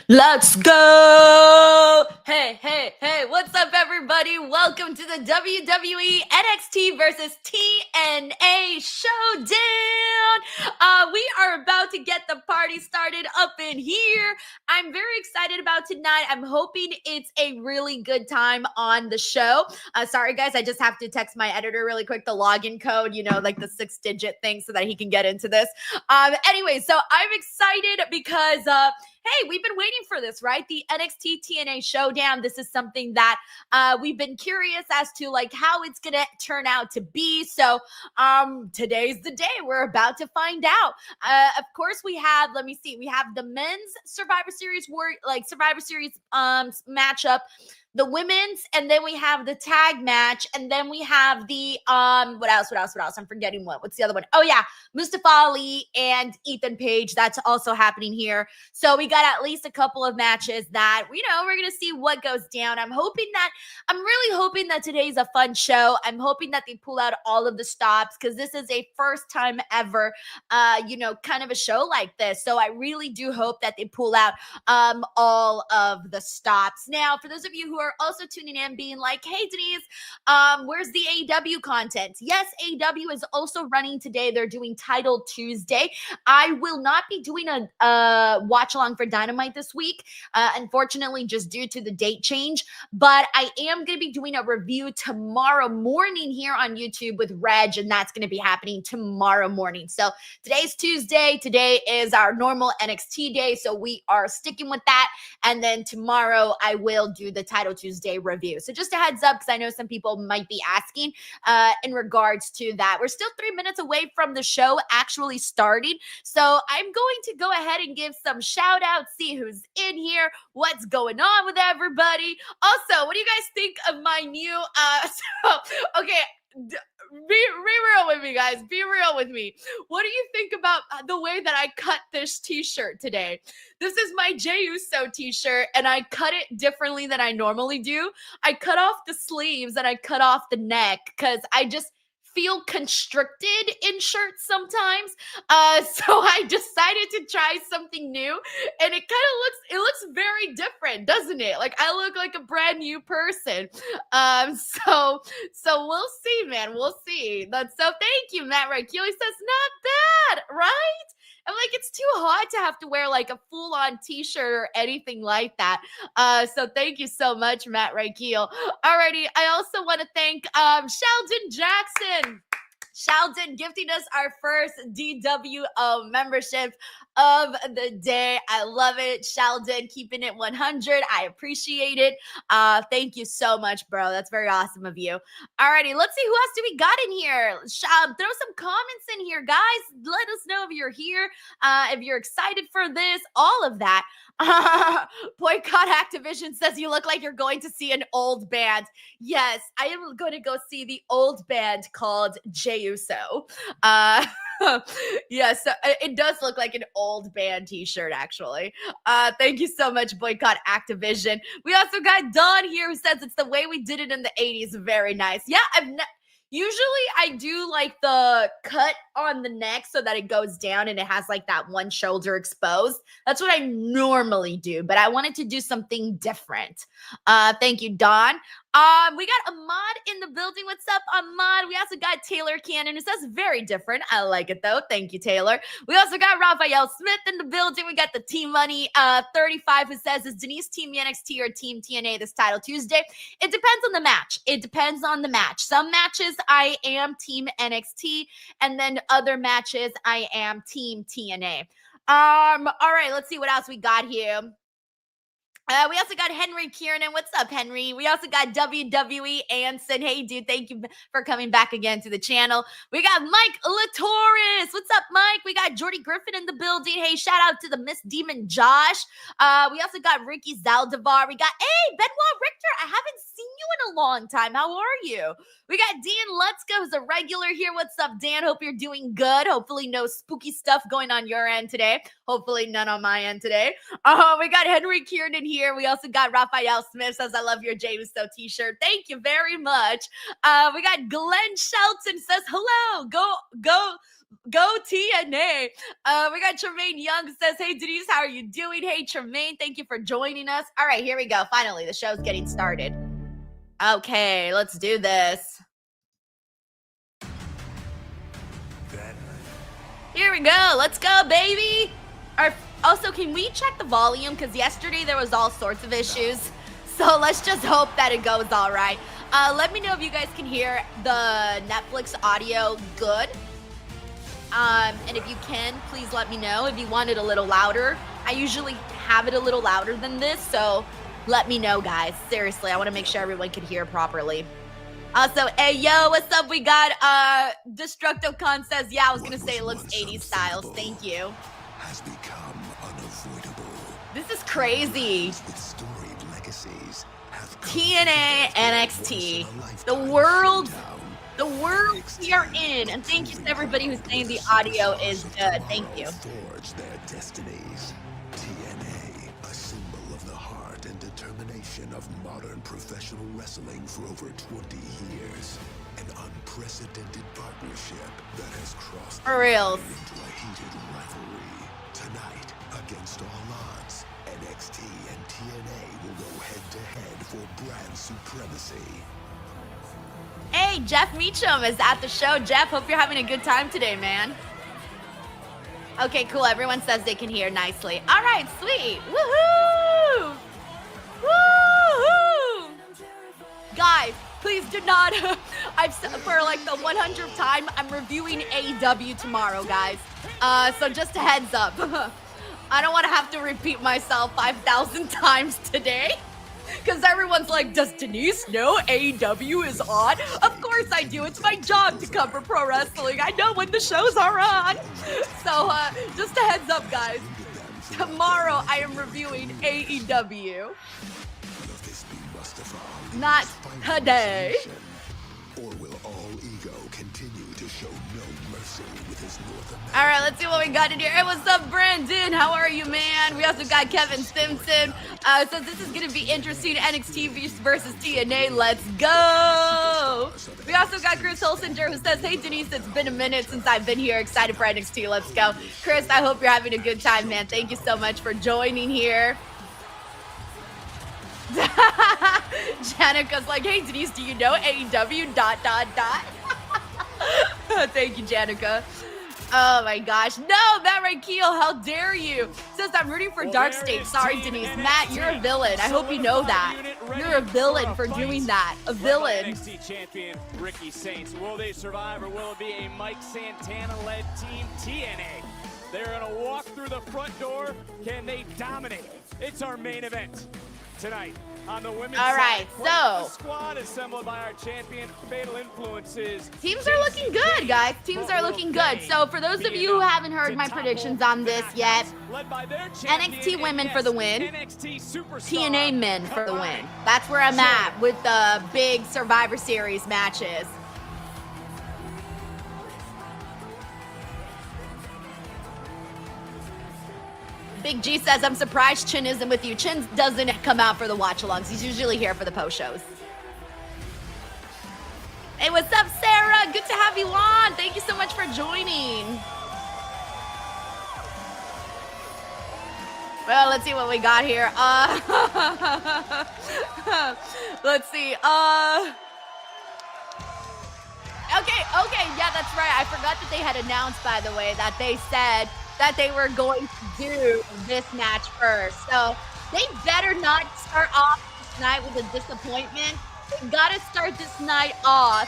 Let's go! Hey, hey, hey, what's up, everybody? Welcome to the WWE NXT versus TNA Showdown. We are about to get the party started up in here. I'm very excited about tonight. I'm hoping it's a really good time on the show. Sorry, guys, I just have to text my editor really quick the login code, like the 6-digit thing so that he can get into this. Anyway, so I'm excited because hey, we've been waiting for this, right? The NXT TNA Showdown. This is something that we've been curious as to how it's gonna turn out to be. So today's the day. We're about to find out. Of course, we have, let me see, we have the men's Survivor Series matchup, the women's, and then we have the tag match, and then we have the what else? I'm forgetting what's the other one? Oh yeah, Mustafa Ali and Ethan Page. That's also happening here. So we got at least a couple of matches that we're gonna see what goes down. I'm really hoping that today's a fun show. I'm hoping that they pull out all of the stops because this is a first time ever kind of a show like this. So I really do hope that they pull out all of the stops. Now, for those of you who are also tuning in being like, hey Denise, where's the AEW content? Yes, AEW is also running today. They're doing Title Tuesday. I will not be doing a watch along for Dynamite this week, unfortunately, just due to the date change. But I am going to be doing a review tomorrow morning here on YouTube with Reg, and that's going to be happening tomorrow morning. So today's Tuesday. Today is our normal NXT day, so we are sticking with that. And then tomorrow I will do the Title Tuesday review. So just a heads up, because I know some people might be asking in regards to that. We're still 3 minutes away from the show actually starting. So I'm going to go ahead and give some shout outs, see who's in here, what's going on with everybody. Also, what do you guys think of my new, okay, be real with me, guys. Be real with me. What do you think about the way that I cut this t-shirt today? This is my Jey Uso t-shirt, and I cut it differently than I normally do. I cut off the sleeves and I cut off the neck because I just feel constricted in shirts sometimes. So I decided to try something new, and it looks very different, doesn't it? Like I look like a brand new person. So we'll see, man. We'll see. So thank you, Matt Rakili says not bad, right? I'm like, it's too hot to have to wear like a full-on t-shirt or anything like that. So thank you so much, Matt Rakeel. Alrighty, I also want to thank Sheldon Jackson. Sheldon gifting us our first DWO membership of the day. I love it. Sheldon, keeping it 100. I appreciate it. Thank you so much, bro. That's very awesome of you. Alrighty, let's see who else do we got in here. Throw some comments in here, guys. Let us know if you're here, if you're excited for this, all of that. Boycott Activision says you look like you're going to see an old band. Yes, I am going to go see the old band called Jey Uso. Yes, it does look like an old band t-shirt, actually. Thank you so much, Boycott Activision. We also got Dawn here who says it's the way we did it in the 80s. Very nice. Yeah, usually I do like the cut on the neck so that it goes down and it has like that one shoulder exposed. That's what I normally do, but I wanted to do something different. Thank you, Dawn. We got Ahmad in the building. What's up, Ahmad? We also got Taylor Cannon, who says very different. I like it though. Thank you, Taylor. We also got Raphael Smith in the building. We got the Team Money 35 who says, is Denise Team NXT or Team TNA this Title Tuesday? It depends on the match. It depends on the match. Some matches I am Team NXT, and then other matches I am Team TNA. All right, let's see what else we got here. We also got Henry Kiernan. What's up, Henry? We also got WWE Anson. Hey, dude, thank you for coming back again to the channel. We got Mike Latoris. What's up, Mike? We got Jordy Griffin in the building. Hey, shout out to the Miss Demon Josh. We also got Ricky Zaldivar. We got, hey, Benoit Richter. I haven't seen you in a long time. How are you? We got Dan Lutzko, who's a regular here. What's up, Dan? Hope you're doing good. Hopefully no spooky stuff going on your end today. Hopefully none on my end today. We got Henry Kiernan here. We also got Raphael Smith says, I love your Jey Uso t-shirt. Thank you very much. We got Glenn Shelton says, hello. Go Go TNA. We got Tremaine Young says, hey, Denise, how are you doing? Hey, Tremaine, thank you for joining us. All right, here we go. Finally, the show's getting started. Okay, let's do this. Here we go. Let's go, baby. Also, can we check the volume? Because yesterday there was all sorts of issues. So let's just hope that it goes all right. Let me know if you guys can hear the Netflix audio good. And if you can, please let me know if you want it a little louder. I usually have it a little louder than this, so let me know, guys. Seriously, I want to make sure everyone can hear properly. Also, hey, yo, what's up? We got Destructo-Con says, yeah, I was going to say it looks 80s styles. Thank you. Has become unavoidable. This is crazy. With storied legacies have TNA NXT. The world we are in. And thank you to everybody who's saying the audio is good. Thank you. Forge their destinies. TNA, a symbol of the heart and determination of modern professional wrestling for over 20 years. An unprecedented partnership that has crossed for real into a heated rivalry. Tonight, against all odds, NXT and TNA will go head-to-head for brand supremacy. Hey, Jeff Meacham is at the show. Jeff, hope you're having a good time today, man. Okay, cool. Everyone says they can hear nicely. All right, sweet. Woohoo! Woohoo! Guys, please do not. For like the 100th time, I'm reviewing AEW tomorrow, guys. So just a heads up. I don't want to have to repeat myself 5,000 times today. Because everyone's like, does Denise know AEW is on? Of course I do. It's my job to cover pro wrestling. I know when the shows are on. So just a heads up, guys. Tomorrow I am reviewing AEW. Not today. Or will all ego continue to show no mercy with his North American? All right, let's see what we got in here. Hey, what's up, Brandon? How are you, man? We also got Kevin Simpson. So this is going to be interesting. NXT versus TNA. Let's go. We also got Chris Holsinger who says, hey, Denise, it's been a minute since I've been here. Excited for NXT. Let's go. Chris, I hope you're having a good time, man. Thank you so much for joining here. Janica's like, hey, Denise, do you know AEW ... Thank you, Janica. Oh my gosh. No, Matt Raikeel, how dare you? Says I'm rooting for Dark State. Sorry, Denise. Matt, you're a villain. I hope you know that. You're a villain for doing that. A villain. NXT champion Ricky Saints. Will they survive or will it be a Mike Santana-led team TNA? They're going to walk through the front door. Can they dominate? It's our main event tonight on the women's All right, side. so Squad assembled by our champion, Fatal Influences. Teams are looking good, guys. Teams are looking good. So for those of you who haven't heard my predictions on this yet, NXT women for the win, TNA men for the win. That's where I'm at with the big Survivor Series matches. Big G says, I'm surprised Chin isn't with you. Chin doesn't come out for the watch-alongs. He's usually here for the post-shows. Hey, what's up, Sarah? Good to have you on. Thank you so much for joining. Well, let's see what we got here. Let's see. Okay. Yeah, that's right. I forgot that they had announced, by the way, that they said that they were going to do this match first. So they better not start off this night with a disappointment. They gotta start this night off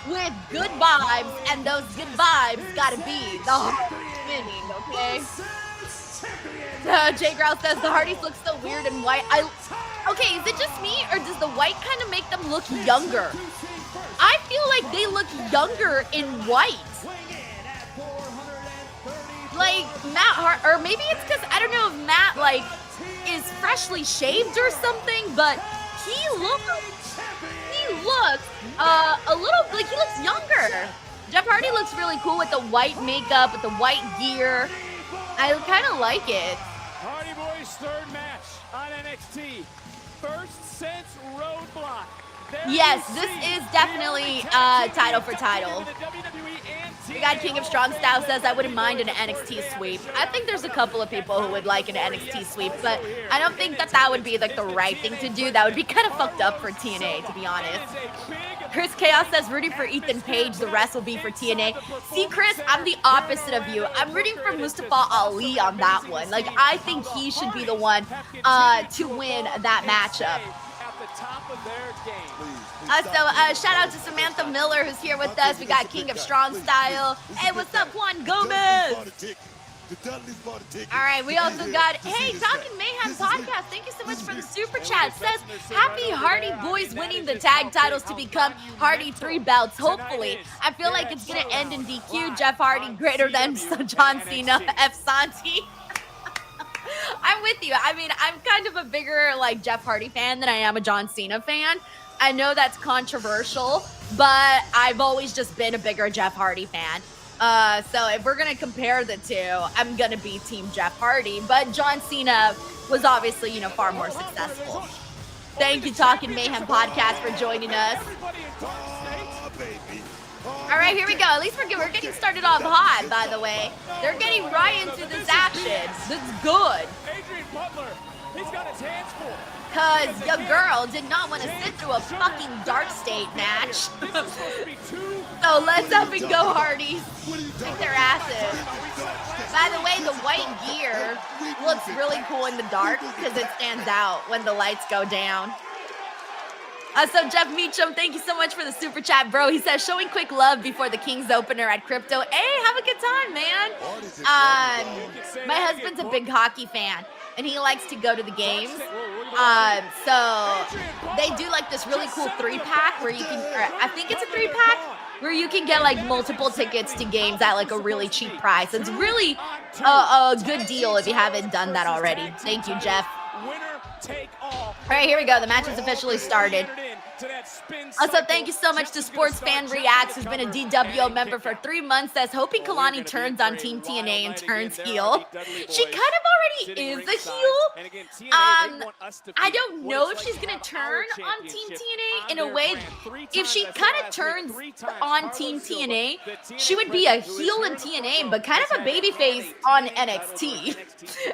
with good vibes, and those good vibes gotta be the heart winning, okay? Jay Grouse says the Hardys look so weird in white. Okay, is it just me, or does the white kind of make them look younger? I feel like they look younger in white. Like Matt or maybe it's because I don't know if Matt like is freshly shaved or something, but he looks a little like he looks younger. Jeff Hardy looks really cool with the white makeup, with the white gear. I kind of like it. Hardy Boys' third match on NXT. First since Roadblock. Yes, this is definitely title for title. We got King of Strong Style says, I wouldn't mind an NXT sweep. I think there's a couple of people who would like an NXT sweep, but I don't think that would be like the right thing to do. That would be kind of fucked up for TNA, to be honest. Chris Chaos says, rooting for Ethan Page. The rest will be for TNA. See, Chris, I'm the opposite of you. I'm rooting for Mustafa Ali on that one. Like, I think he should be the one to win that matchup. Shout out to Samantha Miller, who's here with us. We got King of Strong Style. Hey, what's up, Juan Gomez? All right, we also got, hey, Talking Mayhem Podcast. Thank you so much for the super chat. Says, happy Hardy Boys winning the tag titles to become Hardy 3 belts, hopefully. I feel like it's going to end in DQ. Jeff Hardy greater than John Cena, F. Santi. I'm with you. I mean, I'm kind of a bigger, like, Jeff Hardy fan than I am a John Cena fan. I know that's controversial, but I've always just been a bigger Jeff Hardy fan. So if we're going to compare the two, I'm going to be Team Jeff Hardy. But John Cena was obviously, you know, far more successful. Thank you, Talking Mayhem Podcast, for joining us. All right, here we go. At least we're getting started off hot, by the way. They're getting right into this action. This is good. Adrian Butler, he's got his hands full. Because your girl did not want to sit through a fucking Dark State match. So let's up and go, Hardys. Kick their asses. By the way, the white gear looks really cool in the dark because it stands out when the lights go down. So Jeff Meacham, thank you so much for the super chat, bro. He says, showing quick love before the King's opener at Crypto. Hey, have a good time, man. My husband's a big hockey fan, and he likes to go to the games. So they do like this really cool 3-pack where you can, or I think it's a 3-pack, where you can get like multiple tickets to games at like a really cheap price. It's really a good deal if you haven't done that already. Thank you, Jeff. All right, here we go. The match has officially started. Also, thank you so much to Sports Fan Reacts, who's been a DWO member for 3 months, says, hoping Kalani turns on Team TNA and turns heel. She kind of already is a heel. I don't know if she's going to turn on Team TNA in a way. If she kind of turns on Team TNA, she would be a heel in TNA, but kind of a babyface on NXT.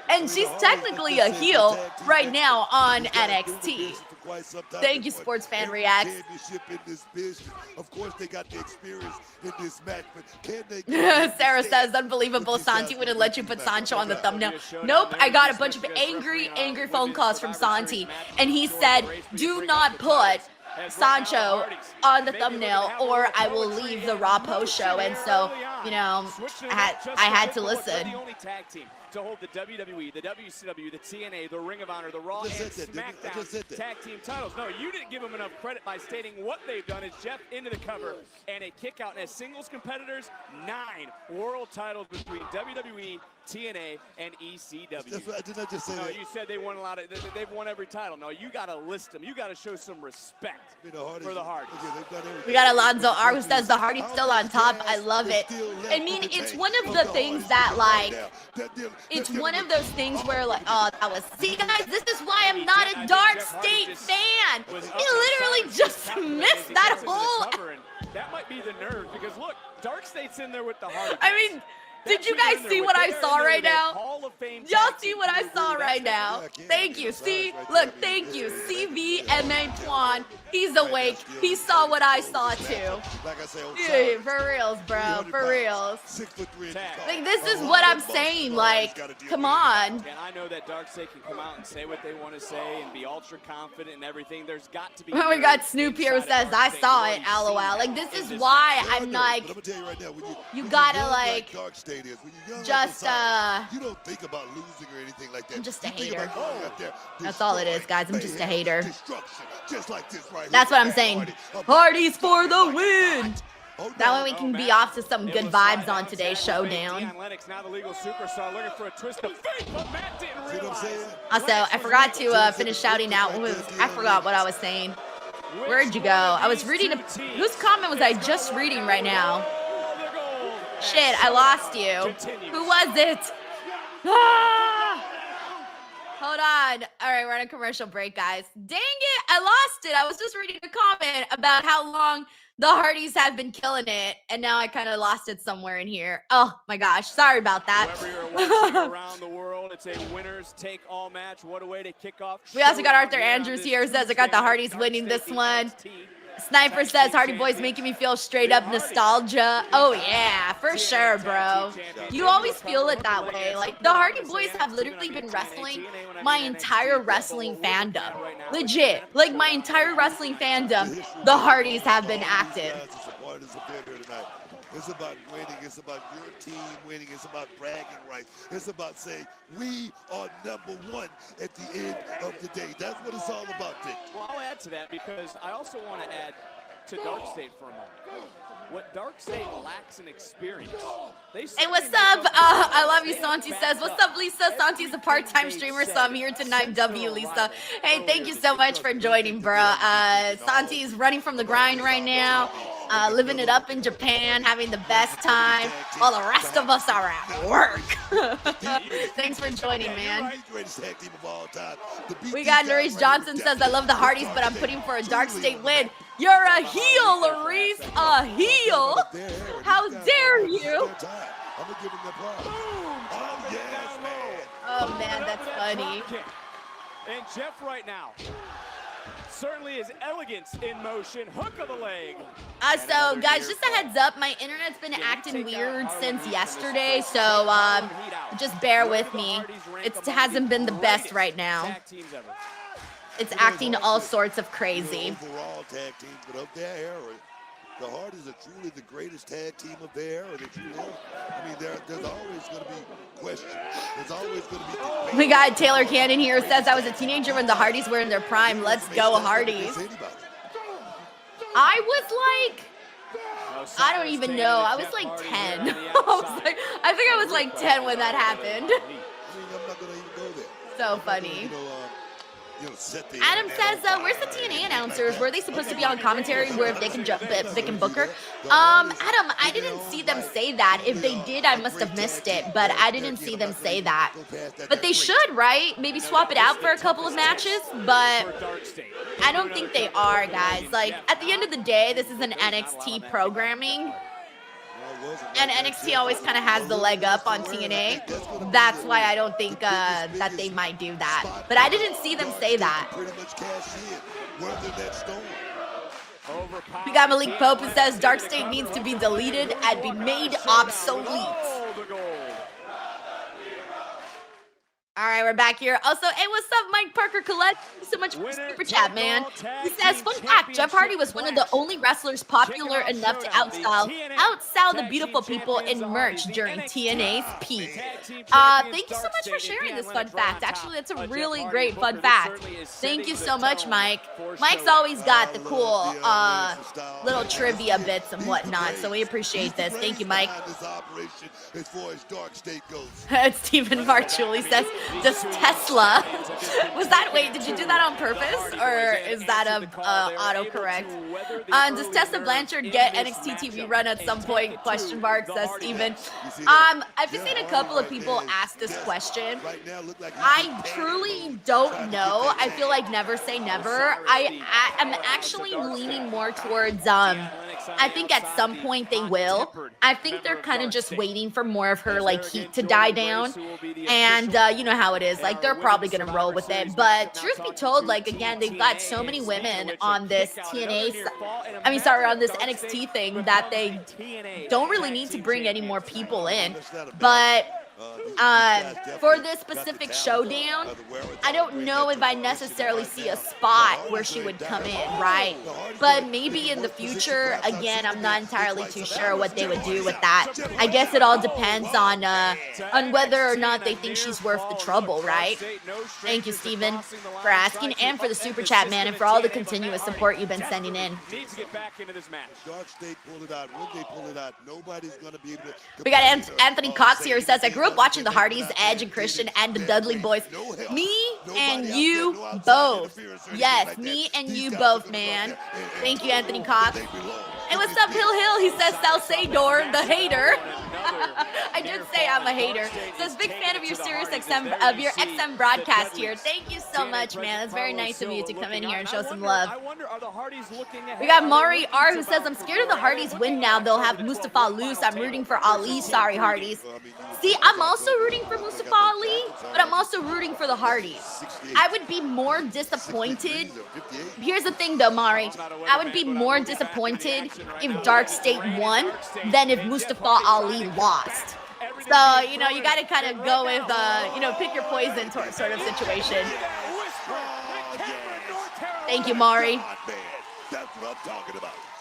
And she's technically a heel right now on NXT. Thank you, Sports Fan Reacts. Of course, they got the experience in this match, but can they? Sarah says, unbelievable. Santi wouldn't let you put Sancho on the thumbnail. Nope, I got a bunch of angry phone calls from Santi, and he said, do not put Sancho on the thumbnail or I will leave the Raw post show. And so, you know, I had to listen. To hold the WWE, the WCW, the TNA, the Ring of Honor, the Raw and SmackDown tag team titles. No, you didn't give them enough credit by stating what they've done. Is Jeff into the cover and a kick out. And as singles competitors, 9 world titles between WWE, TNA, and ECW. Did I just say no, that? you said they won a lot of. They've won every title. No, you got to list them. You got to show some respect for the Hardys. We got Alonzo R who says the Hardys still on top. I love it. I mean, it's one of the things that like. It's one of those things where like, oh, that was, see guys, this is why I'm not a Dark State fan. He literally just missed that whole. That might be the nerve because look, Dark State's in there with the Hardys. I mean, did you guys see what I saw right now? Y'all see what I saw right now? Thank you. See, look, thank you. CVMA Twan. He's awake. He saw what I saw too. Dude, for reals, bro. For reals. Like, this is what I'm saying. Like, come on. And I know that Dark State can come out and say what they want to say and be ultra confident and everything. There's got to be. We got Snoop here who says, I saw it, LOL. Like, this is why I'm like, you gotta like, just, you don't think about losing or anything like that. I'm just a hater. Right. That's all it is, guys. I'm just a hater. Just like this right That's what I'm saying. Hardys for the win. That way we can be off to some good vibes on today's showdown. Also, I forgot to finish shouting out. I forgot what I was saying. Where'd you go? I was reading. Whose comment was I just reading right now? Shit, I lost you. Who was it? Ah! Hold on. All right, we're on a commercial break, guys. Dang it, I lost it. I was just reading a comment about how long the Hardys have been killing it, and now I kind of lost it somewhere in here. Oh my gosh, sorry about that. Wherever you're watching around the world, it's a winners take all match. What a way to kick off. We also got Arthur Andrews here. Says I got the Hardys winning this one. Sniper says Hardy Boys making me feel straight up nostalgia. Oh yeah, for sure, bro. You always feel it that way. Like the Hardy Boys have literally been wrestling my entire wrestling fandom. Legit. Like my entire wrestling fandom, the Hardys have been active. It's about winning. It's about your team winning. It's about bragging rights. It's about saying, we are #1 at the end of the day. That's what it's all about, Dick. Well, I'll add to that because I also want to add to Dark State for a moment. What Dark State lacks in experience. Hey, what's up? I love you, Santi says. What's up, Lisa? Santi's a part-time streamer, so I'm here tonight. W, Lisa. Hey, thank you so much for joining, bro. Santi's running from the grind right now. Living it up in Japan, having the best time, while the rest of us are at work. Thanks for joining, man. We got Norris Johnson says, I love the Hardys, but I'm putting for a Dark State win. You're a heel, Larice, a heel. How dare you? Oh, man, that's funny. And Jeff right now. Certainly is elegance in motion. Hook of the leg. So, guys, just a heads up. My internet's been acting weird since yesterday, so just bear with me. It hasn't been the best right now. It's acting all sorts of crazy. Overall tag teams, but of their era, the Hardys are truly the greatest tag team of their era. They truly are. I mean, there's always going to be questions. There's always going to be debate. We got Taylor Cannon here. Says, I was a teenager when the Hardys were in their prime. Let's go, Hardys. I was like, I don't even know. I was like 10. I think I was like 10 when that happened. I mean, I'm not going to even go there. So funny. Adam says, where's the TNA announcers? Were they supposed to be on commentary where if they can jump, if they can book her? Adam, I didn't see them say that. If they did, I must have missed it, but I didn't see them say that. But they should, right? Maybe swap it out for a couple of matches, but I don't think they are, guys. Like, at the end of the day, this is an NXT programming. And NXT always kind of has the leg up on TNA. That's why I don't think that they might do that. But I didn't see them say that. We got Malik Pope who says Dark State needs to be deleted and be made obsolete. All right, we're back here. Also, hey, what's up, Mike Parker Collette? Thank you so much for the super chat, man. He says, fun fact, Jeff Hardy was one of the only wrestlers popular enough to outsell the beautiful people in merch during TNA's peak. Thank you so much for sharing this fun fact. Actually, that's a really great fun fact. Thank you so much, Mike. Mike's always got the cool little trivia bits and whatnot, so we appreciate this. Thank you, Mike. Stephen Marchuli says, does Tesla, wait, did you do that on purpose, or is that a autocorrect? Does Tessa Blanchard get NXT TV run at some point, question mark, says Steven. I've just seen a couple of people ask this question. I truly don't know. I feel like never say never. I'm actually leaning more towards, I think at some point they will. I think they're kind of just waiting for more of her, like, heat to die down, and, you know how it is, like, they're probably gonna roll with it. But truth be told, like, again, they've got so many women on this on this NXT thing that they don't really need to bring any more people in. But for this specific showdown, I don't know if I necessarily see a spot where she would come in, right? But maybe in the future, again, I'm not entirely too sure what they would do with that. I guess it all depends on whether or not they think she's worth the trouble, right? Thank you, Steven, for asking, and for the super chat, man, and for all the continuous support you've been sending in. We got Anthony Cox here who says, I grew up watching the Hardys, Edge, and Christian, and the Dudley Boys. Me and you both. Yes, me and you both, man. Thank you, Anthony Cox. Hey, what's up, Hill Hill? He says Salcedo, the hater. I did say I'm a hater. Says big fan of your Sirius XM, of your XM broadcast here. Thank you so much, man. It's very nice of you to come in here and show some love. We got Mari R who says, I'm scared of the Hardys win now. They'll have Mustafa loose. I'm rooting for Ali. Sorry, Hardys. See, I'm also rooting for Mustafa Ali, but I'm also rooting for the Hardys. I would be more disappointed. Here's the thing though, Mari. I would be more disappointed if Dark State won than if Mustafa Ali lost. So, you know, you got to kind of go with, you know, pick your poison sort of situation. Thank you, Mari.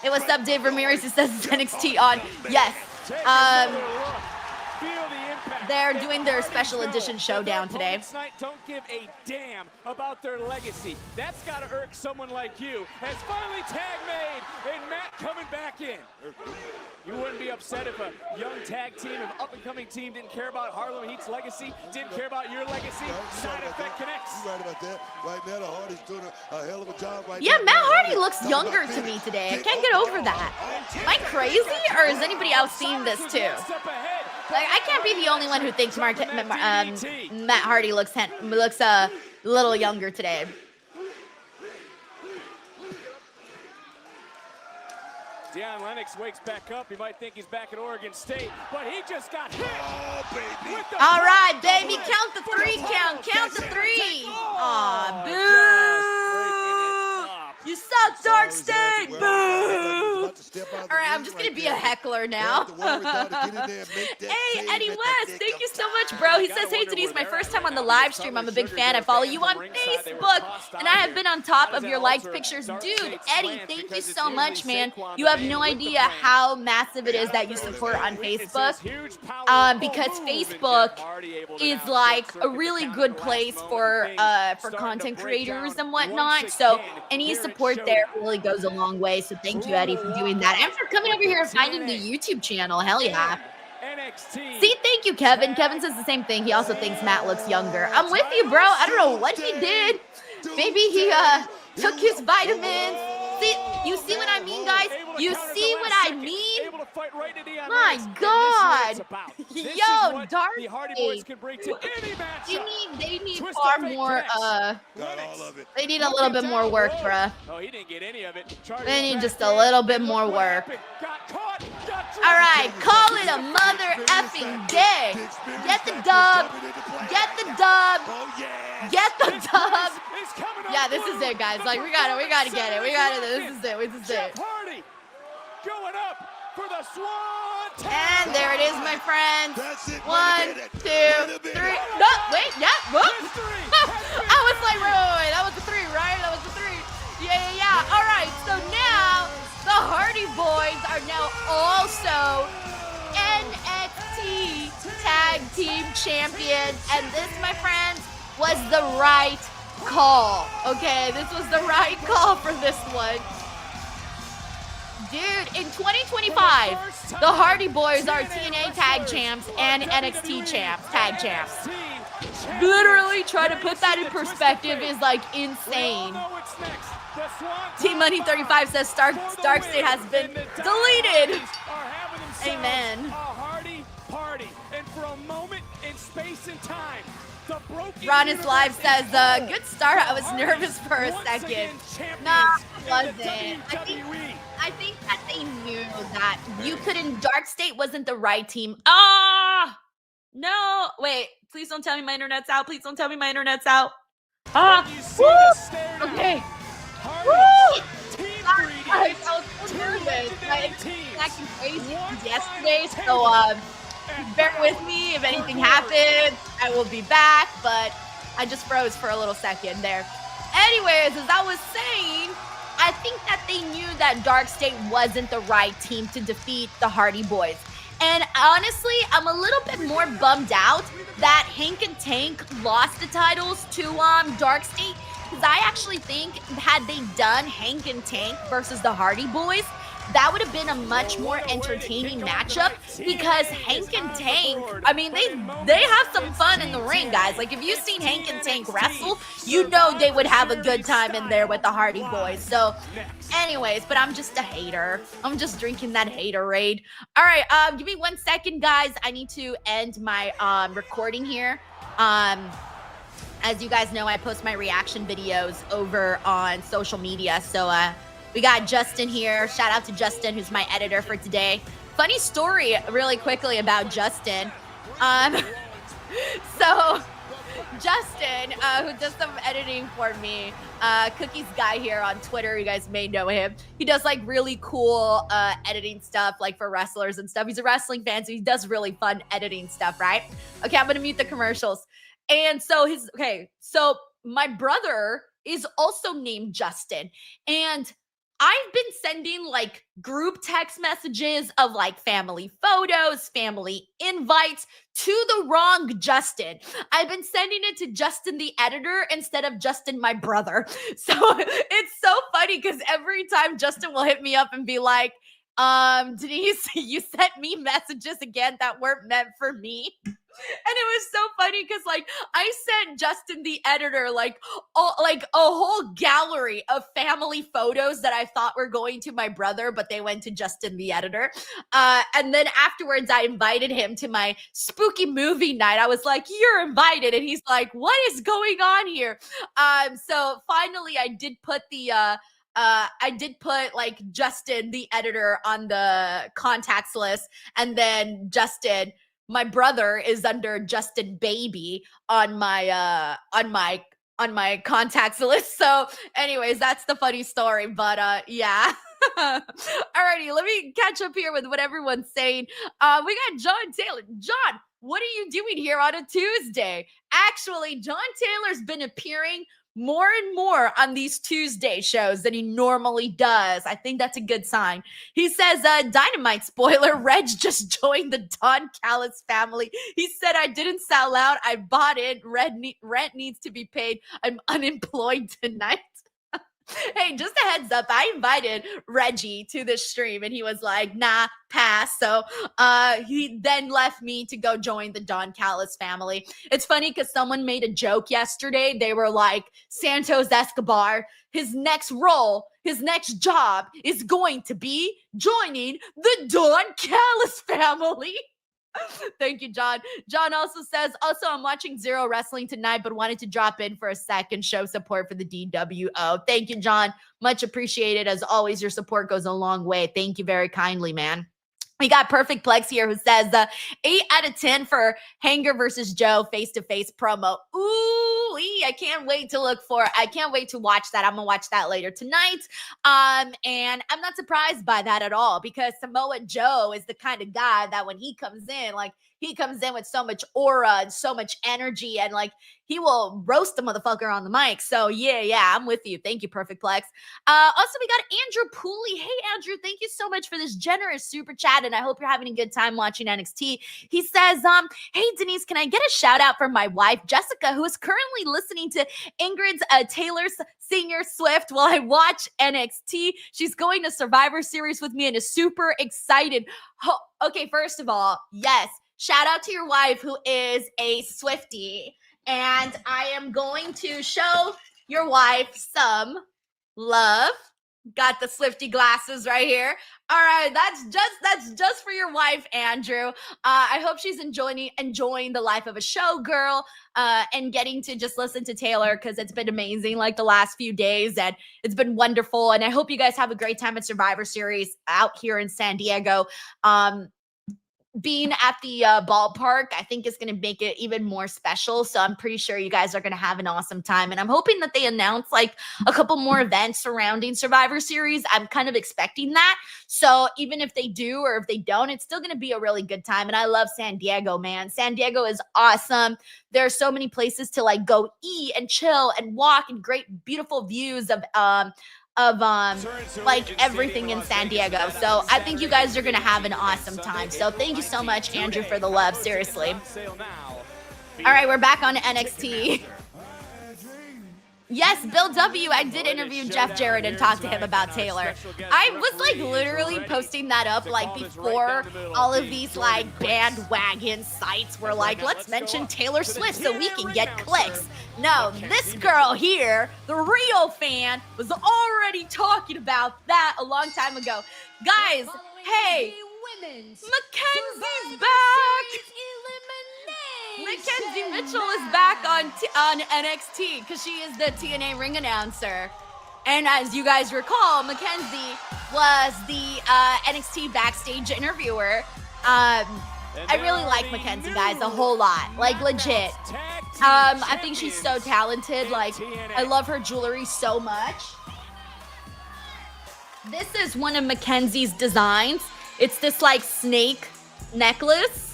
Hey, what's up, Dave Ramirez? He says it's NXT on. Yes. They're doing their special edition showdown today. Don't give a damn about their legacy. That's got to irk someone like you. Has finally tag made, and Matt coming back in. You wouldn't be upset if a young tag team, an up-and-coming team didn't care about Harlem Heat's legacy, didn't care about your legacy. Side effect connects. You're right about that. Right now, the Hardy's doing a hell of a job right now. Yeah, Matt Hardy looks younger to me today. I can't get over that. Am I crazy, or has anybody else seen this too? Like, I can't be the only one who thinks Matt Hardy looks a little younger today. Deion Lennox wakes back up. You might think he's back at Oregon State, but he just got hit. Oh, baby. All right, baby, count the three, count the three. Aw, boo. You suck, Dark State. Boo. All right, I'm just going to be a heckler now. Hey, Eddie West, thank you so much, bro. He says, hey, Denise, my first time on the live stream. I'm a big fan. I follow you on Facebook, and I have been on top of your liked pictures. Dude, Eddie, thank you so much, man. You have no idea how massive it is that you support on Facebook, because Facebook is like a really good place for content creators and whatnot. So any support there really goes a long way. So thank you, Eddie, for doing that and for coming over here and finding the YouTube channel. Hell yeah. See, thank you, Kevin. Kevin says the same thing. He also thinks Matt looks younger. I'm with you, bro. I don't know what he did. Maybe he took his vitamins. See, you see what I mean, guys? You see what I mean? My God. Yo, Dark they need far more, they need a little bit more work, bruh. They need just a little bit more work. All right, call it a mother effing day. Get the dub. Get the dub. Get the dub. Yeah, this is it, guys. Like, we gotta get it. This is it. Going up for the Swan. And there it is, my friends. 1, 2, 3. No, wait, yeah. Whoop. I was like, wait. That was the 3, right? That was the 3. Yeah. All right, so now the Hardy Boys are now also NXT Tag Team Champions. And this, my friends, was the right call. Okay, this was the right call for this one. Dude, in 2025, the Hardy Boys are TNA Tag Champs and NXT Champs, Tag Champs. Literally, try to put that in perspective is like insane. Team Money 35 says Dark State has been deleted. Amen. And for a moment in space and time, Ronis Live says, good start. I was nervous for a second. Nah, it wasn't. I think that they knew that you couldn't. Dark State wasn't the right team. No. Wait, please don't tell me my internet's out. Please don't tell me my internet's out. Woo! Okay. Woo! I was so nervous. It's acting crazy yesterday, so bear with me. If anything happens, I will be back, but I just froze for a little second there. Anyways, as I was saying, I think that they knew that Dark State wasn't the right team to defeat the Hardy Boys. And honestly, I'm a little bit more bummed out that Hank and Tank lost the titles to Dark State, because I actually think had they done Hank and Tank versus the Hardy Boys, that would have been a much more entertaining matchup because Hank and Tank, I mean, they have some fun in the ring, guys. Like, if you've seen Hank and Tank wrestle, you know they would have a good time in there with the Hardy Boys. So, anyways, but I'm just a hater. I'm just drinking that haterade. All right, give me 1 second, guys. I need to end my recording here. As you guys know, I post my reaction videos over on social media. So we got Justin here. Shout out to Justin, who's my editor for today. Funny story really quickly about Justin. So Justin, who does some editing for me, Cookie's guy here on Twitter, you guys may know him. He does like really cool editing stuff like for wrestlers and stuff. He's a wrestling fan, so he does really fun editing stuff, right? Okay, I'm gonna mute the commercials. And so so my brother is also named Justin, and I've been sending like group text messages of like family photos, family invites to the wrong Justin. I've been sending it to Justin the editor instead of Justin my brother. So it's so funny because every time Justin will hit me up and be like, Denise, you sent me messages again that weren't meant for me. And it was so funny because like I sent Justin the editor like a whole gallery of family photos that I thought were going to my brother, but they went to Justin the editor. And then afterwards I invited him to my spooky movie night. I was like, "You're invited," and he's like, "What is going on here?" So finally I did put like Justin the editor on the contacts list, and then Justin, my brother, is under Justin Baby on my contacts list. So anyways, that's the funny story, but yeah. Alrighty, let me catch up here with what everyone's saying. We got John Taylor. John, what are you doing here on a Tuesday? Actually, John Taylor's been appearing more and more on these Tuesday shows than he normally does. I think that's a good sign. He says, Dynamite spoiler, Reg just joined the Don Callis family. He said, "I didn't sell out. I bought it. Rent needs to be paid. I'm unemployed tonight." Hey, just a heads up, I invited Reggie to this stream and he was like, "Nah, pass." So he then left me to go join the Don Callis family. It's funny because someone made a joke yesterday. They were like, Santos Escobar, his next role, his next job is going to be joining the Don Callis family. Thank you, John. John also says, "Also, I'm watching Zero Wrestling tonight, but wanted to drop in for a second, show support for the DWO." Thank you, John. Much appreciated. As always, your support goes a long way. Thank you very kindly, man. We got Perfect Plex here who says 8 out of 10 for Hanger versus Joe face-to-face promo. Ooh, I can't wait to watch that. I'm gonna watch that later tonight. And I'm not surprised by that at all because Samoa Joe is the kind of guy that when he comes in, like he comes in with so much aura and so much energy, and like he will roast the motherfucker on the mic. So yeah, I'm with you. Thank you, Perfect Plex. Also, we got Andrew Pooley. Hey, Andrew, thank you so much for this generous super chat, and I hope you're having a good time watching NXT. He says, "Hey, Denise, can I get a shout out for my wife, Jessica, who is currently listening to Ingrid's Taylor Singer Swift while I watch NXT. She's going to Survivor Series with me and is super excited." Okay, first of all, yes, shout out to your wife who is a Swiftie. And I am going to show your wife some love. Got the Swiftie glasses right here. All right, that's just for your wife, Andrew. I hope she's enjoying the life of a showgirl and getting to just listen to Taylor because it's been amazing like the last few days and it's been wonderful. And I hope you guys have a great time at Survivor Series out here in San Diego. Being at the ballpark, I think is going to make it even more special. So I'm pretty sure you guys are going to have an awesome time. And I'm hoping that they announce like a couple more events surrounding Survivor Series. I'm kind of expecting that. So even if they do or if they don't, it's still going to be a really good time. And I love San Diego, man. San Diego is awesome. There are so many places to like go eat and chill and walk and great, beautiful views of like everything in San Diego. So I think you guys are going to have an awesome time. So thank you so much, Andrew, for the love. Seriously. All right, we're back on NXT. Yes, Bill W. I did interview Jeff Jarrett and talk to him about Taylor. I was like literally posting that up like before all of these like bandwagon sites were like, let's mention Taylor Swift so we can get clicks. No, this girl here, the real fan, was already talking about that a long time ago. Guys, hey, Mackenzie's back! Mackenzie Mitchell is back on NXT because she is the TNA ring announcer. And as you guys recall, Mackenzie was the NXT backstage interviewer. I really like Mackenzie, guys, a whole lot. Like, legit. I think she's so talented. Like, I love her jewelry so much. This is one of Mackenzie's designs. It's this, like, snake necklace.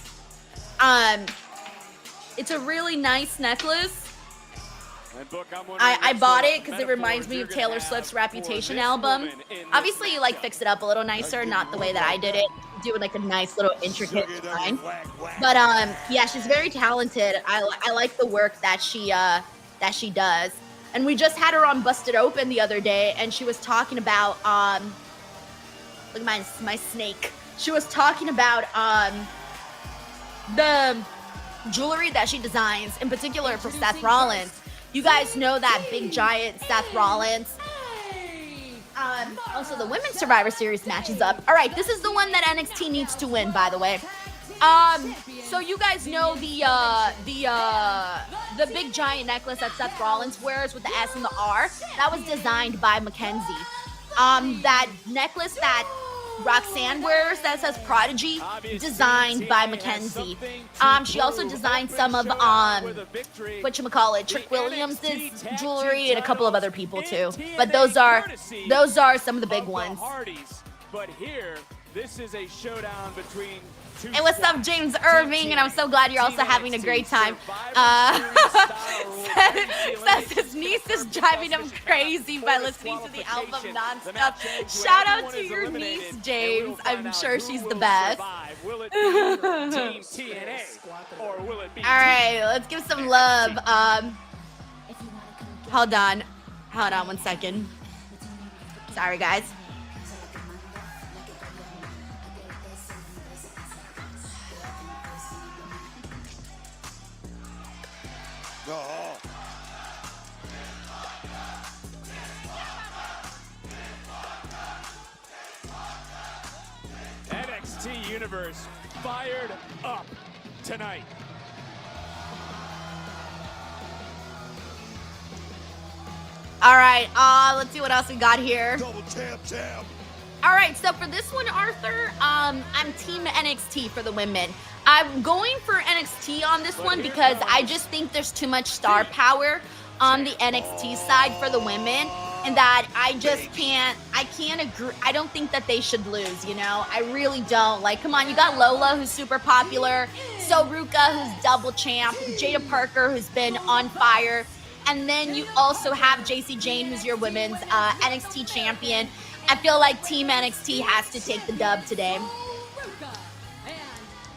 It's a really nice necklace. I bought it because it reminds me of Taylor Swift's Reputation album. Obviously, you like fix it up a little nicer, not the way that I did it. Do like a nice little intricate design. But yeah, she's very talented. I like the work that she does. And we just had her on Busted Open the other day, and she was talking about look at my snake. She was talking about the jewelry that she designs, in particular for Seth Rollins. You guys know that big giant Seth Rollins. Also, the Women's Survivor Series match is up. All right, this is the one that NXT needs to win, by the way. So you guys know the big giant necklace that Seth Rollins wears with the S and the R? That was designed by Mackenzie. That necklace that Roxanne wears that says Prodigy, designed by Mackenzie. She also designed some of Trick Williams' jewelry and a couple of other people too. But those are some of the big oons. But here, this is a showdown between two. Hey, what's up, James Irving? And I'm so glad you're also having a great time. Says his niece is driving him crazy by listening to the album nonstop. Shout out to your niece, James. I'm sure she's the best. Will it be Team TNA or will it be? All right, let's give some love. Hold on 1 second. Sorry, guys. NXT Universe fired up tonight. All right, let's see what else we got here. Double tap, tap. All right, so for this one, Arthur, I'm Team NXT for the women. I'm going for NXT on this one because I just think there's too much star power on the NXT side for the women, and that I can't agree. I don't think that they should lose, you know? I really don't. Like, come on, you got Lola, who's super popular, Soruka, who's double champ, Jada Parker, who's been on fire, and then you also have JC Jane, who's your women's NXT champion. I feel like Team NXT has to take the dub today. And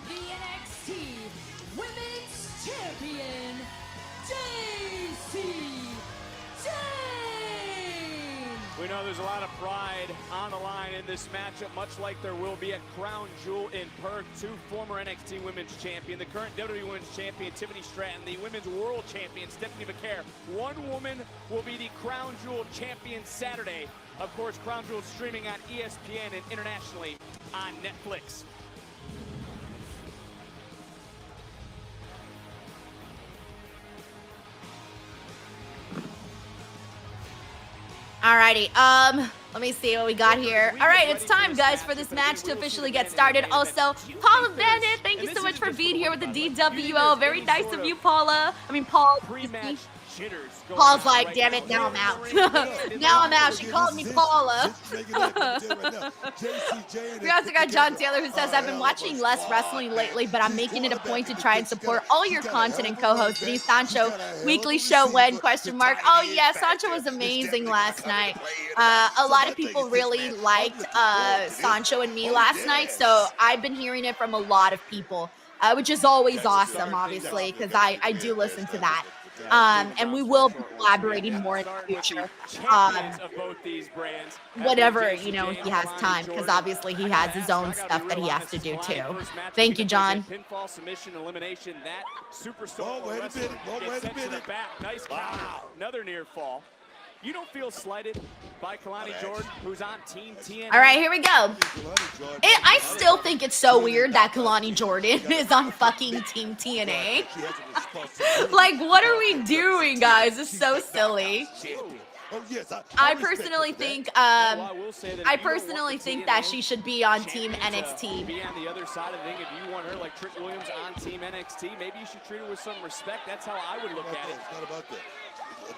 the NXT Women's Champion, JC Jane. We know there's a lot of pride on the line in this matchup, much like there will be at Crown Jewel in Perth. Two former NXT Women's Champion, the current WWE Women's Champion, Tiffany Stratton, the Women's World Champion, Stephanie McCare. One woman will be the Crown Jewel Champion Saturday. Of course, Crown Jewel streaming on ESPN and internationally on Netflix. Alrighty, let me see what we got here. All right, it's time, guys, for this match to officially get started. Also, Paula Bennett, thank you so much for being here with the DWO. Very nice of you, Paula. I mean, Paul. Paul's like, damn it, now I'm out. Now I'm out. She called me Paula. We also got John Taylor who says, I've been watching less wrestling lately, but I'm making it a point to try and support all your content and co-host Denise Sancho weekly show when ? Oh yeah, Sancho was amazing last night. A lot of people really liked Sancho and me last night, so I've been hearing it from a lot of people, which is always awesome, obviously, because I do listen to that. And we will be collaborating more in the future. Whatever, you know, he has time, because obviously he has his own stuff that he has to do too. Thank you, John. Pinfall submission elimination. That superstar. Oh, wait a minute. Oh, wait a minute. Nice wow. Another near fall. You don't feel slighted by Kalani Jordan, who's on Team TNA? All right, here we go. I still think it's so weird that Kalani Jordan is on fucking Team TNA. Like, what are we doing, guys? It's so silly. I personally think that she should be on Team NXT. Be on the other side of the thing. If you want her like Trick Williams on Team NXT, maybe you should treat her with some respect. That's how I would look at it. It's not about that.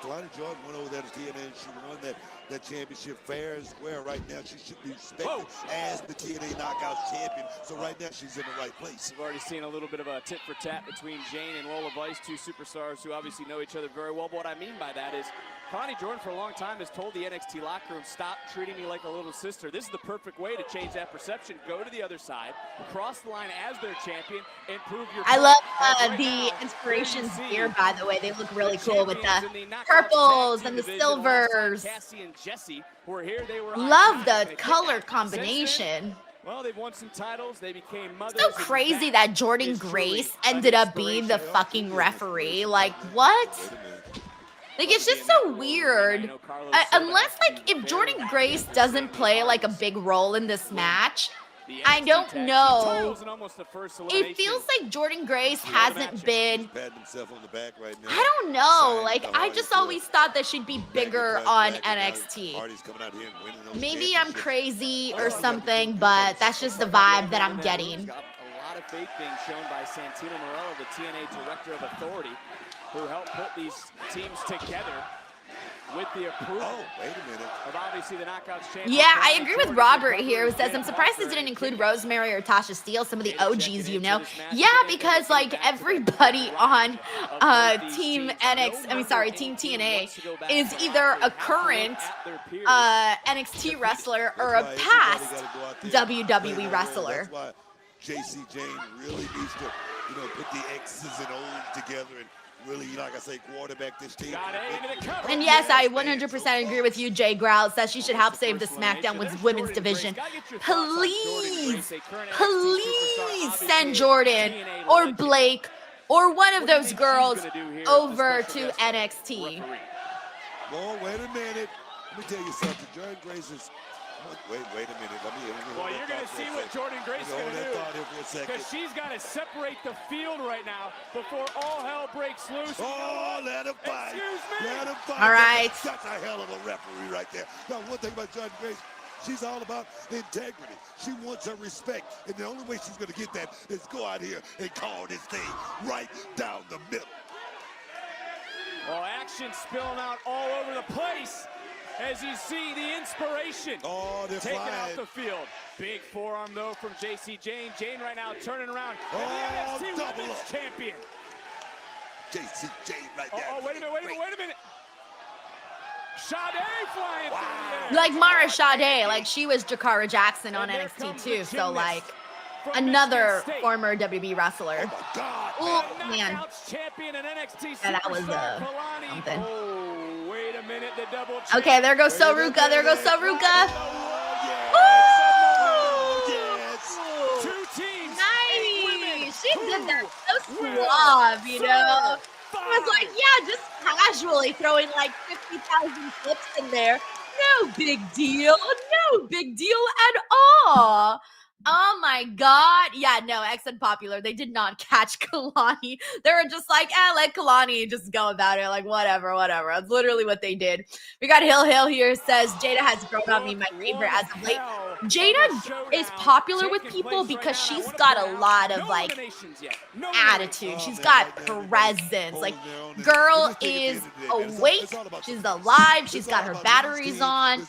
Kalani Jordan went over there to TNA and she won that championship fair and square. Right now, she should be respected as the TNA Knockouts champion. So right now, she's in the right place. We've already seen a little bit of a tit for tat between Jane and Lola Vice, two superstars who obviously know each other very well. But what I mean by that is, Kalani Jordan for a long time has told the NXT locker room, stop treating me like a little sister. This is the perfect way to change that perception. Go to the other side, cross the line as their champion, and prove your I love the inspirations here, by the way. They look really cool with the purples and the silvers. Cassie and Jesse were here. They were love the color combination. Well, they've won some titles. They became mothers. So crazy that Jordan Grace ended up being the fucking referee. Like, what? Like, it's just so weird. Unless, like, if Jordan Grace doesn't play, like, a big role in this match, I don't know. It feels like Jordan Grace hasn't been. I don't know. Like, I just always thought that she'd be bigger on NXT. Maybe I'm crazy or something, but that's just the vibe that I'm getting. A lot of faith being shown by Santino Morello, the TNA Director of Authority, who helped put these teams together with the approval of obviously the Knockouts champion. Yeah, I agree with Robert here, who says, I'm surprised this didn't include Rosemary or Tasha Steele, some of the OGs, you know. Yeah, because, like, everybody on Team TNA is either a current NXT wrestler or a past WWE wrestler. JC Jane really needs to, you know, put the X's and O's together and really, like I say, quarterback this team. And yes, I 100% agree with you, Jay Grout, says she should help save the SmackDown women's division. Please send Jordan or Blake or one of those girls over to NXT. Oh, wait a minute. Let me tell you something. Jordan Grace is... Wait a minute. Well, you're going to see what Jordan Grace is going to do. Because she's got to separate the field right now before all hell breaks loose. Oh, let him fight. Let him fight. All right. That's a hell of a referee right there. Now, one thing about Jordan Grace, she's all about integrity. She wants her respect. And the only way she's going to get that is go out here and call this thing right down the middle. Well, action spilling out all over the place. As you see the inspiration taken off the field. Big forearm, though, from JC Jane. Jane right now turning around. And the NXT Women's Champion. JC Jane right there. Oh, wait a minute. Sade flying through the air. Like Mara Sade, like she was Jakara Jackson on NXT too. So, like, another former WWE wrestler. Oh, my God. Oh, man. Yeah, that was something. Oh, wait a minute. The double okay, there goes Soruka. There goes Soruka. Yes. Two teams. Nice. She did that so suave, you know. I was like, yeah, just casually throwing like 50,000 flips in there. No big deal. No big deal at all. Oh my God. Yeah, no, X Unpopular. They did not catch Kalani. They were just like, let Kalani just go about it. Like, whatever. That's literally what they did. We got Hill here, says, Jada has grown on me, my favorite as of late. Jada is popular with people because she's got a lot of, like, attitude. She's got presence. Like, girl is awake. She's alive. She's got her batteries on.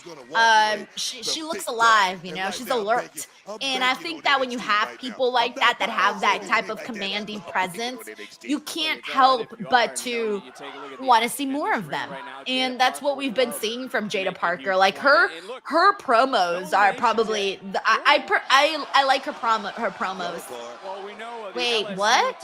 She looks alive, you know. She's alert. And I think that when you have people like that have that type of commanding presence, you can't help but to want to see more of them. And that's what we've been seeing from Jada Parker. Like her promos are probably I like her promos. Wait, what?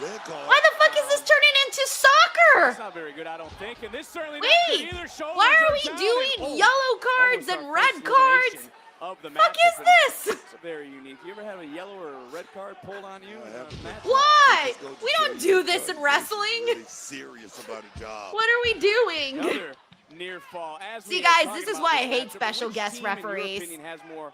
Red card. Why the fuck is this turning into soccer? It's not very good, I don't think. And this certainly not Wait, good either. Shoulders why are are we down doing and yellow cards almost and our red first cards? elimination of the Fuck matchup, is and this? It's very unique. You ever have a yellow or a red card pulled on you? in a match? Why? We don't do this in wrestling. Really serious about a job. What are we doing? Another near fall. As See, we are guys, talking this is about why I this hate matchup, special which guest team, in your referees. opinion, has more?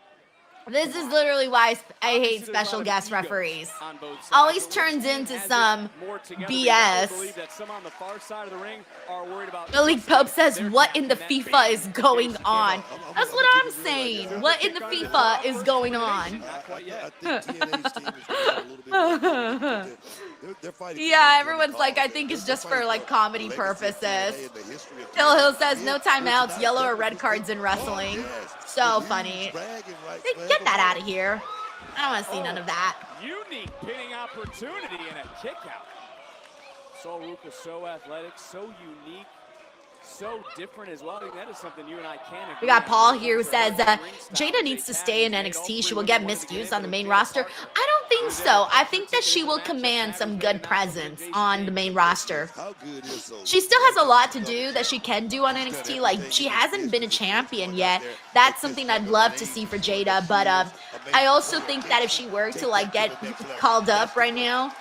This is literally why I hate Obviously, there's a lot special of guest egos referees. on both sides, Always but which turns team into has it some more together? BS. They gotta believe that some on the far side of the ring are worried about Malik Pope says, their what in the captain, that FIFA big is going Jason on? Kidd. That's what I'm saying. What in the FIFA is going on? Not quite yet. I think TNA's team is a little bit they're fighting. Yeah, everyone's like, I think it's just for like comedy purposes. Hill Hill says, no timeouts, yellow or red cards in wrestling. So funny. Get that out of here. I don't want to see none of that. Unique pinning opportunity and a kick out. So Ruka, so athletic, so unique, so different as well. I think that is something you and I can agree We got on. Paul here who says, Jada needs to stay in NXT. She will get misused on the main roster. I don't think so. I think that she will command some good presence on the main roster. She still has a lot to do that she can do on NXT. Like, she hasn't been a champion yet. That's something I'd love to see for Jada. But I also think that if she were to, like, get called up right now,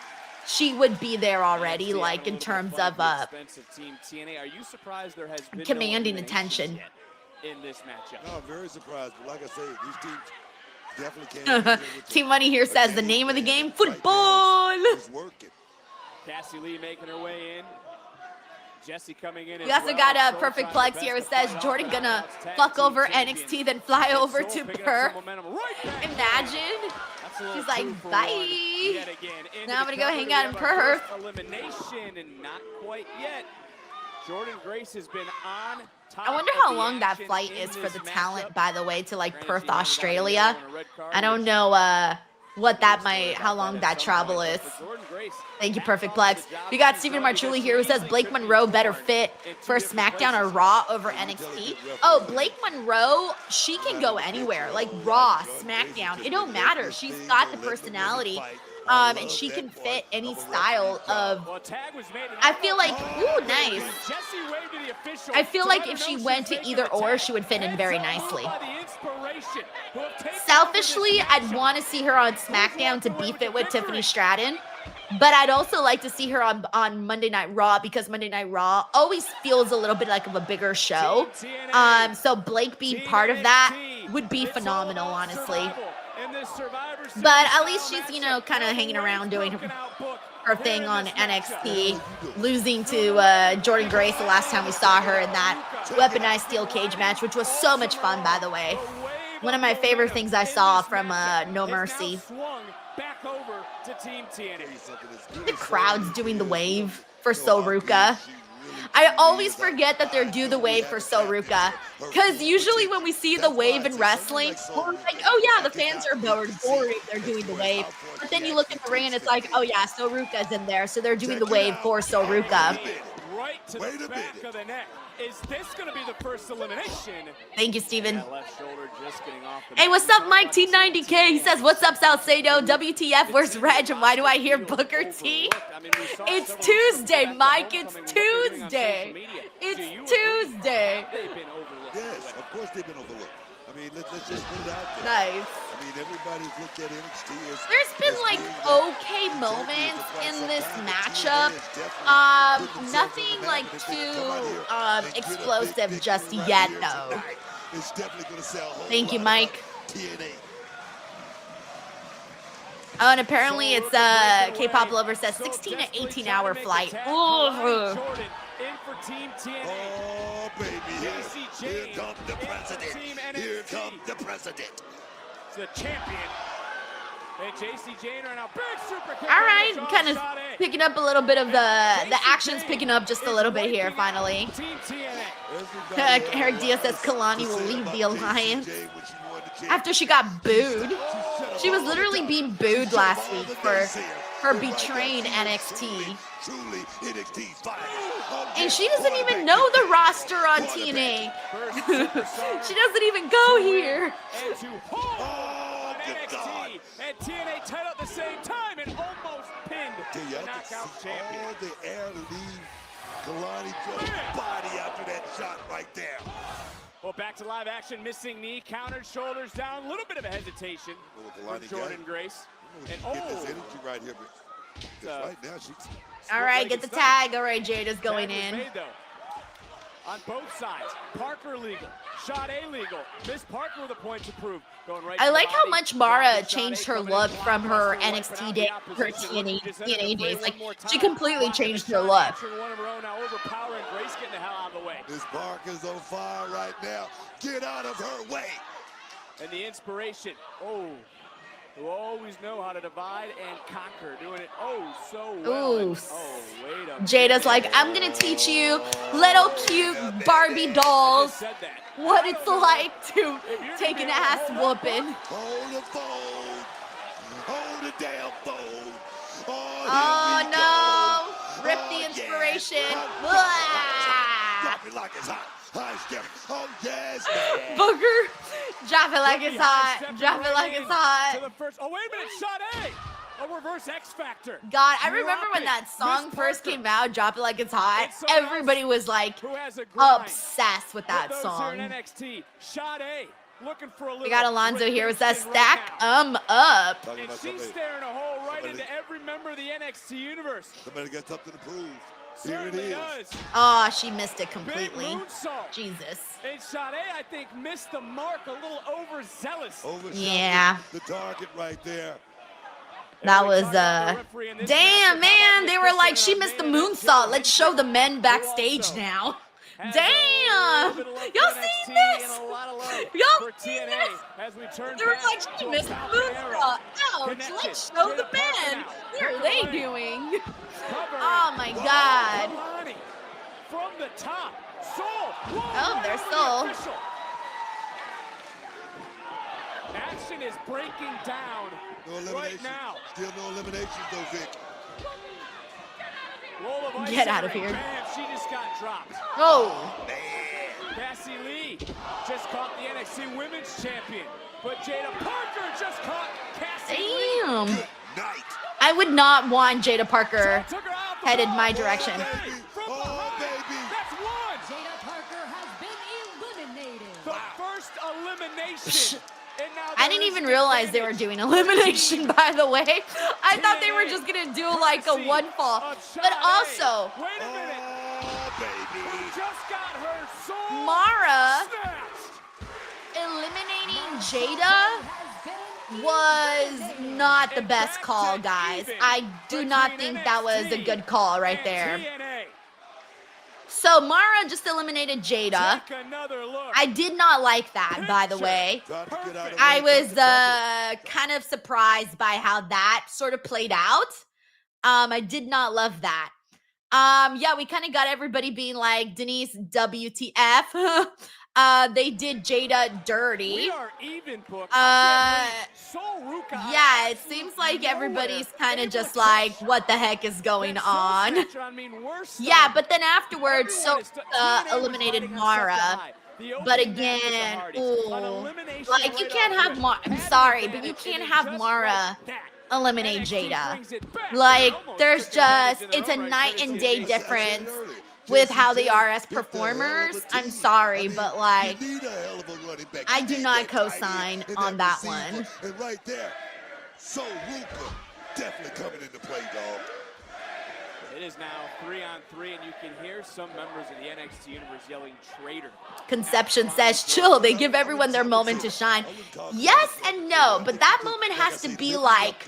she would be there already, like, in terms of TNA. Are you surprised there has been commanding no attention? In this matchup? No, I'm very surprised. But like I say, these teams definitely can't. Team Money here says the name of the game, football. It's working. Cassie Lee making her way in. Jesse coming in. We also got a Perfect Plex here who says Jordan gonna fuck over NXT, then fly over to Perth. Imagine. She's like, bye. Now I'm gonna go hang out in Perth. Elimination and not quite yet. Jordan Grace has been on top. I wonder how long that flight is for the talent, by the way, to like Perth, Australia. I don't know how long that travel is. Thank you, Perfect Plex. We got Stephen Marchulli here who says Blake Monroe better fit for SmackDown or Raw over NXT. Oh, Blake Monroe, she can go anywhere, like Raw, SmackDown. It don't matter. She's got the personality. And she can fit any style of. I feel like, ooh, nice. I feel like if she went to either or, she would fit in very nicely. Selfishly, I'd want to see her on SmackDown to beef it with Tiffany Stratton. But I'd also like to see her on Monday Night Raw because Monday Night Raw always feels a little bit like of a bigger show. So Blake being part of that would be phenomenal, honestly. But at least she's, you know, kind of hanging around doing her thing on NXT, losing to Jordan Grace the last time we saw her in that weaponized steel cage match, which was so much fun, by the way. One of my favorite things I saw from No Mercy. The crowd's doing the wave for Soruka. I always forget that they're do the wave for Soruka, because usually when we see the wave in wrestling, we're like, oh yeah, the fans are bored if they're doing the wave. But then you look at the ring and it's like, oh yeah, Soruka's in there, so they're doing the wave for Soruka. Right to the back of the neck. Is this going to be the first elimination? Thank you, Steven. Left shoulder just getting off the Hey, what's up, Mike T90K? He says, what's up, Salcedo? WTF, where's Reg? And why do I hear Booker T? It's Tuesday, Mike. It's Tuesday. It's Tuesday. Yes, of course they've been overlooked. I mean, let's just put it out there. Nice. I mean, everybody's looked at NXT as. There's been like okay moments in this matchup. Nothing like too explosive just yet, though. It's definitely gonna sell. Thank you, Mike. TNA. Oh, and apparently it's K-pop Lover says 16 to 18 hour flight. Ooh. In for Team TNA. Oh, baby, here comes the president. Here comes the president. It's the champion. And JC Jane right now, big super kick. All right, kind of picking up a little bit of the action's picking up just a little bit here, finally. Team TNA. Eric Diaz says Kalani will leave the alliance after she got booed. She was literally being booed last week for her betraying NXT. And she doesn't even know the roster on TNA. She doesn't even go here. And TNA title at the same time and almost pinned. knockout champion. All the air leave Kalani Joe's body after that shot right there. Well, back to live action, missing knee, countered, shoulders down, a little bit of a hesitation for Jordan Grace. And get this energy right here, but right now she's... All right, get the tag. All right, Jada's going in. Made, though, on both sides. Parker legal, Sade legal. Miss Parker with a point to prove. Going right. I like how much Mara changed her look from her NXT day, her TNA days. Like, she completely changed her look. One of her own now, overpowering Grace, getting the hell out of the way. Miss Parker's on fire right now. Get out of her way. And the inspiration. Oh. Who always know how to divide and conquer, doing it so well. Ooh. Oh, wait a minute. Jada's like, I'm gonna teach you little cute Barbie dolls what it's like to take an ass whooping. Hold the phone. Hold the damn phone. Oh no! Rip the inspiration. Drop it like it's hot. High step. Oh yes. Booker, drop it like it's hot. Drop it like it's hot. To the first. Oh wait a minute, Sade! A reverse X Factor. God, I remember when that song first came out, Drop It Like It's Hot. Everybody was like obsessed with that song. NXT. Sade looking for a little. We got Alonzo here. Was that stack? Up. And she's staring a hole right into every member of the NXT universe. Somebody got something to prove. Here it is. Oh, she missed it completely. Jesus. And Sade, I think, missed the mark, a little overzealous. Yeah. The target right there. That was, damn, man. They were like, she missed the moonsault. Let's show the men backstage now. Damn. Y'all seen this? Y'all seen this? They were like, she missed the moonsault. Ouch. Let's show the men. What are they doing? Oh, my God. From the top. Oh, there's Soul. Action is breaking down right now. Still no eliminations, though, Vic. Get out of here. Bam, she just got dropped. Oh. Man. Cassie Lee just caught the NXT Women's Champion. But Jada Parker just caught Cassie Lee. Damn. Good night. I would not want Jada Parker headed my direction. Oh, baby. That's one. Jada Parker has been eliminated. The first elimination. And now I didn't even realize they were doing elimination, by the way. I thought they were just going to do like a one fall. But also, wait a minute. Oh, baby. Who just got her soul Mara snatched. eliminating Jada was not the best call, guys. I do not think that was a good call right there. So Mara just eliminated Jada. I did not like that, by the way. I was kind of surprised by how that sort of played out. I did not love that. Yeah, we kind of got everybody being like, Denise, WTF. They did Jada dirty. We are even booked. Yeah, it seems like everybody's kind of just like, what the heck is going on? Yeah, but then afterwards, eliminated Mara. But again, ooh, like you can't have Mara. I'm sorry, but you can't have Mara eliminate Jada. Like, there's just, it's a night and day difference with how they are as performers. I'm sorry, but like, I do not co-sign on that one. And right there, so Ruka definitely coming into play, dog. It is now 3-on-3, and you can hear some members of the NXT universe yelling traitor. Conception says, chill, they give everyone their moment to shine. Yes and no, but that moment has to be like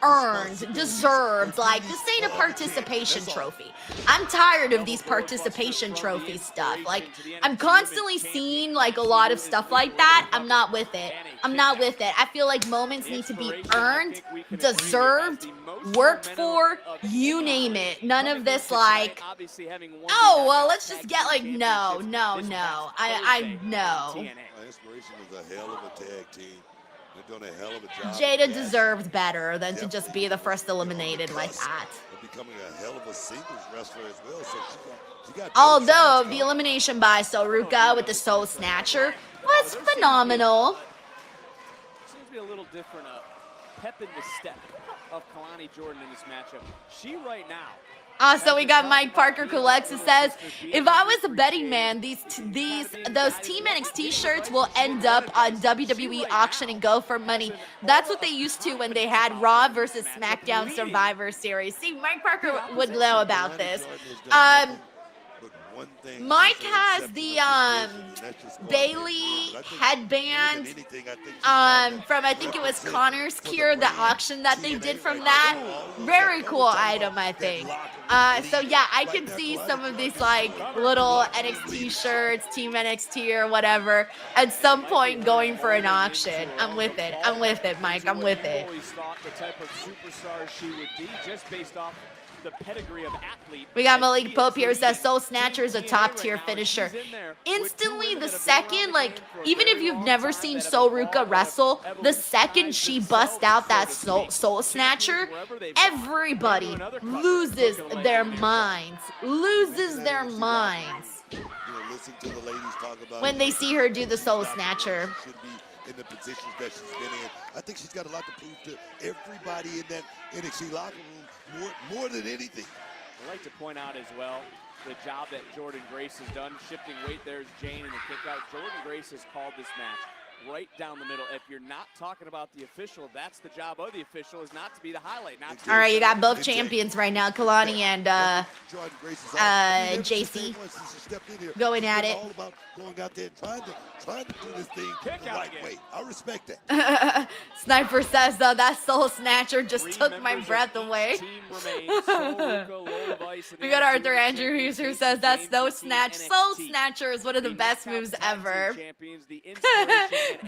earned, deserved. Like, this ain't a participation trophy. I'm tired of these participation trophy stuff. Like, I'm constantly seeing like a lot of stuff like that. I'm not with it. I'm not with it. I feel like moments need to be earned, deserved, worked for, you name it. None of this like, oh, well, let's just get like, no. I know. Inspiration was a hell of a tag team. They're doing a hell of a job. Jada deserved better than to just be the first eliminated like that. They're becoming a hell of a singles wrestler as well. So she got although the elimination by Soruka with the Soul Snatcher was phenomenal. Seems to be a little different pep in the step. of Kalani Jordan in this matchup. She right now. So we got Mike Parker Collects who says, if I was a betting man, those Team NXT shirts will end up on WWE auction and go for money. That's what they used to when they had Raw versus SmackDown Survivor Series. See, Mike Parker would know about this. Mike has the Bailey headband from, I think it was Connor's Cure, the auction that they did from that. Very cool item, I think. So yeah, I can see some of these like little NXT shirts, Team NXT or whatever, at some point going for an auction. I'm with it. I'm with it, Mike. I'm with it. The type of superstar she would be just based off the pedigree of athlete. We got Malik Pope here who says Soul Snatcher is a top tier finisher. Instantly, the second, like, even if you've never seen Soul Ruka wrestle, the second she busts out that Soul Snatcher, everybody loses their minds. Loses their minds when they see her do the Soul Snatcher. In the positions that she's been in, I think she's got a lot to prove to everybody in that NXT locker room, more than anything. I'd like to point out as well the job that Jordynne Grace has done shifting weight. There's Jane in the kick out. Jordynne Grace has called this match right down the middle. If you're not talking about the official, that's the job of the official, is not to be the highlight. All right, you got both champions right now, Kalani and JC, going at it. All about going out there trying to do this thing the right way. I respect that. Sniper says, though, that Soul Snatcher just took my breath away. We got Arthur Andrew who says that Soul Snatcher is one of the best moves ever.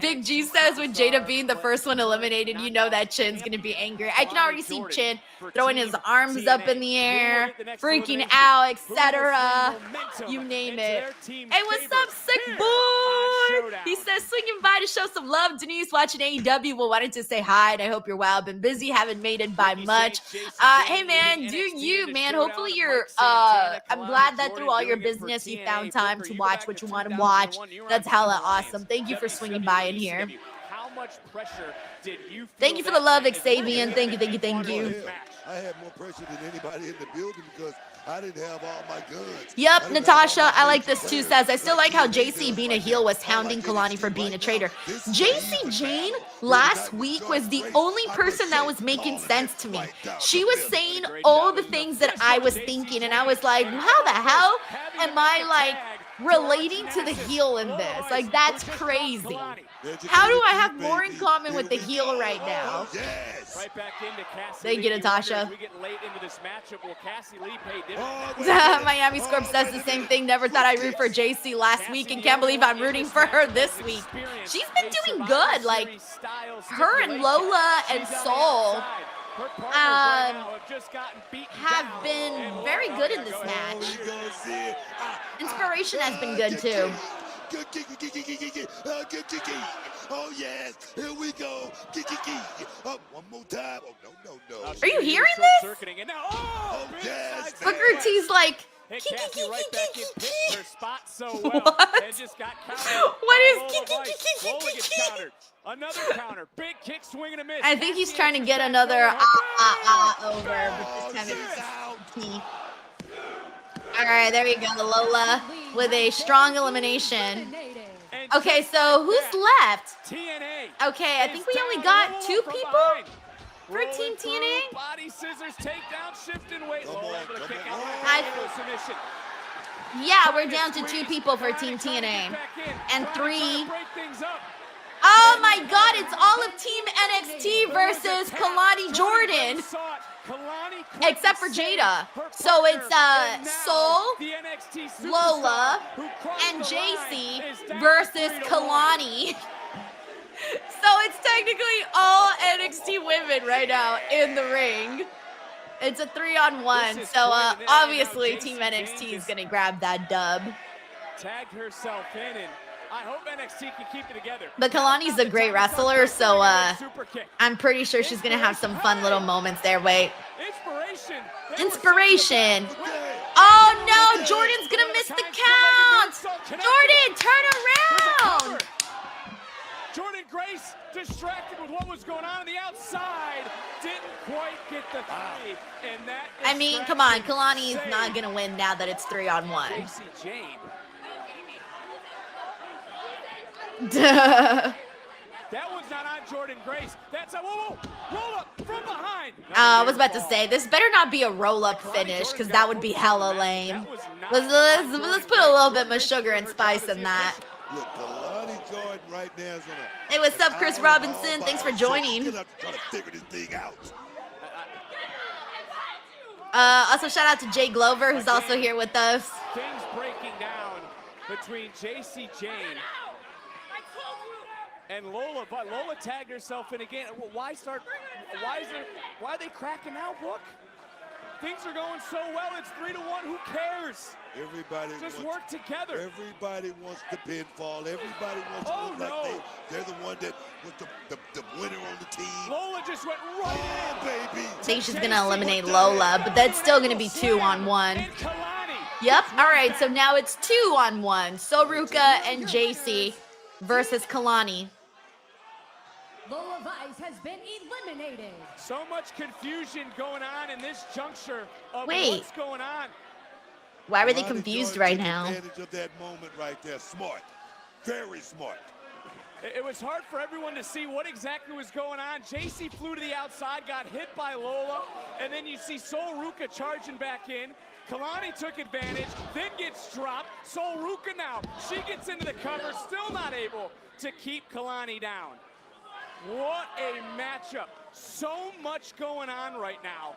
Big G says, with Jada being the first one eliminated, you know that Chin's gonna be angry. I can already see Chin throwing his arms up in the air, freaking out, etc. You name it. Hey, what's up, sick boy? He says, swinging by to show some love. Denise watching AEW. Well, wanted to say hi, and I hope you're well. Been busy, haven't made it by much. Hey, man, do you, man? Hopefully you're, I'm glad that through all your business, you found time to watch what you want to watch. That's hella awesome. Thank you for swinging by in here. How much pressure did you feel? Thank you for the love, Xavier. Thank you. I had more pressure than anybody in the building because I didn't have all my guns. Yep, Natasha, I like this too, says, I still like how JC being a heel was hounding Kalani for being a traitor. JC Jane last week was the only person that was making sense to me. She was saying all the things that I was thinking, and I was like, how the hell am I like relating to the heel in this? Like, that's crazy. How do I have more in common with the heel right now? Right back into Cassie. Thank you, Natasha. We get late into this matchup. Will Cassie Lee pay dividends? Miami Scorp says the same thing. Never thought I'd root for JC last week and can't believe I'm rooting for her this week. She's been doing good. Like, her and Lola and Soul have been very good in this match. Inspiration has been good too. Oh yes, here we go. One more time. Oh no. Are you hearing this? Oh yes. Booker T's like, What? What is Another counter. Big kick, swing and a miss. I think he's trying to get another over, but this time it's key. All right, there we go. Lola with a strong elimination. Okay, so who's left? TNA. Okay, I think we only got 2 people for Team TNA. Body scissors, takedown, shift and weight. Yeah, we're down to 2 people for Team TNA. And 3. Oh my god, it's all of Team NXT versus Kalani Jordan. Except for Jada. So it's Soul, Lola, and JC versus Kalani. So it's technically all NXT women right now in the ring. It's a 3-on-1. So obviously Team NXT is gonna grab that dub. Tagged herself in, and I hope NXT can keep it together. But Kalani's a great wrestler, so I'm pretty sure she's gonna have some fun little moments there. Wait. Inspiration. Oh no, Jordan's gonna miss the count. Jordan, turn around. Jordynne Grace distracted with what was going on the outside. Didn't quite get the three. And that I mean, come on. distraction Kalani is saved not going to win now that it's 3-on-1. Jacy Jayne. That one's not on Jordan Grace. That's a whoa, roll up from behind. I was about to say, this better not be a roll-up finish, because that would be hella lame. Let's put a little bit more sugar and spice in that. Look, Kalani Jordan right now is on a... Hey, what's up, Chris Robinson? Thanks for joining. He'll have to try to figure this thing out. Also, shout out to Jay Glover, who's also here with us. Things breaking down between Jacy Jayne and Lola, but Lola tagged herself in again. Why are they cracking out? Look, things are going so well. It's 3-1. Who cares? Everybody Just wants, work together. Everybody wants the pinfall. Everybody wants to look like they're the one that was the winner on the team. Lola just went right in. Baby. I think she's going to eliminate Lola, but that's still going to be 2-on-1. And Kalani. Yep. All right, so now it's 2-on-1. Soruka and Jacy versus Kalani. Lola Vice has been eliminated. So much confusion going on in this juncture of Wait. what's going on. Why were they Kalani confused Jordan right took now? advantage of that moment right there. Smart. Very smart. It was hard for everyone to see what exactly was going on. Jacy flew to the outside, got hit by Lola, and then you see Soruka charging back in. Kalani took advantage, then gets dropped. Soruka now, she gets into the cover, still not able to keep Kalani down. What a matchup. So much going on right now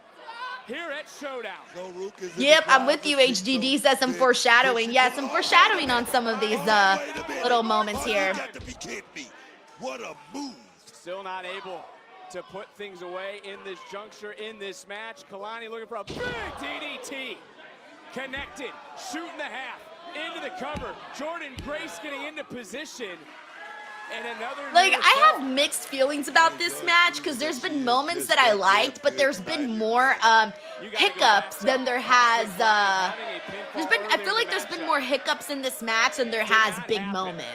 here at Showdown. Yep, I'm with you, HDD says some foreshadowing. Yeah, some foreshadowing on some of these little moments here. You got to be kidding me. What a move. Still not able to put things away in this juncture, in this match. Kalani looking for a big DDT. Connected, shooting the half, into the cover. Jordan Grace getting into position. And another Like, I have mixed feelings about this match because there's been moments that I liked, but there's been more hiccups than there has. I feel like there's been more hiccups in this match than there has big moments.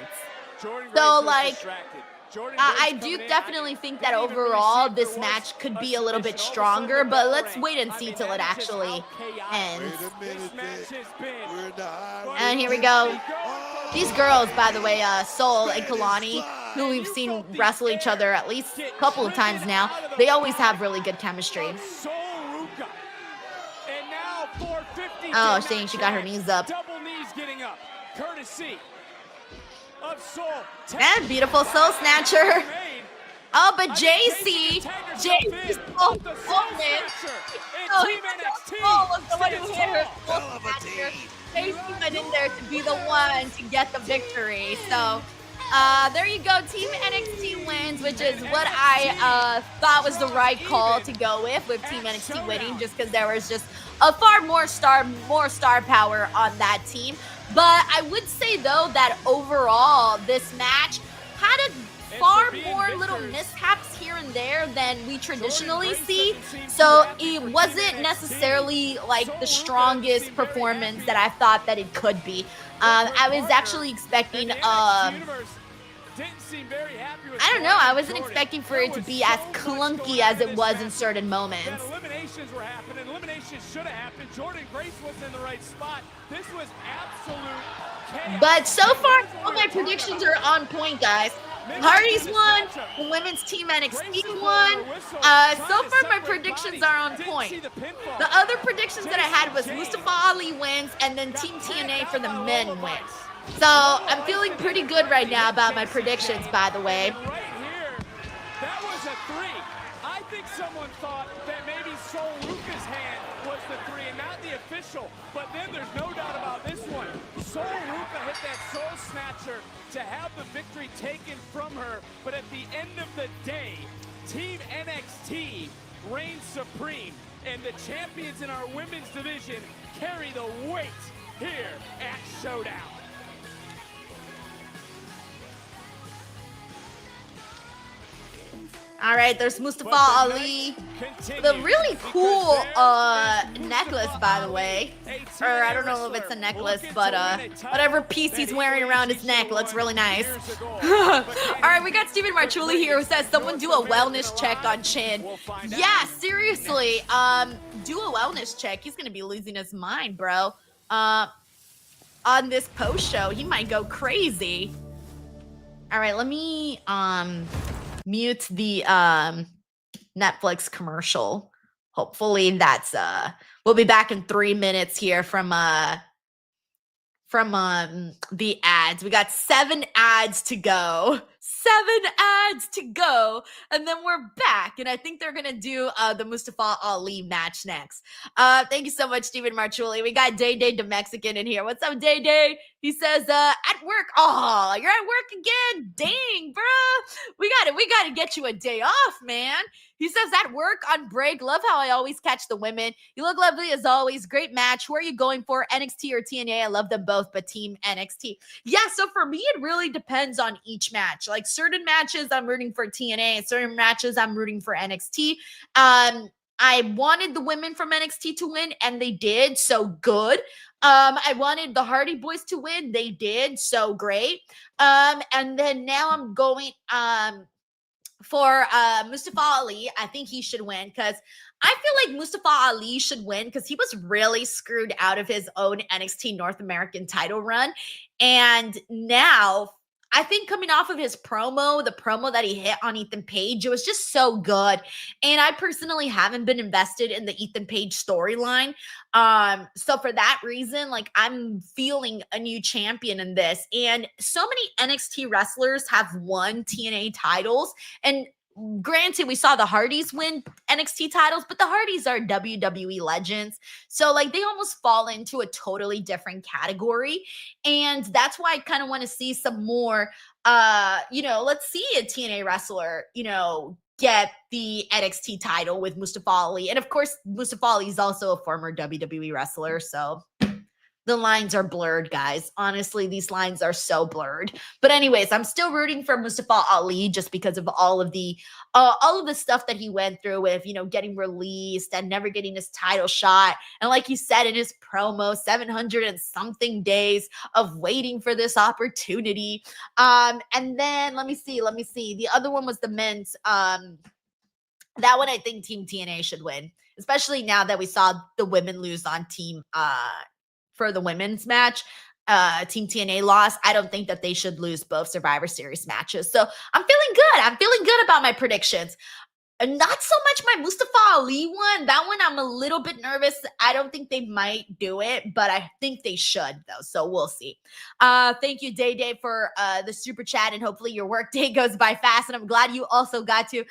So, like, I do definitely think that overall this match could be a little bit stronger, but let's wait and see till it actually ends. And here we go. These girls, by the way, Soul and Kalani, who we've seen wrestle each other at least a couple of times now, they always have really good chemistry. Oh, saying she got her knees up. Double knees getting up. Courtesy of Soul. And beautiful Soul Snatcher. Oh, but Jacy's Soul opponent. Oh, Soul was the one who hit her Soul Snatcher. Jacy went in there to be the one to get the victory. So, there you go. Team NXT wins, which is what I thought was the right call to go with Team NXT winning, just because there was just a far more star power on that team. But I would say, though, that overall, this match had a far more little mishaps here and there than we traditionally see. So it wasn't necessarily like the strongest performance that I thought that it could be. I was actually expecting, I don't know, I wasn't expecting for it to be as clunky as it was in certain moments. Eliminations were happening. Eliminations should have happened. Jordan Grace wasn't in the right spot. This was absolute chaos. But so far, all my predictions are on point, guys. Hardy's won, the women's Team NXT won. So far, my predictions are on point. The other predictions that I had was Mustafa Ali wins, and then Team TNA for the men wins. So I'm feeling pretty good right now about my predictions, by the way. Right here, that was a 3. I think someone thought that maybe Sol Ruka's hand was the 3 and not the official. But then there's no doubt about this one. Sol Ruka hit that Soul Snatcher to have the victory taken from her. But at the end of the day, Team NXT reigns supreme. And the champions in our women's division carry the weight here at Showdown. All right, there's Mustafa Ali. The really cool necklace, by the way. Or I don't know if it's a necklace, but whatever piece he's wearing around his neck looks really nice. All right, we got Steven Marchuli here who says, someone do a wellness check on Chin. Yeah, seriously. Do a wellness check. He's going to be losing his mind, bro. On this post show, he might go crazy. All right, let me mute the Netflix commercial. Hopefully that's we'll be back in 3 minutes here from the ads. We got 7 ads to go. 7 ads to go, and then we're back. And I think they're gonna do the Mustafa Ali match next. Thank you so much, Steven Marchuli. We got Day Day the Mexican in here. What's up, Day Day? He says, at work. Oh, you're at work again. Dang, bro. We gotta get you a day off, man. He says, at work on break. Love how I always catch the women. You look lovely as always. Great match. Who are you going for? NXT or TNA? I love them both, but team NXT. Yeah, so for me, it really depends on each match. Like certain matches, I'm rooting for TNA. Certain matches, I'm rooting for NXT. I wanted the women from NXT to win, and they did, so good. I wanted the Hardy Boys to win. They did, so great. And then now I'm going for Mustafa Ali. I think he should win because I feel like Mustafa Ali should win because he was really screwed out of his own NXT North American title run. And now I think coming off of his promo, the promo that he hit on Ethan Page, it was just so good. And I personally haven't been invested in the Ethan Page storyline. So for that reason, like I'm feeling a new champion in this. And so many NXT wrestlers have won TNA titles. And granted, we saw the Hardys win NXT titles, but the Hardys are WWE legends. So like they almost fall into a totally different category. And that's why I kind of want to see some more, let's see a TNA wrestler, get the NXT title with Mustafa Ali. And of course, Mustafa Ali is also a former WWE wrestler. So the lines are blurred, guys. Honestly, these lines are so blurred. But anyways, I'm still rooting for Mustafa Ali just because of all of the stuff that he went through with, getting released and never getting his title shot. And like he said in his promo, 700 and something days of waiting for this opportunity. And then let me see. The other one was the men's. That one I think Team TNA should win, especially now that we saw the women lose on Team for the women's match. Team TNA lost. I don't think that they should lose both Survivor Series matches. So I'm feeling good. I'm feeling good about my predictions. And not so much my Mustafa Ali one. That one I'm a little bit nervous. I don't think they might do it, but I think they should though. So we'll see. Thank you, Day Day, for the super chat, and hopefully your work day goes by fast. And I'm glad you also got to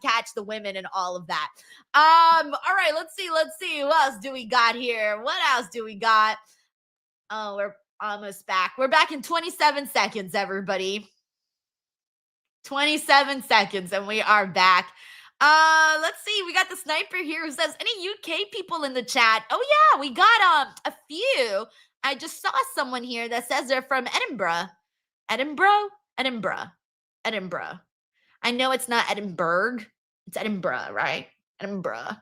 catch the women and all of that. All right, let's see. Who else do we got here? What else do we got? Oh, we're almost back. We're back in 27 seconds, everybody. 27 seconds and we are back. Let's see. We got the sniper here who says, any UK people in the chat? Oh yeah, we got a few. I just saw someone here that says they're from Edinburgh. Edinburgh. I know it's not Edinburgh. It's Edinburgh, right? Edinburgh.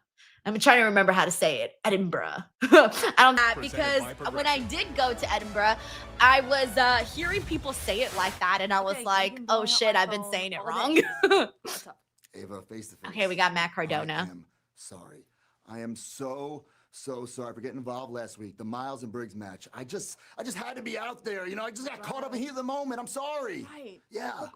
I'm trying to remember how to say it. Edinburgh. I don't know, because when I did go to Edinburgh, I was hearing people say it like that, and I was like, oh shit, I've been saying it wrong. Ava, face to face. Okay, we got Matt Cardona. I am sorry. I am so sorry for getting involved last week. The Miles and Briggs match. I just had to be out there. I just got caught up in heat of the moment. I'm sorry. Right. Yeah. Look,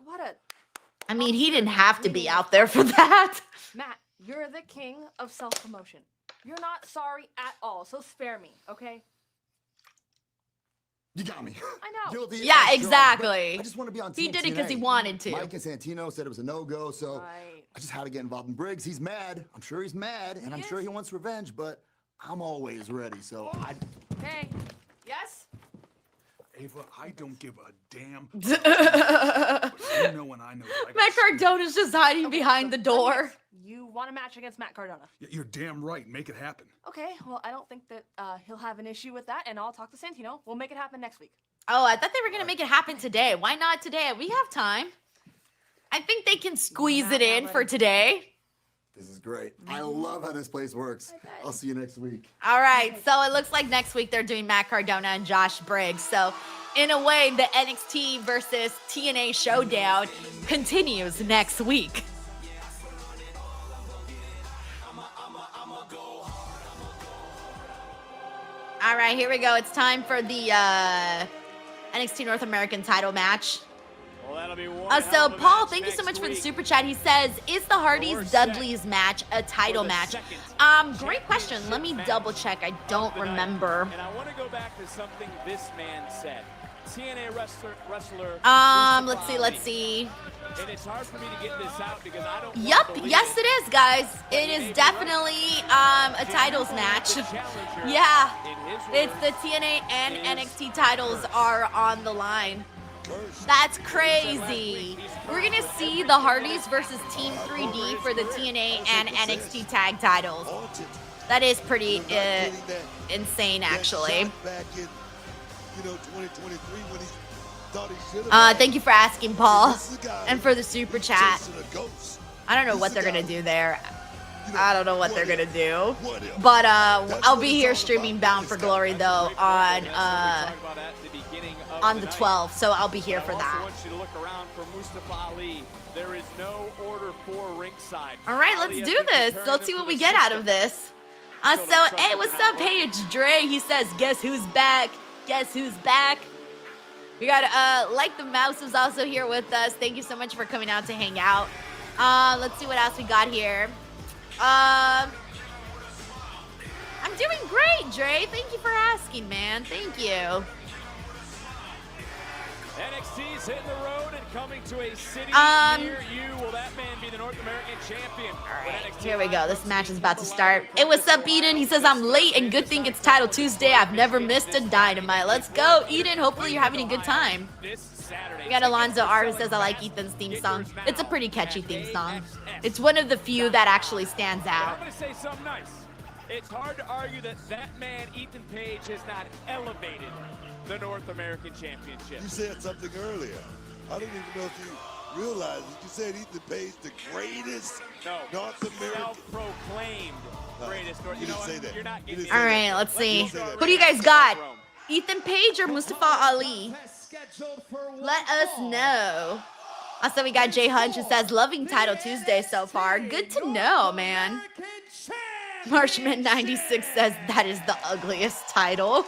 I mean, he didn't have to be out there for that. Matt, you're the king of self-promotion. You're not sorry at all, so spare me, okay? You got me. I know. Guilty Yeah, as exactly. charged, I just want to be on He Team did it because he TNA. wanted to. Mike and Santino said it was a no-go, so Right. I just had to get involved in Briggs. He's mad. I'm sure he's mad, and I'm sure he wants revenge, but I'm always ready, so I... Okay. Yes? Ava, I don't give a damn. Matt You know when I know. Cardona's just hiding behind the door. You want a match against Matt Cardona? You're damn right. Make it happen. Okay, well, I don't think that he'll have an issue with that, and I'll talk to Santino. We'll make it happen next week. Oh, I thought they were going to make it happen today. Why not today? We have time. I think they can squeeze it in for today. This is great. I love how this place works. I'll see you next week. All right, so it looks like next week they're doing Matt Cardona and Josh Briggs. So in a way, the NXT versus TNA Showdown continues next week. All right, here we go. It's time for the NXT North American title match. Well, that'll be one So, Paul, thank you so much for the super chat. He says, is the Hardys-Dudleys match a title match? Great question. Let me double check. I don't remember. And I want to go back to something this man said. TNA wrestler. Let's see. And it's hard for me to get this out because I don't. Yep, yes it is, guys. It is definitely a titles match. Yeah, it's the TNA and NXT titles are on the line. That's crazy. We're going to see the Hardys versus Team 3D for the TNA and NXT tag titles. That is pretty insane, actually. Thank you for asking, Paul, and for the super chat. I don't know what they're going to do there. I don't know what they're going to do. But I'll be here streaming Bound for Glory, though, on the 12th, so I'll be here for that. There is no order for ringside. All right, let's do this. Let's see what we get out of this. Hey, what's up, Paige Dre? He says, guess who's back? Guess who's back? We got, Like the Mouse was also here with us. Thank you so much for coming out to hang out. Let's see what else we got here. I'm doing great, Dre. Thank you for asking, man. Thank you. NXT's hitting the road and coming to a city near you. Will that man be the North American champion? All right, here we go. This match is about to start. Hey, what's up, Eden? He says, I'm late and good thing it's Title Tuesday. I've never missed a Dynamite. Let's go, Eden. Hopefully you're having a good time. We got Alonzo R who says, I like Ethan's theme song. It's a pretty catchy theme song. It's one of the few that actually stands out. I'm going to say something nice. It's hard to argue that that man, Ethan Page, has not elevated the North American Championship. You said something earlier. I don't even know if you realize it. You said Ethan Page, the greatest North American. Self-proclaimed greatest North. You didn't say that. You're not You didn't All say right, that. let's see. say that. Who do you guys got? Ethan Page or Mustafa Ali? Let us know. Also, we got Jay Hunch who says, loving Title Tuesday so far. Good to know, man. Marshman 96 says, that is the ugliest title.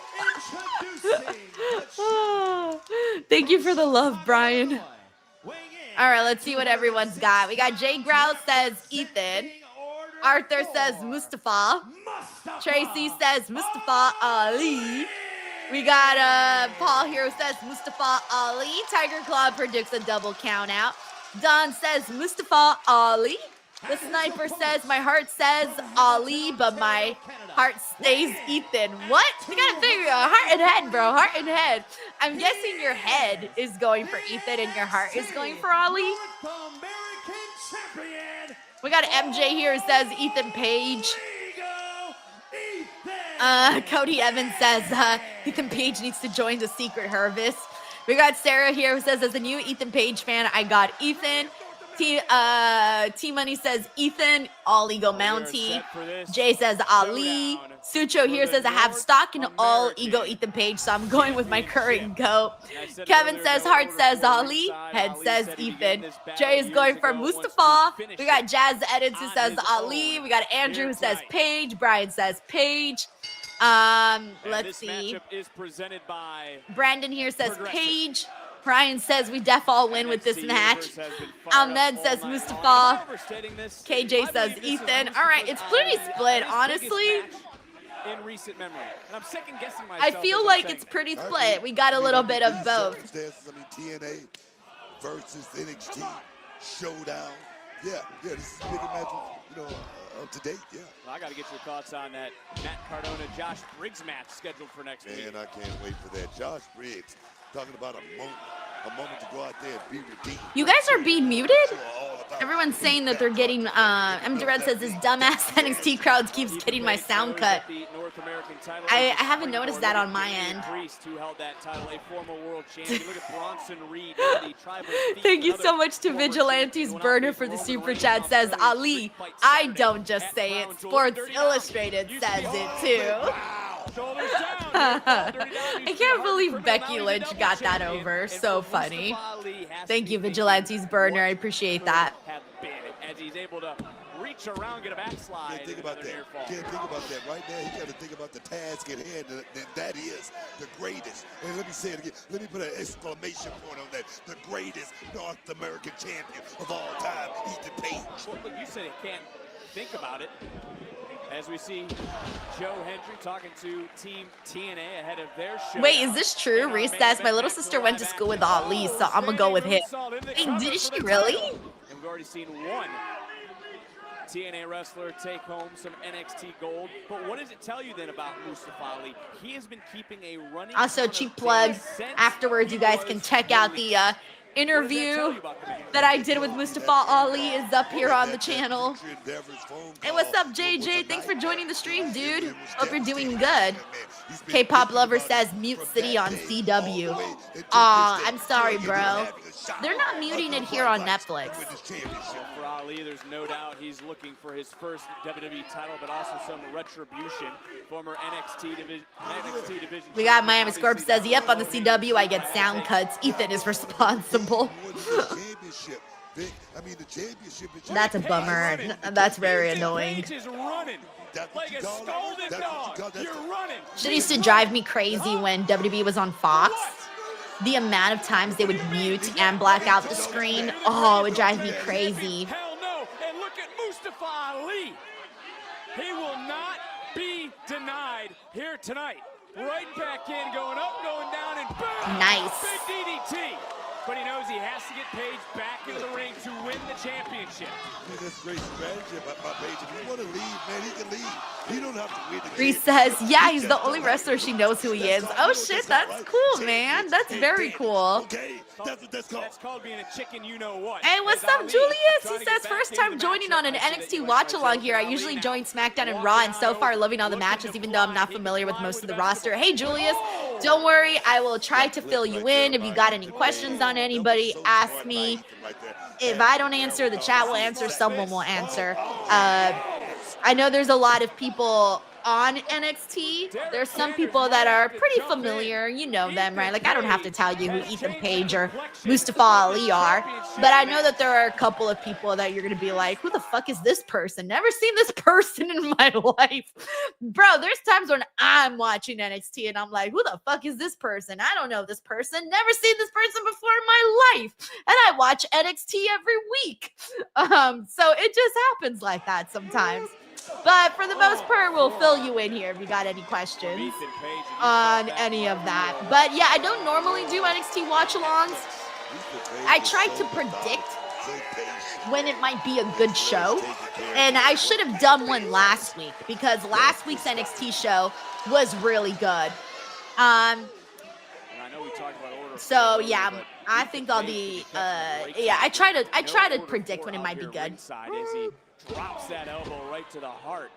Thank you for the love, Brian. All right, let's see what everyone's got. We got Jay Grouse says Ethan. Arthur says Mustafa. Tracy says Mustafa Ali. We got Paul here who says Mustafa Ali. Tiger Claw predicts a double count out. Don says Mustafa Ali. The Sniper says, my heart says Ali, but my heart stays Ethan. What? We gotta figure out heart and head, bro. Heart and head. I'm guessing your head is going for Ethan and your heart is going for Ali. We got MJ here who says Ethan Page. Cody Evans says Ethan Page needs to join the Secret Harvest. We got Sarah here who says, as a new Ethan Page fan, I got Ethan. T-Money says Ethan, All Ego Mountie. Jay says Ali. Sucho here says I have stock in All Ego Ethan Page, so I'm going with my current goat. Kevin says Heart says Ali. Head says Ethan. Jay is going for Mustafa. We got Jazz Edits who says Ali. We got Andrew who says Page. Brian says Page. Let's see. Brandon here says Page. Brian says we def all win with this match. Ahmed says Mustafa. KJ says Ethan. All right, it's pretty split, honestly. In recent memory, and I'm second guessing myself. I feel like it's pretty split. We got a little bit of both. I mean, TNA versus NXT Showdown. Yeah, this is the biggest match, to date. Yeah. Well, I got to get your thoughts on that Matt Cardona, Josh Briggs match scheduled for next week. Man, I can't wait for that. Josh Briggs talking about a moment. a moment to go out there and be redeemed. You guys are being muted? You are all about Everyone's saying that they're getting, MD Red says this dumbass NXT crowd keeps getting my sound cut. I haven't noticed that on my end. Thank you so much to Vigilante's Burner for the super chat. Says Ali, I don't just say it. Sports Illustrated says it too. I can't believe Becky Lynch got that over. So funny. Thank you, Vigilante's Burner. I appreciate that. As he's able to reach around, get a backslide. Can't think about that. Can't think about that. Right now, you got to think about the task at hand, and that is the greatest. And let me say it again. Let me put an exclamation point on that. The greatest North American champion of all time, Ethan Page. Well, look, you said he can't think about it. As we see Joe Hendry talking to Team TNA ahead of their show. Wait, is this true? Reese says my little sister went to school with Ali, so I'm gonna go with him. Wait, did she really? And we've already seen one TNA wrestler take home some NXT gold. But what does it tell you then about Mustafa Ali? He has been keeping a running. Also, cheap plug. Afterwards, you guys can check out the interview that I did with Mustafa Ali is up here on the channel. Hey, what's up, JJ? Thanks for joining the stream, dude. Hope you're doing good. K-pop lover says Mute City on CW. Aw, I'm sorry, bro. They're not muting it here on Netflix. For Ali, there's no doubt he's looking for his first WWE title, but also some retribution. Former NXT division. We got Miami Scorp says, yep, on the CW I get sound cuts. Ethan is responsible. That's a bummer. That's very annoying. Shit used to drive me crazy when WWE was on Fox. The amount of times they would mute and black out the screen. Oh, it would drive me crazy. Hell no. And look at Mustafa Ali. He will not be denied here tonight. Right back in, going up, going down, and boom! Nice. Big DDT. But he knows he has to get Page back in the ring to win the championship. That's great strategy by Page. If you want to leave, man, he can leave. He don't have to win the Reese says, yeah, he's the only wrestler she knows who he is. Oh, shit, that's cool, man. That's very cool. Okay, that's what that's called. That's called being a chicken you-know-what. Hey, what's up, Julius? He says, first time joining on an NXT watch-along here. I usually join SmackDown and Raw, and so far loving all the matches, even though I'm not familiar with most of the roster. Hey, Julius, don't worry. I will try to fill you in. If you got any questions on anybody, ask me. If I don't answer, the chat will answer. Someone will answer. I know there's a lot of people on NXT. There's some people that are pretty familiar. You know them, right? Like, I don't have to tell you who Ethan Page or Mustafa Ali are. But I know that there are a couple of people that you're going to be like, who the fuck is this person? Never seen this person in my life. Bro, there's times when I'm watching NXT and I'm like, who the fuck is this person? I don't know this person. Never seen this person before in my life. And I watch NXT every week. So it just happens like that sometimes. But for the most part, we'll fill you in here if you got any questions on any of that. But yeah, I don't normally do NXT watch-alongs. I tried to predict when it might be a good show. And I should have done one last week because last week's NXT show was really good. So yeah, I think I'll be yeah, I try to predict when it might be good. Drops that elbow right to the heart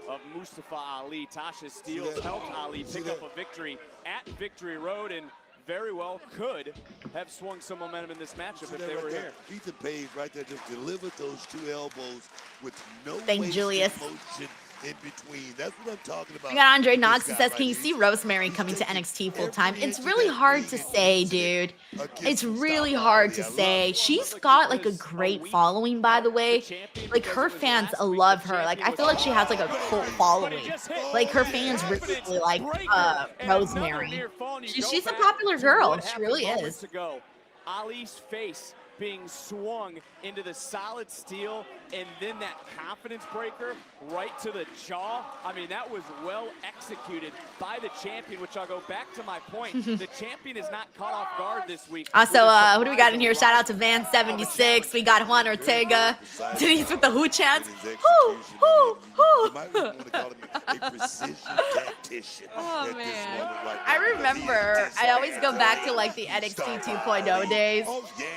of Mustafa Ali. Tasha Steelz helped Ali pick up a victory at Victory Road and very well could have swung some momentum in this matchup if they were here. Ethan Page right there just delivered those two elbows with no Julius. motion in between. That's what I'm talking about. We got Andre Knox who says, can you see Rosemary coming to NXT full time? It's really hard to say, dude. It's really hard to say. She's got like a great following, by the way. Like her fans love her. Like I feel like she has like a cult following. Like her fans really like Rosemary. She's a popular girl. She really is. Ali's face being swung into the solid steel, and then that confidence breaker right to the jaw. I mean, that was well executed by the champion, which I'll go back to my point. The champion is not caught off guard this week. Also, who do we got in here? Shout out to Van76. We got Juan Ortega. Denise with the who chants. Whoo, whoo, whoo. Oh, man. I remember, I always go back to like the NXT 2.0 days.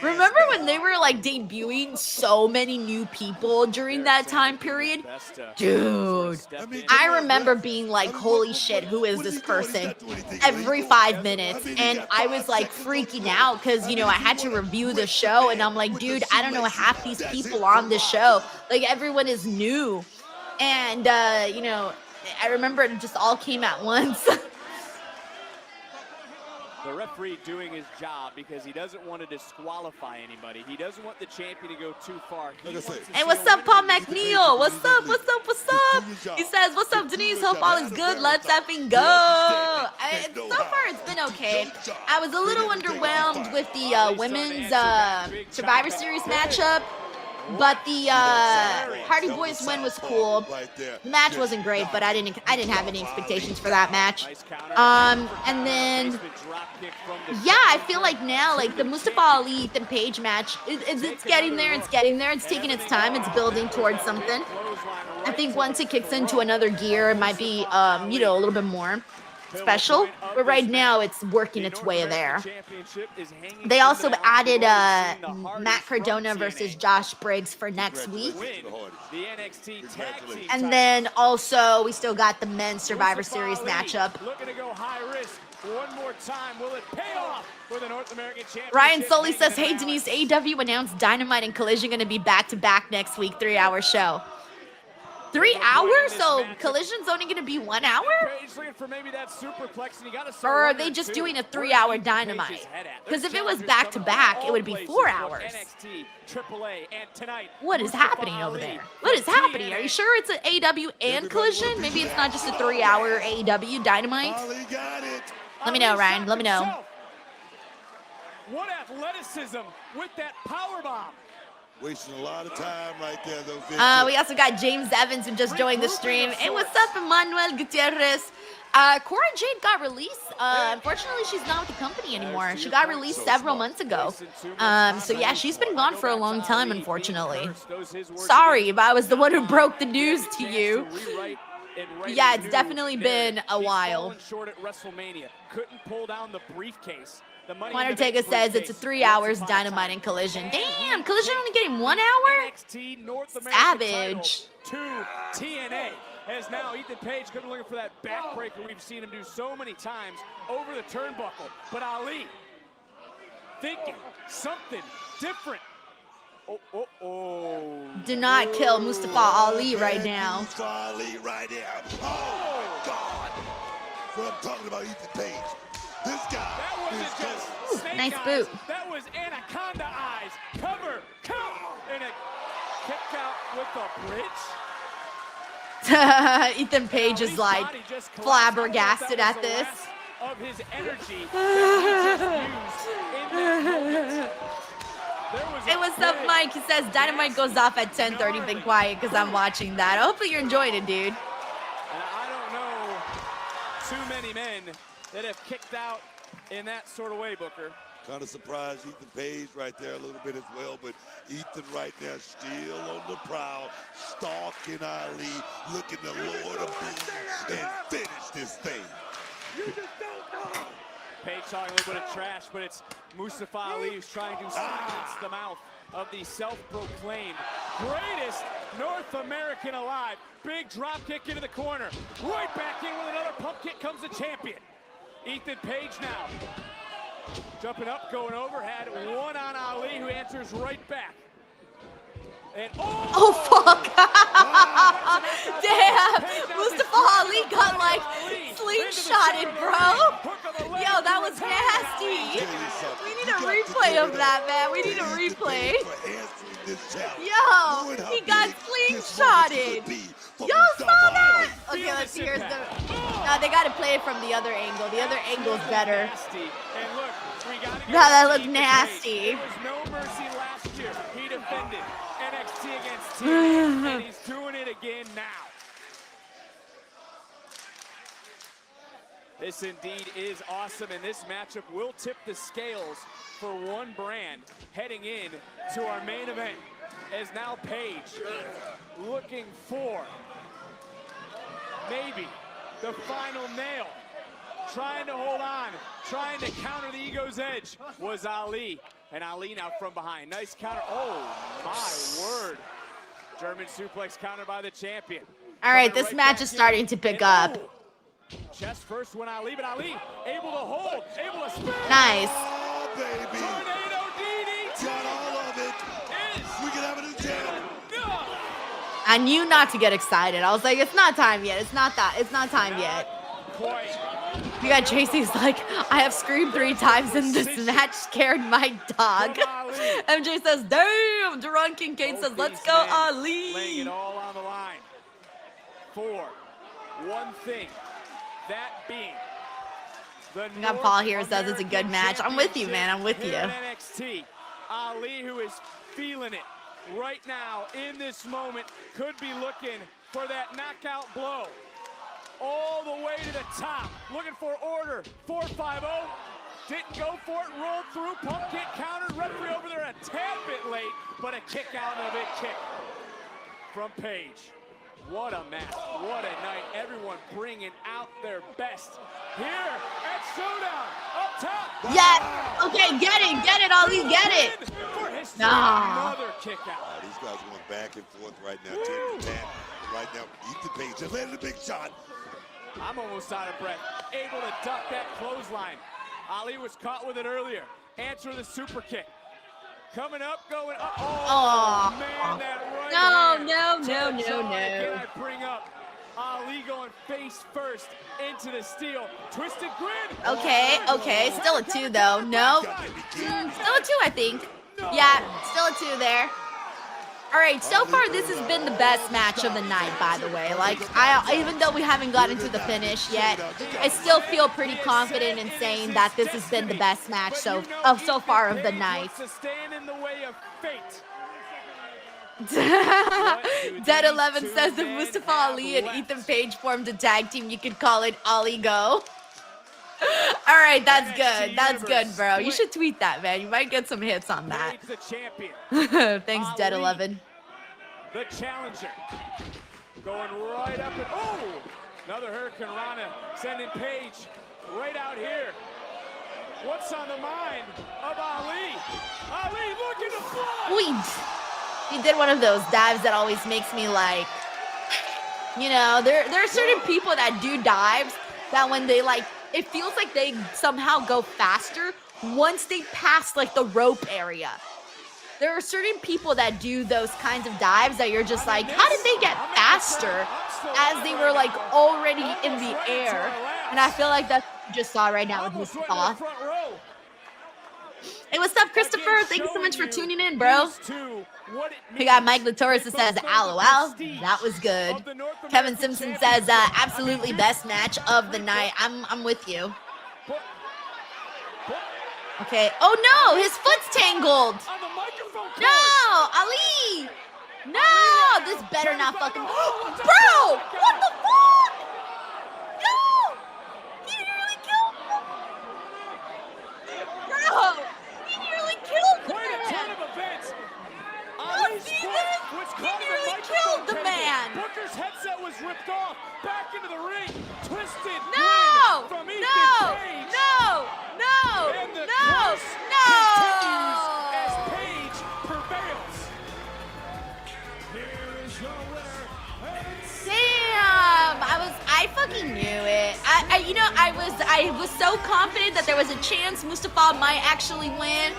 Remember when they were like debuting so many new people during that time period? Dude, I remember being like, holy shit, who is this person? Every 5 minutes. And I was like freaking out because, you know, I had to review the show and I'm like, dude, I don't know half these people on this show. Like everyone is new. And, you know, I remember it just all came at once. The referee doing his job because he doesn't want to disqualify anybody. He doesn't want the champion to go too far. Hey, what's up, Paul McNeil? What's up? What's up? What's up? He says, what's up, Denise? Hope all is good. Let's effing go. So far, it's been okay. I was a little underwhelmed with the women's Survivor Series matchup. But the Hardy Boys win was cool. The match wasn't great, but I didn't have any expectations for that match. And then, yeah, I feel like now, like the Mustafa Ali Ethan Page match, it's getting there. It's getting there. It's taking its time. It's building towards something. I think once it kicks into another gear, it might be, you know, a little bit more special, but right now it's working its way there. They also added Matt Cardona versus Josh Briggs for next week. And then also we still got the men's Survivor Series matchup. Ryan Soley says, hey Denise, AEW announced Dynamite and Collision going to be back-to-back next week, 3-hour show. 3 hours? So Collision's only going to be 1 hour? Or are they just doing a 3-hour Dynamite? Because if it was back-to-back, it would be 4 hours. What is happening over there? What is happening? Are you sure it's an AEW and Collision? Maybe it's not just a 3-hour AEW Dynamite? Let me know, Ryan. Let me know. What athleticism with that powerbomb. Wasting a lot of time right there, though. We also got James Evans who just joined the stream. Hey, what's up, Emmanuel Gutierrez? Cora Jade got released. Unfortunately, she's not with the company anymore. She got released several months ago. So yeah, she's been gone for a long time, unfortunately. Sorry if I was the one who broke the news to you. Yeah, it's definitely been a while. Couldn't pull down the briefcase. Juan Ortega says it's a 3 hours Dynamite and Collision. Damn, Collision only getting 1 hour? Savage. To TNA. As now Ethan Page could be looking for that backbreaker we've seen him do so many times over the turnbuckle. But Ali thinking something different. Do not kill Mustafa Ali right now. Mustafa Ali right there. Oh, God. What I'm talking about, Ethan Page. This guy. That wasn't just snake nice eyes. boot. That was anaconda eyes. Cover, count, and a kick out with the bridge. Ethan Page is like flabbergasted at this. Of his energy that he just used in that moment. Hey, what's up, Mike? He says Dynamite goes off at 10:30. Been quiet because I'm watching that. Hopefully you're enjoying it, dude. And I don't know too many men that have kicked out in that sort of way, Booker. Kind of surprised Ethan Page right there a little bit as well, but Ethan right now still on the prowl, stalking Ali, looking to Lord of Boom and finish this thing. You just don't know. Page talking a little bit of trash, but it's Mustafa Ali who's trying to silence the mouth of the self-proclaimed greatest North American alive. Big drop kick into the corner. Right back in with another pump kick comes the champion. Ethan Page now. Jumping up, going over, had one on Ali who answers right back. And oh fuck! Damn! Mustafa Ali got like slingshotted, bro. Yo, that was nasty. We need a replay of that, man. We need a replay. Yo, he got slingshotted. Yo, saw that? Okay, let's see. Here's the. No, they gotta play it from the other angle. The other angle's better. Now that looked nasty. No mercy last TNA, and he's doing it again now. This indeed is awesome, and this matchup will tip the scales for one brand heading in to our main event, as now Paige looking for maybe the final nail. Trying to hold on, trying to counter the ego's edge was Ali. And Ali now from behind. Nice counter. Oh, my word. German suplex countered by the champion. All right, this match is starting to pick up. Chest first when Ali, but Ali able to hold, able to spin. Nice. Oh, baby. Tornado DDT. Got all of it. We can have it in jail. I knew not to get excited. I was like, it's not time yet. It's not time yet. Quite. You got Tracy's like, I have screamed 3 times in this match, scared my dog. MJ says, damn. Duran Kincaid says, let's go, Ali. Laying it all on the line for one thing, that being the We got Paul here says it's a good match. I'm with you, man. I'm with you. NXT. Ali, who is feeling it right now in this moment, could be looking for that knockout blow. All the way to the top, looking for order. 450, didn't go for it, rolled through, pump kick countered, referee over there a tad bit late, but a kick out and a big kick from Paige. What a match, what a night. Everyone bringing out their best here at Showdown, up top. Yeah, okay, get it, Ali, get it. For history, Nah. another kick out. These guys going back and forth right now, 10 to 10. Right now, Ethan Page just landed a big shot. I'm almost out of breath. Able to duck that clothesline. Ali was caught with it earlier. Answer the super kick. Coming up, going up. Oh, man, that right hand. No. Can I bring up Ali going face first into the steel. Twisted grin. Okay, still a 2 though. No, still a 2, I think. Yeah, still a 2 there. All right, so far this has been the best match of the night, by the way. Like, even though we haven't gotten to the finish yet, I still feel pretty confident in saying that this has been the best match so far of the night. To stand in the way of fate. Dead 11 says if Mustafa Ali and Ethan Page formed a tag team, you could call it Ali Go. All right, that's good. That's good, bro. You should tweet that, man. You might get some hits on that. The champion. Thanks, Dead 11. The challenger. Going right up and oh! Another Hurricane Rana sending Page right out here. What's on the mind of Ali? Ali looking to fly. Wait. He did one of those dives that always makes me like, you know, there are certain people that do dives that when they like, it feels like they somehow go faster once they pass like the rope area. There are certain people that do those kinds of dives that you're just like, how did they get faster as they were like already in the air? And I feel like that's what you just saw right now with Mustafa. Hey, what's up, Christopher? Thank you so much for tuning in, bro. We got Mike Latoris that says, LOL. That was good. Kevin Simpson says, absolutely best match of the night. I'm with you. Okay. Oh, no. His foot's tangled. No, Ali. No, this better not fucking. Bro, what the fuck? No. He nearly killed him. Bro, he nearly killed the man. He nearly killed the man. Booker's headset was ripped off. Back into the ring. Twisted. No. From Ethan No. Page. No. No. And the No. curse No. continues as Page prevails. Here is your winner. Damn, I fucking knew it. I was so confident that there was a chance Mustafa might actually win,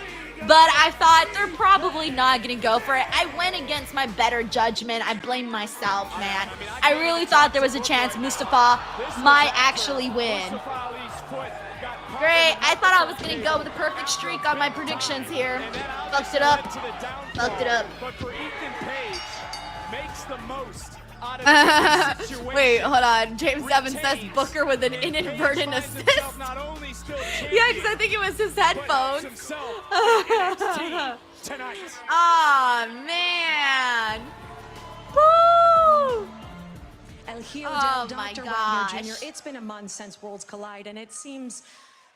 but I thought they're probably not gonna go for it. I went against my better judgment. I blame myself, man. I really thought there was a chance Mustafa might actually win. Great, I thought I was gonna go with a perfect streak on my predictions here. Fucked it up. Fucked it up. But for Ethan Page, makes the most out of the situation. Wait, hold on. James Evans says Booker with an inadvertent assist. Yeah, because I think it was his headphones. Tonight. Oh, man. El heel Oh del my Dr. Wagner gosh. Jr. It's been a month since Worlds Collide, and it seems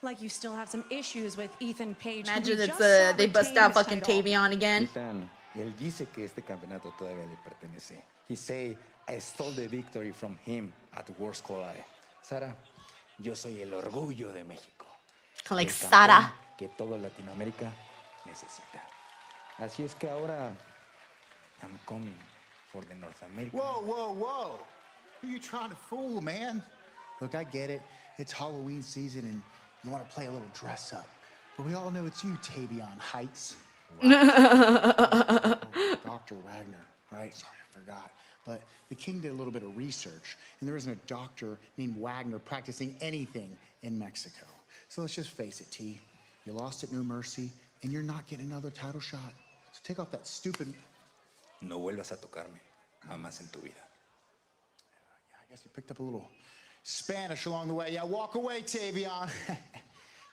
like you still have some issues with Ethan Page. Imagine We it's just saw they bust retain out his fucking title. Tavion again. Ethan, él dice que este campeonato todavía le pertenece. He say, I stole the victory from him at Worlds Collide. Sara, yo soy el orgullo de México. Like El Sara. campeón que todo Latinoamérica necesita. Así es que ahora, I'm coming for the North America. Whoa, whoa, whoa. Who you trying to fool, man? Look, I get it. It's Halloween season and you want to play a little dress up. But we all know it's you, Tavion Heights. Dr. Wagner, right? Sorry, I forgot. But the king did a little bit of research, and there isn't a doctor named Wagner practicing anything in Mexico. So let's just face it, T. You lost at No Mercy, and you're not getting another title shot. So take off that stupid... No vuelvas a tocarme jamás en tu vida. Yeah, I guess you picked up a little Spanish along the way. Yeah, walk away, Tavion.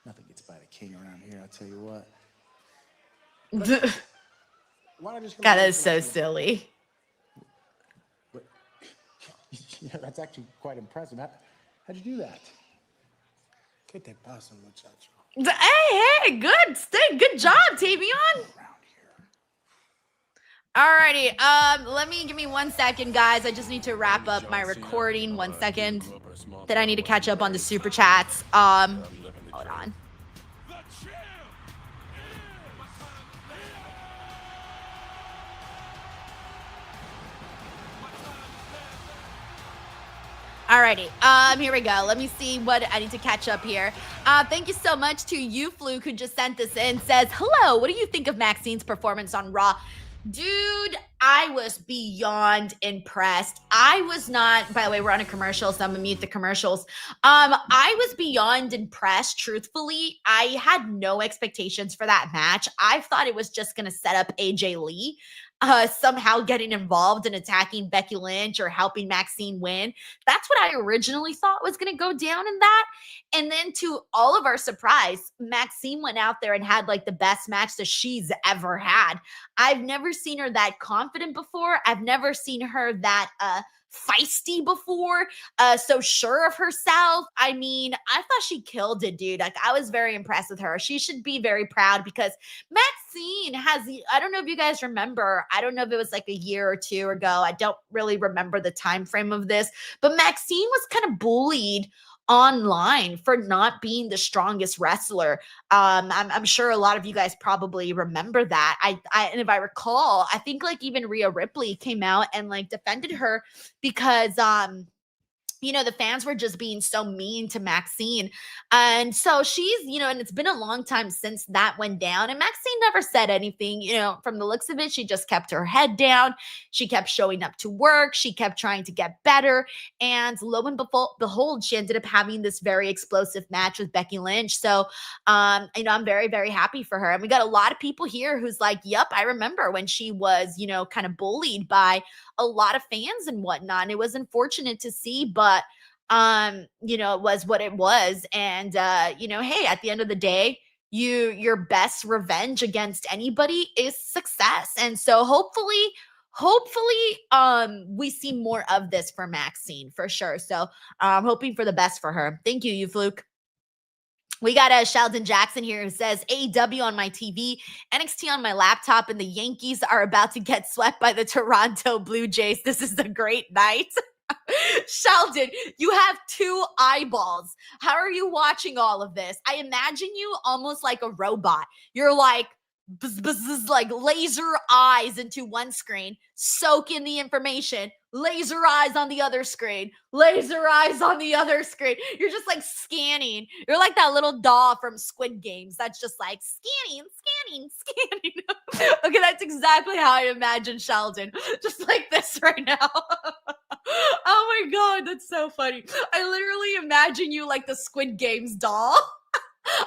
Nothing gets by the king around here, I'll tell you what. Why not just God, that is so silly. Yeah, that's actually quite impressive. How'd you do that? Que te pasa, muchacho? Hey, good job, Tavion. Alrighty, give me 1 second, guys. I just need to wrap up my recording. 1 second. Then I need to catch up on the super chats. Hold on. Alrighty, here we go. Let me see what I need to catch up here. Thank you so much to you, Fluke, who just sent this in. Says, hello, what do you think of Maxine's performance on Raw? Dude, I was beyond impressed. I was not, by the way, we're on a commercial, so I'm gonna mute the commercials. I was beyond impressed, truthfully. I had no expectations for that match. I thought it was just gonna set up AJ Lee, somehow getting involved and attacking Becky Lynch or helping Maxine win. That's what I originally thought was gonna go down in that. And then to all of our surprise, Maxine went out there and had like the best match that she's ever had. I've never seen her that confident before. I've never seen her that feisty before, so sure of herself. I mean, I thought she killed it, dude. Like, I was very impressed with her. She should be very proud because Maxine has, I don't know if you guys remember, I don't know if it was like a year or two ago. I don't really remember the time frame of this, but Maxine was kind of bullied online for not being the strongest wrestler. I'm sure a lot of you guys probably remember that. And if I recall, I think like even Rhea Ripley came out and like defended her because the fans were just being so mean to Maxine. And so she's, and it's been a long time since that went down. And Maxine never said anything, from the looks of it. She just kept her head down. She kept showing up to work. She kept trying to get better. And lo and behold, she ended up having this very explosive match with Becky Lynch. So, I'm very, very happy for her. And we got a lot of people here who's like, yep, I remember when she was, kind of bullied by a lot of fans and whatnot. And it was unfortunate to see, but it was what it was. And hey, at the end of the day, your best revenge against anybody is success. And so hopefully we see more of this for Maxine for sure. So I'm hoping for the best for her. Thank you, Fluke. We got Sheldon Jackson here who says, AEW on my TV, NXT on my laptop, and the Yankees are about to get swept by the Toronto Blue Jays. This is a great night. Sheldon, you have 2 eyeballs. How are you watching all of this? I imagine you almost like a robot. You're like, bzz, bzz, bzz, like laser eyes into one screen, soak in the information, laser eyes on the other screen, laser eyes on the other screen. You're just like scanning. You're like that little doll from Squid Games that's just like scanning. Okay, that's exactly how I imagine Sheldon. Just like this right now. Oh my God, that's so funny. I literally imagine you like the Squid Games doll.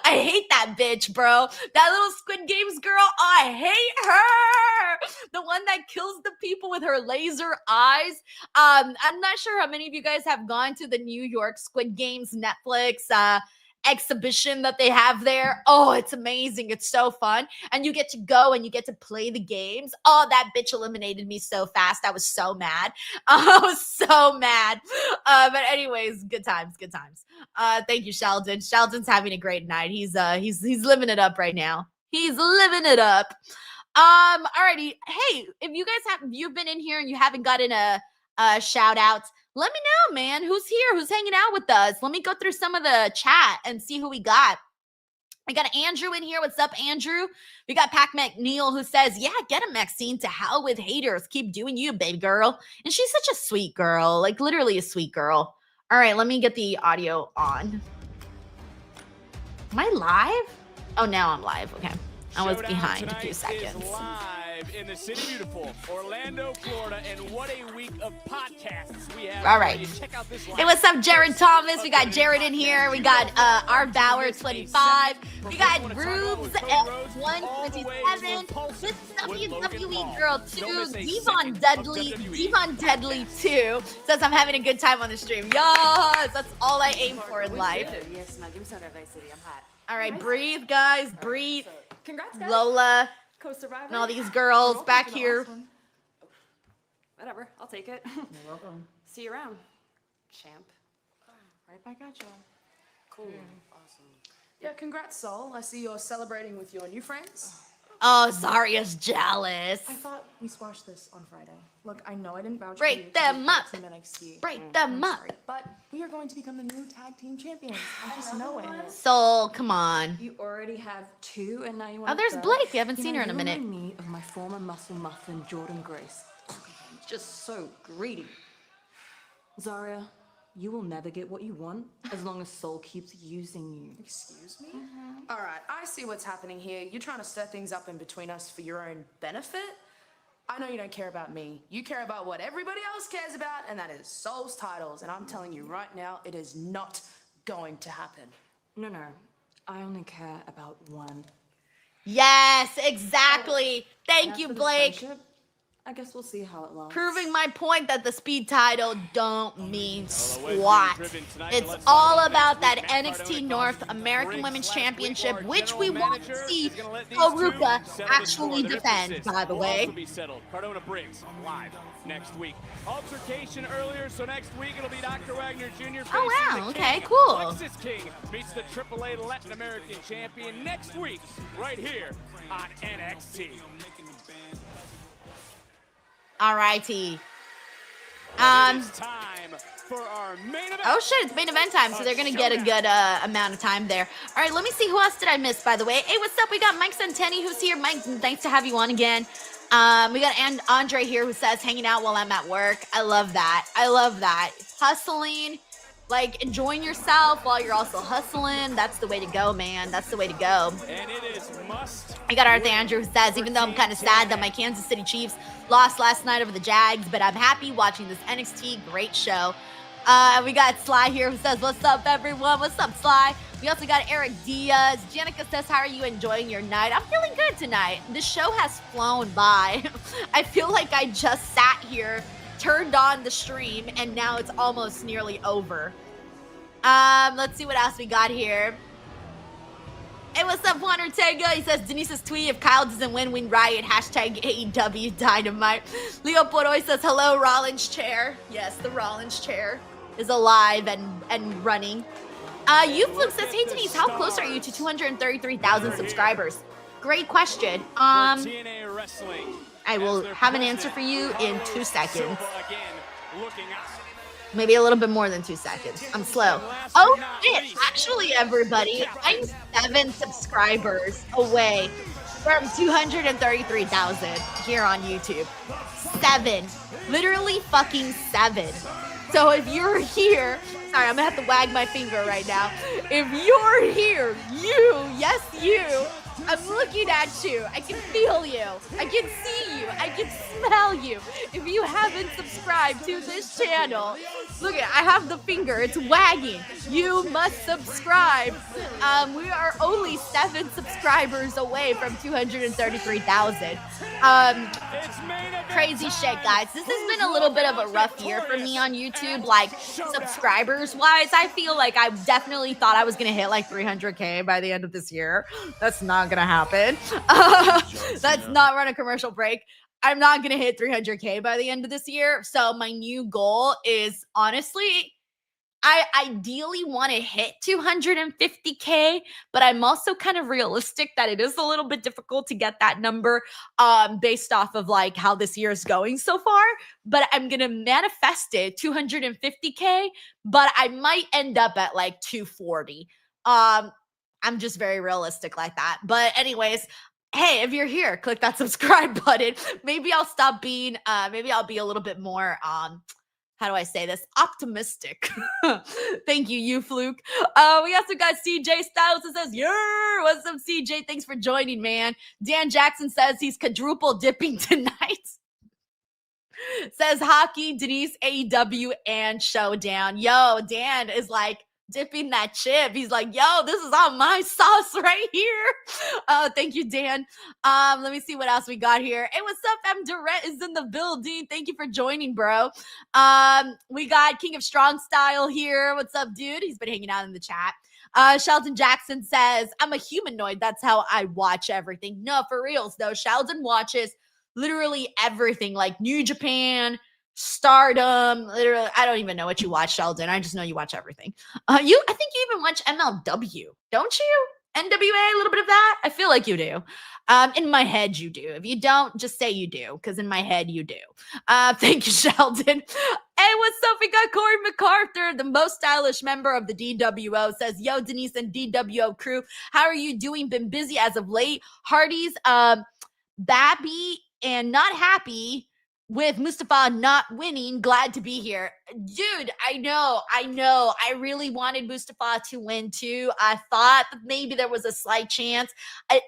I hate that bitch, bro. That little Squid Games girl, I hate her. The one that kills the people with her laser eyes. I'm not sure how many of you guys have gone to the New York Squid Games Netflix exhibition that they have there. Oh, it's amazing. It's so fun. And you get to go and you get to play the games. Oh, that bitch eliminated me so fast. I was so mad. I was so mad. But anyways, good times. Thank you, Sheldon. Sheldon's having a great night. He's living it up right now. He's living it up. Alrighty. Hey, if you've been in here and you haven't gotten a shout out, let me know, man. Who's here? Who's hanging out with us? Let me go through some of the chat and see who we got. I got Andrew in here. What's up, Andrew? We got Pac McNeil who says, yeah, get him, Maxine. To hell with haters. Keep doing you, baby girl. And she's such a sweet girl. Like, literally a sweet girl. All right, let me get the audio on. Am I live? Oh, now I'm live. Okay. I was behind a few seconds. Live in the city beautiful Orlando, Florida, and what a week of podcasts we have. All right. Check out this Hey, what's up, Jared Thomas? We got Jared in here. We got R Bauer 25. We got Rubes at 127. With WWE Girl 2. Devon Deadly 2 says I'm having a good time on the stream. Yes, that's all I aim for in life. Yes, man. Give me some advice, city. I'm hot. All right, breathe, guys. Breathe. Congrats, guys. Lola Co-survivor. and all these girls back here. Whatever. I'll take it. You're welcome. See you around, champ. Right back at you. Cool. Awesome. Yeah, congrats, Sol. I see you're celebrating with your new friends. Oh, Zarya's jealous. I thought we squashed this on Friday. Look, I know I didn't vouch Break for you. them up. Team NXT. Break them up. Sorry, but we are going to become the new tag team champions. I just know it. Soul, come on. You already have 2, and now you want. Oh, there's Blake. We haven't seen her in a minute. You remind me of my former muscle muffin, Jordan Grace. Just so greedy. Zarya, you will never get what you want as long as Soul keeps using you. Excuse me? All right, I see what's happening here. You're trying to set things up in between us for your own benefit. I know you don't care about me. You care about what everybody else cares about, and that is Soul's titles. And I'm telling you right now, it is not going to happen. No. I only care about one. Yes, exactly. Thank you, As for the Blake. friendship, I guess we'll see how it lasts. Proving my point that the speed title don't mean squat. It's all about that NXT North American Women's Championship, which we won't see Oruka actually defend, by the way. Cardona Briggs live next week. Altercation earlier, so next week it'll be Dr. Wagner Jr. Oh, wow. the Okay, King. cool. Texas King meets the AAA Latin American champion next week, right here on NXT. All righty. It's time for our main event. Oh shit, it's main event time, so they're gonna get a good amount of time there. All right, let me see who else did I miss, by the way. Hey, what's up? We got Mike Santeni who's here. Mike, thanks to have you on again. We got Andre here who says hanging out while I'm at work. I love that. Hustling, like enjoying yourself while you're also hustling. That's the way to go, man. That's the way to go. And it is must. I got Arthur Andrew who says, even though I'm kind of sad that my Kansas City Chiefs lost last night over the Jags, but I'm happy watching this NXT great show. We got Sly here who says, what's up, everyone? What's up, Sly? We also got Eric Diaz. Janica says, how are you enjoying your night? I'm feeling good tonight. The show has flown by. I feel like I just sat here, turned on the stream, and now it's almost nearly over. Let's see what else we got here. Hey, what's up, Juan Ortega? He says, Denise's tweet, if Kyle doesn't win riot, hashtag AEW Dynamite. Leo Poroy says, hello, Rollins chair. Yes, the Rollins chair is alive and running. Ufluk says, hey, Denise, how close are you to 233,000 subscribers? Great question. TNA Wrestling. I will have an answer for you in 2 seconds. Maybe a little bit more than 2 seconds. I'm slow. Oh, shit. Actually, everybody, I'm 7 subscribers away from 233,000 here on YouTube. 7. Literally fucking 7. So if you're here, sorry, I'm gonna have to wag my finger right now. If you're here, yes, you I'm looking at you. I can feel you. I can see you. I can smell you. If you haven't subscribed to this channel, look at, I have the finger. It's wagging. You must subscribe. We are only 7 subscribers away from 233,000. Crazy shit, guys. This has been a little bit of a rough year for me on YouTube, like subscribers wise. I feel like I definitely thought I was gonna hit like 300K by the end of this year. That's not gonna happen. Let's not run a commercial break. I'm not gonna hit 300K by the end of this year. So my new goal is, honestly, I ideally want to hit 250K, but I'm also kind of realistic that it is a little bit difficult to get that number based off of like how this year is going so far. But I'm going to manifest it 250K, but I might end up at like 240. I'm just very realistic like that. But anyways, hey, if you're here, click that subscribe button. Maybe I'll stop being, maybe I'll be a little bit more, how do I say this? Optimistic. Thank you, you fluke. We also got CJ Styles that says, yeah, what's up, CJ? Thanks for joining, man. Dan Jackson says he's quadruple dipping tonight. Says hockey, Denise, AEW, and Showdown. Yo, Dan is like dipping that chip. He's like, yo, this is on my sauce right here. Thank you, Dan. Let me see what else we got here. Hey, what's up? M. Durrett is in the building. Thank you for joining, bro. We got King of Strong Style here. What's up, dude? He's been hanging out in the chat. Sheldon Jackson says, I'm a humanoid. That's how I watch everything. No, for reals, though. Sheldon watches literally everything, like New Japan, Stardom, literally. I don't even know what you watch, Sheldon. I just know you watch everything. I think you even watch MLW, don't you? NWA, a little bit of that. I feel like you do. In my head, you do. If you don't, just say you do, because in my head, you do. Thank you, Sheldon. Hey, what's up? We got Corey MacArthur, the most stylish member of the DWO, says, yo, Denise and DWO crew, how are you doing? Been busy as of late. Hardy's Babby and not happy with Mustafa not winning. Glad to be here. Dude, I know. I really wanted Mustafa to win too. I thought that maybe there was a slight chance.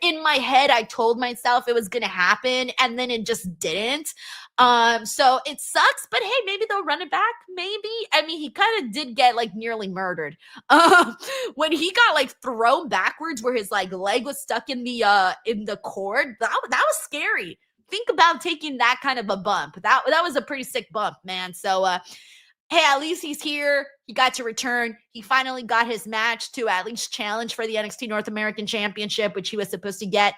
In my head, I told myself it was going to happen, and then it just didn't. So it sucks, but hey, maybe they'll run it back. Maybe. I mean, he kind of did get like nearly murdered. When he got like thrown backwards where his like leg was stuck in the cord, that was scary. Think about taking that kind of a bump. That was a pretty sick bump, man. So, hey, at least he's here. He got to return. He finally got his match to at least challenge for the NXT North American Championship, which he was supposed to get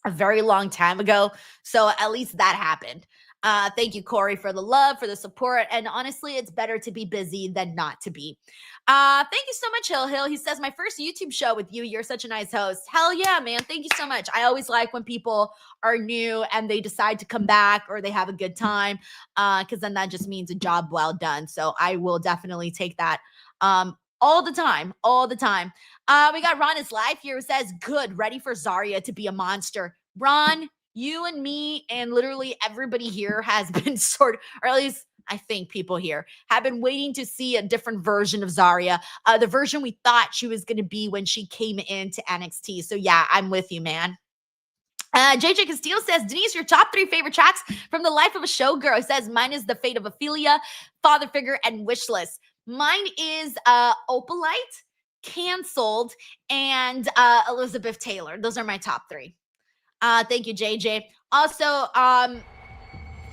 a very long time ago. So at least that happened. Thank you, Corey, for the love, for the support. And honestly, it's better to be busy than not to be. Thank you so much, Hill. He says, my first YouTube show with you. You're such a nice host. Hell yeah, man. Thank you so much. I always like when people are new and they decide to come back or they have a good time, because then that just means a job well done. So I will definitely take that all the time. We got Ron is live here who says, good, ready for Zarya to be a monster. Ron, you and me and literally everybody here has been or at least I think people here have been waiting to see a different version of Zarya, the version we thought she was going to be when she came into NXT. So yeah, I'm with you, man. JJ Castillo says, Denise, your top 3 favorite tracks from the life of a showgirl. He says, mine is The Fate of Ophelia, Father Figure, and Wishless. Mine is Opalite, Canceled, and Elizabeth Taylor. Those are my top 3. Thank you, JJ. Also,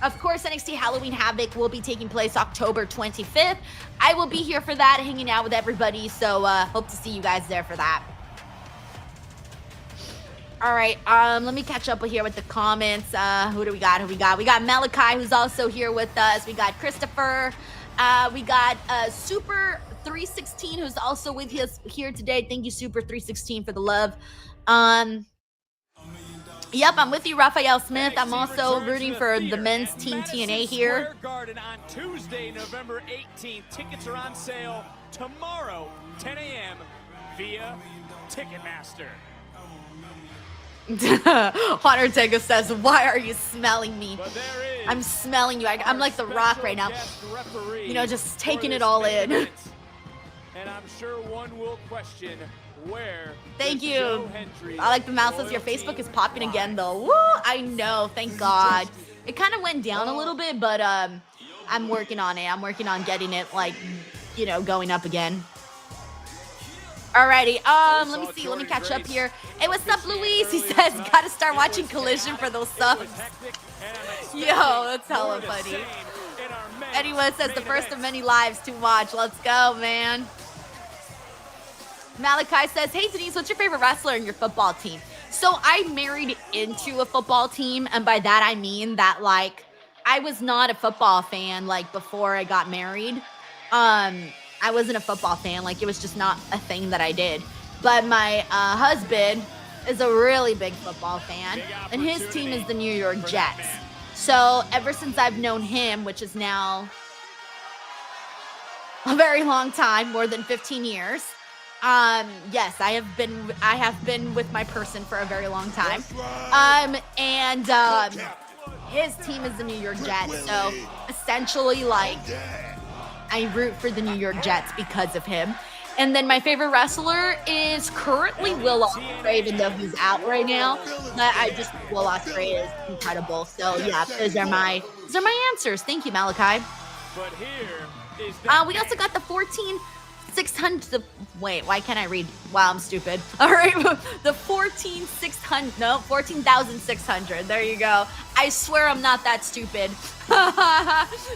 of course, NXT Halloween Havoc will be taking place October 25th. I will be here for that, hanging out with everybody. So hope to see you guys there for that. All right, let me catch up here with the comments. Who do we got? We got Malachi, who's also here with us. We got Christopher. We got Super 316, who's also with us here today. Thank you, Super 316, for the love. Yep, I'm with you, Raphael Smith. I'm also rooting for the men's team TNA here. Garden on Tuesday, November 18th. Tickets are on sale tomorrow, 10 a.m. via Ticketmaster. Juan Ortega says, why are you smelling me? I'm smelling you. I'm like The Rock right now. You know, just taking it all in. And I'm sure one will question where Thank does you. Joe Hendry's I like the mouse says your loyalty Facebook is popping again, though. lie? Woo! I know. Thank God. It kind of went down a little bit, but I'm working on it. I'm working on getting it, like, you know, going up again. Alrighty, let me see. Let me catch up here. Hey, what's up, Luis? He says, gotta start watching Collision for those subs. Yo, that's hella funny. Anyone says the first of many lives to watch. Let's go, man. Malachi says, hey, Denise, what's your favorite wrestler in your football team? So I married into a football team, and by that I mean that, like, I was not a football fan, like, before I got married. I wasn't a football fan. Like, it was just not a thing that I did. But my husband is a really big football fan, and his team is the New York Jets. So ever since I've known him, which is now a very long time, more than 15 years, yes, I have been with my person for a very long time. His team is the New York Jets. So essentially, like, I root for the New York Jets because of him. And then my favorite wrestler is currently Will Ospreay, even though he's out right now. But Will Ospreay is incredible. So yeah, those are my answers. Thank you, Malachi. But here is we also got the 14,600. Wait, why can't I read? Wow, I'm stupid. All right, the 14,600. There you go. I swear I'm not that stupid.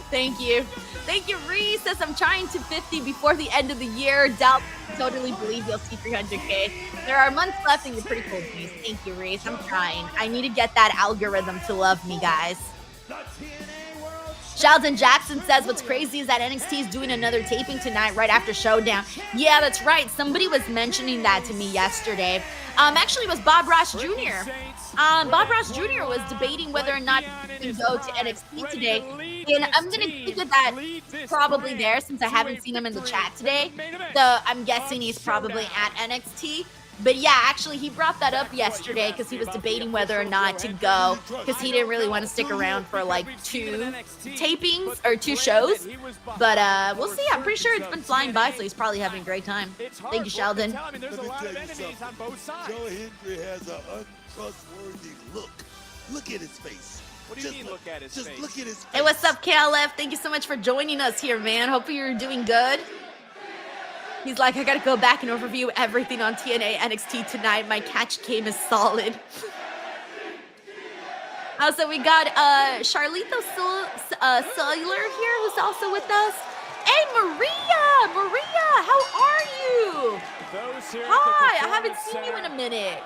Thank you. Thank you, Reese. Says I'm trying to 50 before the end of the year. Doubt, totally believe you'll see 300K. There are months left, and you're pretty cool, Reese. Thank you, Reese. I'm trying. I need to get that algorithm to love me, guys. Sheldon Jackson says what's crazy is that NXT is doing another taping tonight right after Showdown. Yeah, that's right. Somebody was mentioning that to me yesterday. Actually, it was Bob Ross Jr. Bob Ross Jr. was debating whether or not he can go to NXT today. And I'm going to figure that probably there since I haven't seen him in the chat today. So I'm guessing he's probably at NXT. But yeah, actually, he brought that up yesterday because he was debating whether or not to go because he didn't really want to stick around for like 2 tapings or 2 shows. But we'll see. I'm pretty sure it's been flying by, so he's probably having a great time. Thank you, Sheldon. Let me tell you something. Joe Hendry has an untrustworthy look. Look at his face. What do you mean, look at his face? Just look at his face. Hey, what's up, KLF? Thank you so much for joining us here, man. Hope you're doing good. He's like, I gotta go back and overview everything on TNA NXT tonight. My catch game is solid. Also, we got Charlito Cellular here, who's also with us. Hey, Maria! Maria, how are you? Hi, I haven't seen you in a minute.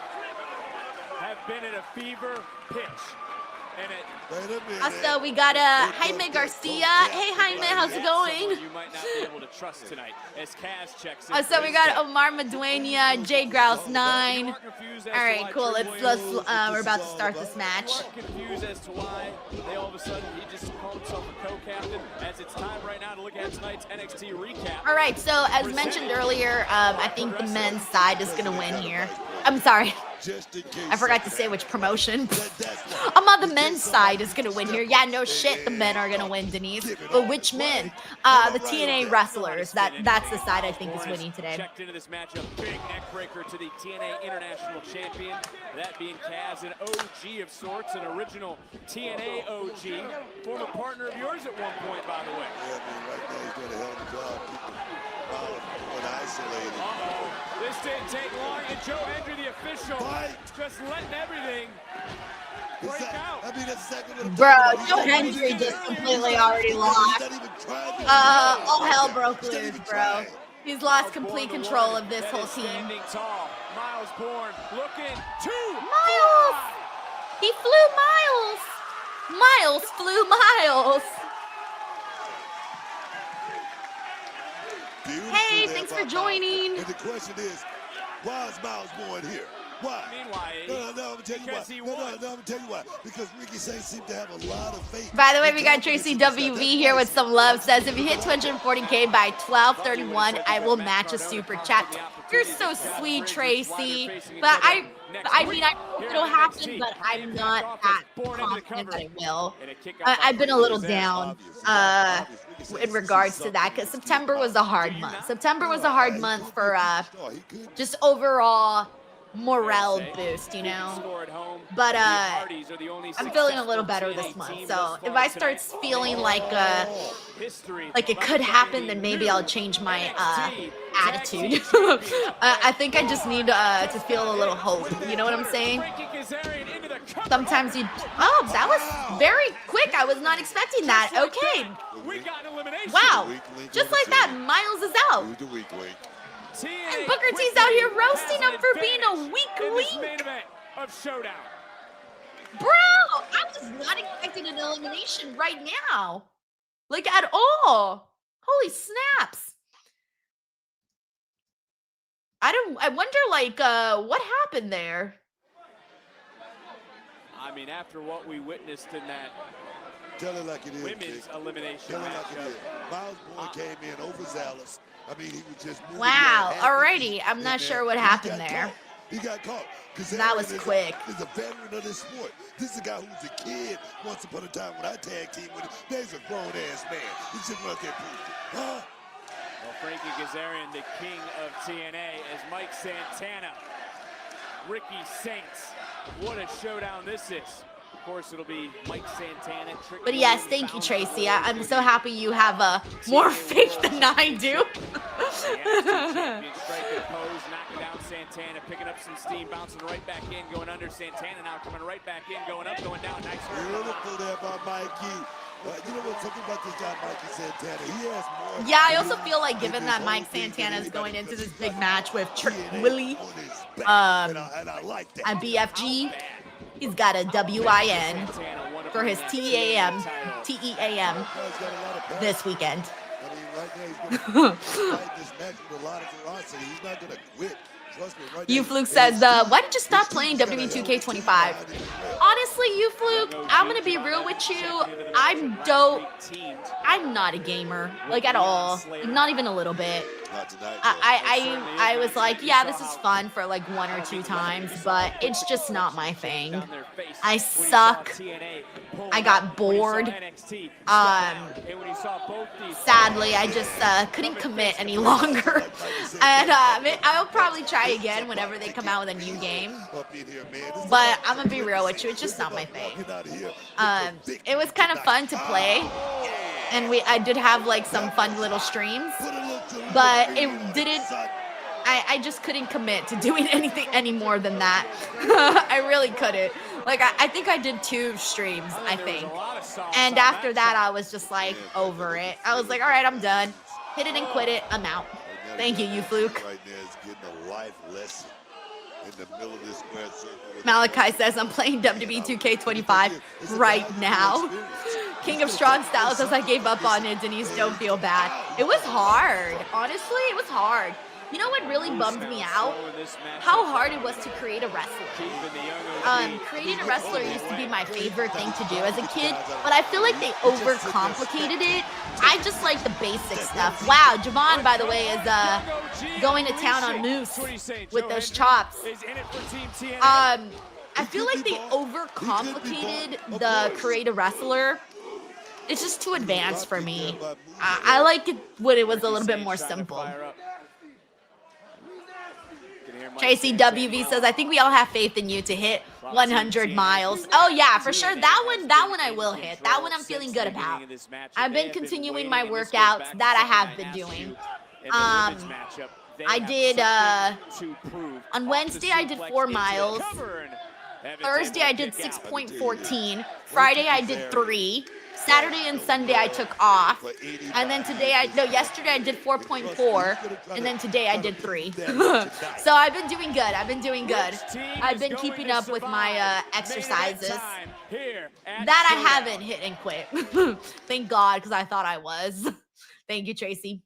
Have been at a fever pitch. Also, we got Jaime Garcia. Hey, Jaime, how's it going? You might not be able to trust tonight as Kaz checks in. Also, we got Omar Maduena, J Grouse 9. All right, cool. Let's we're about to start this match. Confused as to why they all of a sudden he just called himself a co-captain. As it's time right now to look at tonight's NXT recap. All right, so as mentioned earlier, I think the men's side is gonna win here. I'm sorry. I forgot to say which promotion. I'm on the men's side is gonna win here. Yeah, no shit, the men are gonna win, Denise. But which men? The TNA wrestlers. That's the side I think is winning today. Checked into this matchup, big neck breaker to the TNA International Champion. That being Kaz, an OG of sorts, an original TNA OG, former partner of yours at one point, by the way. Yeah, I mean, right now he's doing a hell of a job keeping isolated. This didn't take long, and Joe Hendry, the official, just letting everything break out. I mean, that's exactly what Bro, Joe Hendry just completely already lost. All hell broke loose, bro. He's lost complete control of this whole team. Tall. Miles Bourne looking to Miles! He flew Miles! Miles flew Miles! Hey, thanks for joining. And the question is, why is Miles Bourne here? Why? No, I'm gonna tell you why. No, I'm gonna tell you why. Because Ricky Sainz seemed to have a lot of faith. By the way, we got Tracy WV here with some love. Says, if you hit 240K by 12/31, I will match a super chat. You're so sweet, Tracy. But I mean, I hope it'll happen, but I'm not that confident that it will. I've been a little down in regards to that because September was a hard month. September was a hard month for just overall morale boost, you know. But I'm feeling a little better this month. So if I start feeling like it could happen, then maybe I'll change my attitude. I think I just need to feel a little hope. You know what I'm saying? Sometimes you. Oh, that was very quick. I was not expecting that. Okay. Wow. Just like that, Miles is out. And Booker T's out here roasting him for being a weak link. Bro, I was not expecting an elimination right now. Like, at all. Holy snaps. I wonder, like, what happened there? I mean, after what we witnessed in that Tell it like it is, women's elimination Tell it like match. it is. Miles Bourne came in overzealous. I mean, he was just moving Wow, around alrighty. I'm not sure what happened there. He got caught. That was quick. He's a veteran of this sport. This is a guy who was a kid once upon a time when I tag team with him. There's a grown-ass man. He's just right there proved it. Huh? Well, Frankie Kazarian, the king of TNA, as Mike Santana, Ricky Saints. What a showdown this is. Of course, it'll be Mike Santana. But yes, thank you, Tracy. I'm so happy you have more faith than I do. Champion striker pose, knocking down Santana, picking up some steam, bouncing right back in, going under Santana now, coming right back in, going up, going down. Nice work. Beautiful there by Mikey. You know what? Something about this guy, Mikey Santana. He has more. Yeah, I also feel like given that Mike Santana is going into this big match with Willie and BFG, he's got a WIN for his TEAM this weekend. You Fluke says, why did you stop playing WWE 2K25? Honestly, you Fluke, I'm gonna be real with you. I'm not a gamer, like at all. Not even a little bit. I was like, yeah, this is fun for like 1 or 2 times, but it's just not my thing. I suck. I got bored. Sadly, I just couldn't commit any longer. And I'll probably try again whenever they come out with a new game. But I'm gonna be real with you, it's just not my thing. It was kind of fun to play. And I did have like some fun little streams, but it didn't, I just couldn't commit to doing anything any more than that. I really couldn't. Like, I think I did 2 streams, I think. And after that, I was just like over it. I was like, all right, I'm done. Hit it and quit it. I'm out. Thank you, you Fluke. Malachi says, I'm playing WWE 2K25 right now. King of Strong Style says, I gave up on it. Denise, don't feel bad. It was hard. Honestly, it was hard. You know what really bummed me out? How hard it was to create a wrestler. Creating a wrestler used to be my favorite thing to do as a kid, but I feel like they overcomplicated it. I just like the basic stuff. Wow, Javon, by the way, is going to town on Moose with those chops. I feel like they overcomplicated the create a wrestler. It's just too advanced for me. I like it when it was a little bit more simple. Tracy WV says, I think we all have faith in you to hit 100 miles. Oh yeah, for sure. That one I will hit. That one I'm feeling good about. I've been continuing my workouts. That I have been doing. I did, on Wednesday I did 4 miles. Thursday I did 6.14. Friday I did 3. Saturday and Sunday I took off, and then yesterday I did 4.4, and then today I did 3. So I've been doing good. I've been keeping up with my exercises. That I haven't hit and quit. Thank God, because I thought I was. Thank you, Tracy.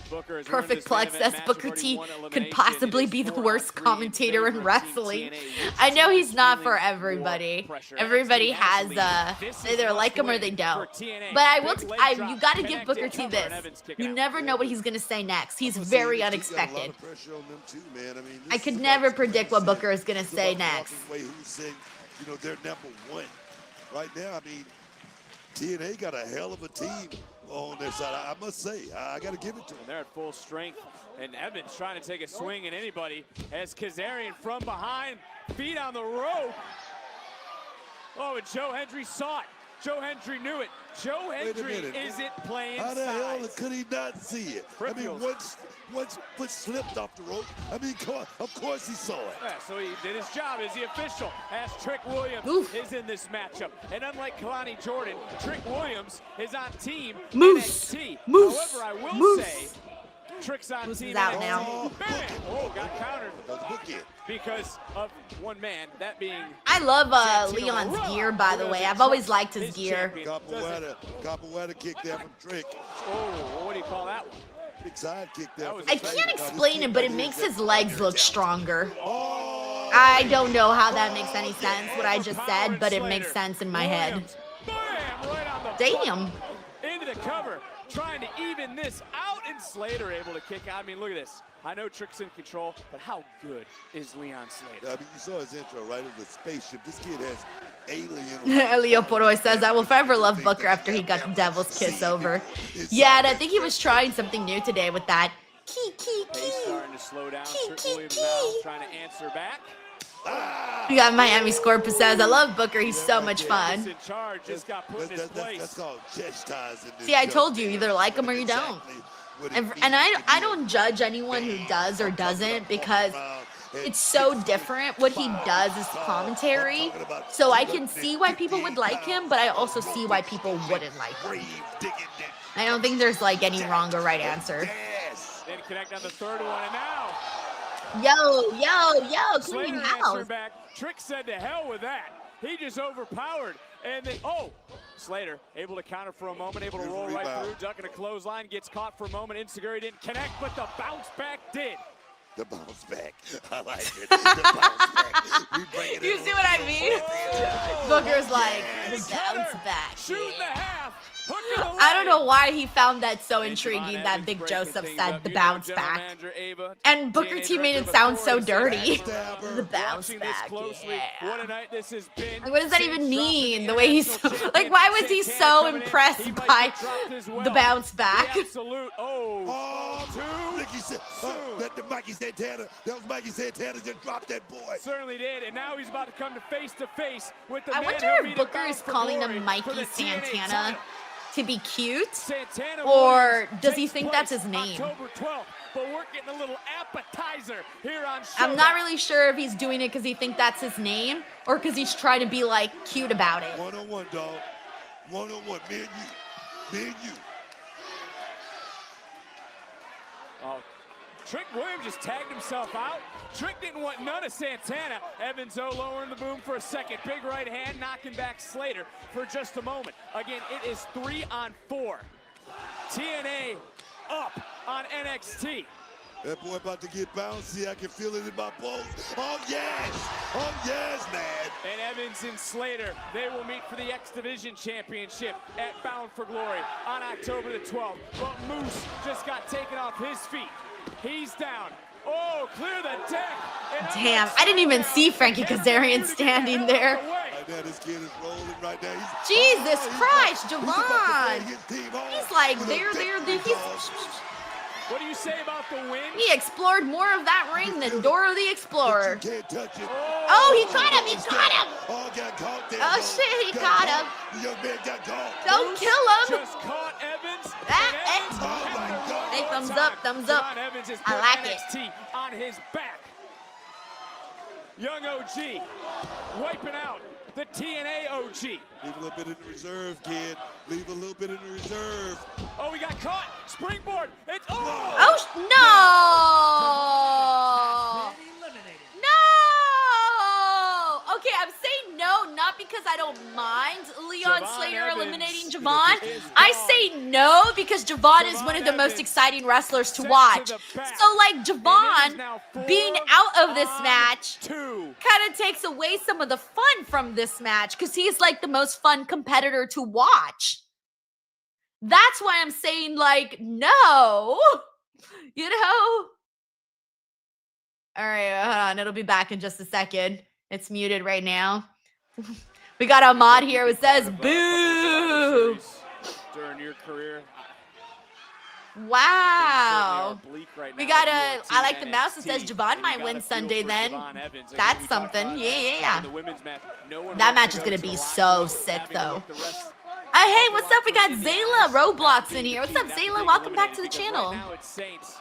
Booker has earned Perfect his Plug main event says match, Booker already T won could elimination. possibly It is be the 4-on-3 worst in commentator in favor of Team wrestling. TNA. Which I know team he's is not for feeling everybody. more pressure? Everybody NXT has the lead. This is either like him or must they win don't. for TNA. But I will. Big leg You drop, got to give connected Booker T cover, this. and Evans kicking You out. never know what he's gonna say next. He's I'm gonna say very NXT got a lot unexpected. of pressure on them too, man. I mean, I this could is never about predict what supremacy. Booker is gonna It's say about next. walking away who's saying, you know, they're number one. Right now, I mean, TNA got a hell of a team on their side. I must say, I got to give it to them. And they're at full strength. And Evans trying to take a swing at anybody as Kazarian from behind, feet on the rope. Oh, and Joe Hendry saw it. Joe Hendry knew it. Joe Hendry isn't playing How the hell sides. could he not see it? I mean, once foot slipped off the rope. I mean, of course he saw it. Yeah, so he did his job as the official, as Trick Williams is in this matchup. And unlike Kalani Jordan, Trick Williams is on team NXT. However, I will say, Trick's on team is out NXT. now. Bang! Oh, got countered because of one man, that being I love Santino Leon's Marella, gear, by who the way. doesn't I've always trust liked his his gear. champion. Capoeira kick there from Trick. Oh, what do you call that one? Big side kick there. I can't explain it, but it makes his legs look stronger. I don't know how that makes any sense, what I just said, but it makes sense in my head. Bam! Right on the Damn. into the cover, trying to even this out, and Slater able to kick out. I mean, look at this. I know Trick's in control, but how good is Leon Slater? I mean, you saw his intro, right? Of the spaceship. This kid has alien. Leo Poroy says, I will forever love Booker after he got the devil's kiss over. Yeah, and I think he was trying something new today with that. Key. Pace starting to slow down. Trick Williams now trying to answer back. We got Miami Scorpus says, I love Booker. He's so much fun. In charge, just got put in his place. That's called chastising. See, I told you, either like him or you don't. And I don't judge anyone who does or doesn't, because it's so different. What he does is commentary. So I can see why people would like him, but I also see why people wouldn't like him. I don't think there's like any wrong or right answer. Then connect on the third one, and now Yo, Slater clean answered house. back. Trick said to hell with that. He just overpowered. And then, Slater able to counter for a moment, able to roll right through, ducking a clothesline, gets caught for a moment. Insecurity didn't connect, but the bounce back did. The bounce back. I like it. The bounce back. We bring it You in see what I mean? Booker's like, the bounce back. Shoot in the half. Hook in the leg. I don't know why he found that so intriguing that Big Joseph said the bounce back. And Booker T made it sound so dirty. The bounce back, yeah. What a night this has been. Like, what does that even mean? The way he's like, why was he so impressed by the bounce back? Absolute. Mikey Santana. That was Mikey Santana just dropped that boy. Certainly did, and now he's about to come to face with the I man wonder who if beat Booker him is for calling glory him for Mikey the TNA Santana title. to be cute, Santana or Williams does he takes think that's place his name? October 12th, but we're getting a little appetizer here on I'm not SHOWDOWN. really sure if he's doing it because he thinks that's his name or because he's trying to be like cute about it. One-on-one, dog. One-on-one. Me and you. Me and you. Oh, Trick Williams just tagged himself out. Trick didn't want none of Santana. Evans lowering the boom for a second. Big right hand knocking back Slater for just a moment. Again, it is 3-on-4. TNA up on NXT. That boy about to get bouncy. I can feel it in my bones. Oh, yes. Oh, yes, man. And Evans and Slater, they will meet for the X Division Championship at Bound for Glory on October the 12th. But Moose just got taken off his feet. He's down. Oh, clear the deck. And Damn, I didn't even see Frankie Kazarian standing there. Right now, this kid is rolling right now. Jesus Christ, about to Javon. bring his team on He's like, with a there. victory, He's, dog. what do you say about the win? he explored more of that ring than Dora the Explorer. You can't touch it. Oh, he caught him. He caught him. Oh, got caught there. Oh, dog. shit, he Got caught him. The young man got caught. Don't kill him. Just caught Evans. Oh, my God. Hey, thumbs up, thumbs up. John Evans has I put like it. NXT on his back. Young OG wiping out the TNA OG. Leave a little bit in the reserve, kid. Leave a little bit in the reserve. Oh, we got caught. Springboard. It's Oh, no. No. Okay, I'm saying no, not not because I don't mind Leon Javon Slater Evans eliminating Javon. is I gone. say no because Javon is one of the most Evans exciting wrestlers to sent watch. to the back. So, like, And it is Javon now being 4 out of this on match 2. kind of takes away some of the fun from this match because he's like the most fun competitor to watch. That's why I'm saying, like, no. You know? All right, hold on. It'll be back in just a second. It's muted right now. We got a mod here who says, boo. During your career. Wow. Right We now got if a, you're I like the mouse that TNA says Javon and might you got win a feel Sunday for then. Javon Evans. And That's we talked something. about Yeah. in the women's match, no one That wants match to is go going to to be the so locker room sick, having though. looked the rest Hey, what's up? We got Zayla Roblox in here. What's up, Zayla? Welcome back to the channel. Right now it's Saints,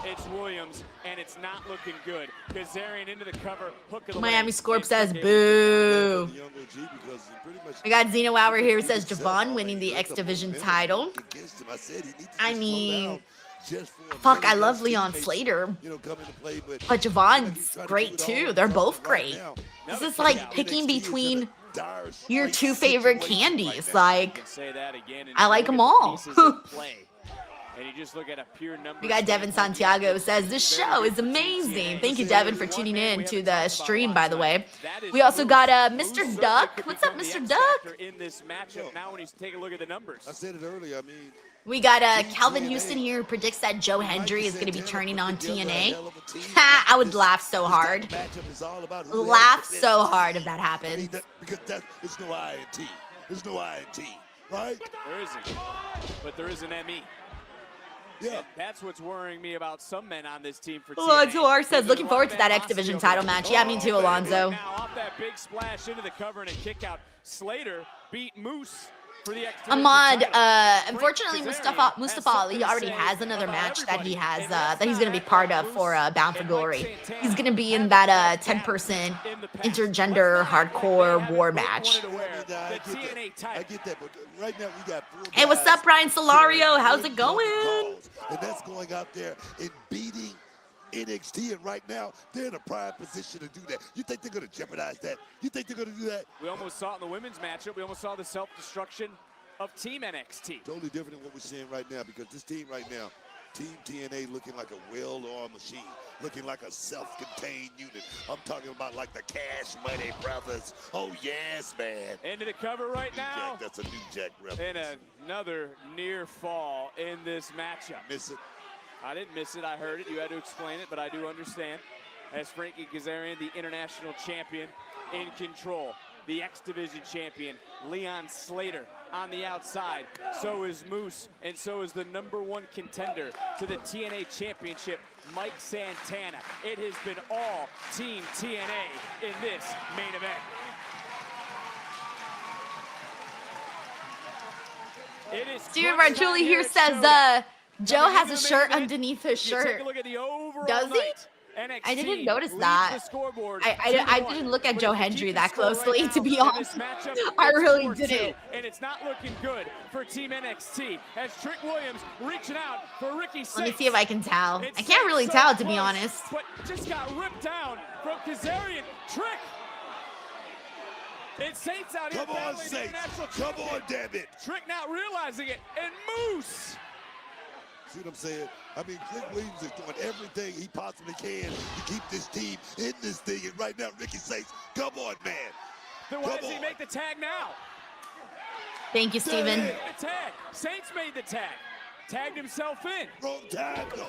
it's Williams, and it's not looking good. Kazarian into the cover, hook of the Miami leg, Scorp and says, Trick boo. The young OG because he pretty much We got Xena Wower here who says himself Javon all winning the that X Division momentum title. against him. I said he needs to I just slow mean, down just for a fuck, minute. I love His Leon teammates, Slater. you know, come into play, but But he's Javon's trying to great do it all too. They're himself, both and right great. now, This is like picking NXT is in a between dire your straits two favorite situation candies. right now. Like, Say that again, and I you like look them at the all. pieces in play, and you just look at a pure number. We got Devin Santiago who says, this show is amazing. Thank you, Devin, for tuning in to the stream, by the way. We also got Mr. Duck. What's up, Mr. Duck? In this matchup now, when you take a look at the numbers. I said it earlier. I mean, We got Calvin Houston here who predicts that Joe Hendry is going to be turning on TNA. I would laugh so hard. matchup is all about who Laugh has the so best hard team. if that happens. Because there's no I in T. There's no I in T, right? There isn't, but there is an ME. Yeah. And that's what's worrying me about some men on this team for TNA. Alonzo R says, There's looking a lot forward of to that X animosity Division over title there. match. Yeah, me too, Alonzo. Now off that big splash into the cover and a kick out, Slater beat Moose for the X Division Ahmad, title. unfortunately, Mustafa Ali already has another match that he has that he's going to be part of for Bound for Glory. He's going to be in that 10-person intergender hardcore war match. I get that, but right now we got 4 Hey, what's guys up, Brian Solario? How's it with going? calls, and that's going out there and beating NXT, and right now they're in a prime position to do that. You think they're going to jeopardize that? You think they're going to do that? We almost saw it in the women's matchup. We almost saw the self-destruction of Team NXT. Totally different than what we're seeing right now, because this team right now, Team TNA, looking like a well-oiled machine, looking like a self-contained unit. I'm talking about like the Cash Money Brothers. Oh yes, man. Into the cover right now. Jack, that's a new Jack reference. And another near fall in this matchup. Miss it. I didn't miss it. I heard it. You had to explain it, but I do understand. As Frankie Kazarian, the international champion, in control. The X Division champion, Leon Slater, on the outside. So is Moose, and so is the #1 contender to the TNA Championship, Mike Santana. It has been all Team TNA in this main event. It is Steven Marchuli here says, Joe has a shirt underneath his shirt. Does he? I didn't notice that. I didn't look at Joe Hendry that closely, to be honest. I really didn't. And it's not looking good for Team NXT as Trick Williams reaching out for Ricky Saints. Let me see if I can tell. I can't really tell, to be honest. But just got ripped down from Kazarian. Trick. It's Saints out here. Come on, Saints. Come on, damn it. Trick not realizing it. And Moose. See what I'm saying? I mean, Trick Williams is doing everything he possibly can to keep this team in this thing. And right now, Ricky Saints, come on, man. Then why does he make the tag now? Thank you, Steven. The tag. Saints made the tag. Tagged himself in. Wrong time, though.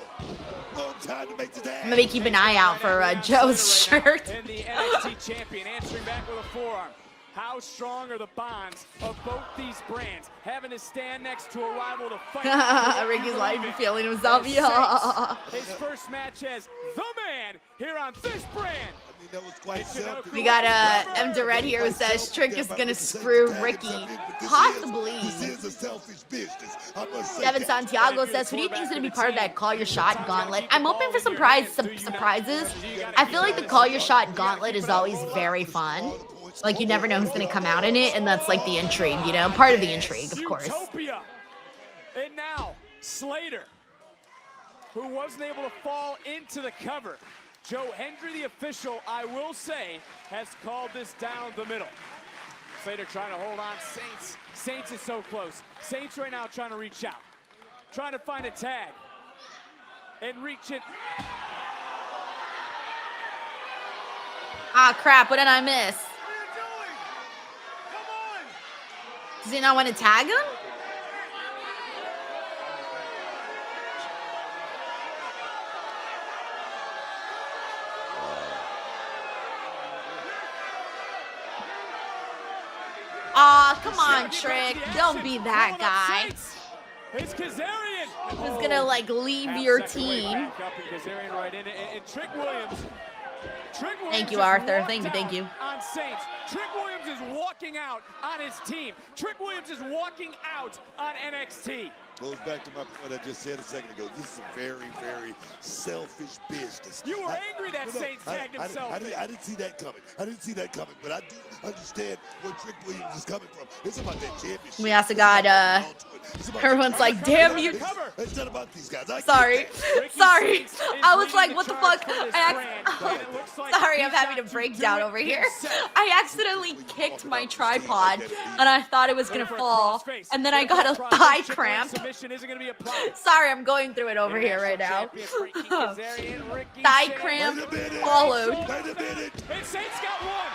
Wrong time to make the tag. Maybe keep an eye out for Joe's shirt. And the NXT champion answering back with a forearm. How strong are the bonds of both these brands? Having to stand next to a rival to fight. Ricky's like feeling himself. Yeah. His first match as the man here on this brand. I mean, that was quite selfish. We got M. Durrett here who says Trick is going to screw Ricky. Possibly. This is a selfish business. I must say Devin that. Santiago says, who do you think is going to be part of that Call Your Shot gauntlet? I'm open for some surprises. I feel like the Call Your Shot gauntlet is always very fun. Like, you never know who's going to come out in it, and that's like the intrigue, you know? Part of the intrigue, of course. Utopia. And now, Slater, who wasn't able to fall into the cover. Joe Hendry, the official, I will say, has called this down the middle. Slater trying to hold on. Saints is so close. Saints right now trying to reach out. Trying to find a tag. And reach it. Ah, crap. What did I miss? Does he not want to tag him? Aw, come on, Trick. Don't be that guy. It's Kazarian. Who's gonna like leave your team? Kazarian right in it. And Trick Williams. Thank you, Arthur. Thank you. On Saints. Trick Williams is walking out on his team. Trick Williams is walking out on NXT. Goes back to my point I just said a second ago. This is a very, very selfish business. You were angry that Saints tagged himself. I didn't see that coming. But I do understand where Trick Williams is coming from. It's about that championship. We also got everyone's like, damn you. It's not about these guys. Sorry. I was like, what the fuck? Sorry, I'm having a breakdown over here. I accidentally kicked my tripod and I thought it was gonna fall, and then I got a thigh cramp. Sorry, I'm going through it over here right now. Thigh cramp followed. Saints got one.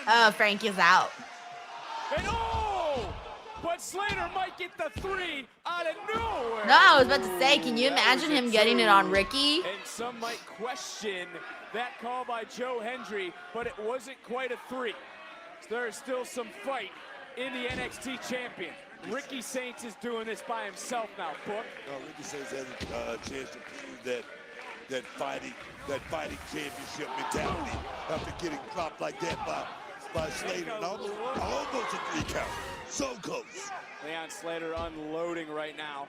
Oh, Frank is out. And but Slater might get the 3 out of nowhere. No, I was about to say, can you imagine him getting it on Ricky? And some might question that call by Joe Hendry, but it wasn't quite a 3. So there is still some fight in the NXT champion. Ricky Saints is doing this by himself now, Book. No, Ricky Saints has a chance to prove that fighting championship mentality after getting dropped like that by Slater. And almost a 3 count. So close. Leon Slater unloading right now.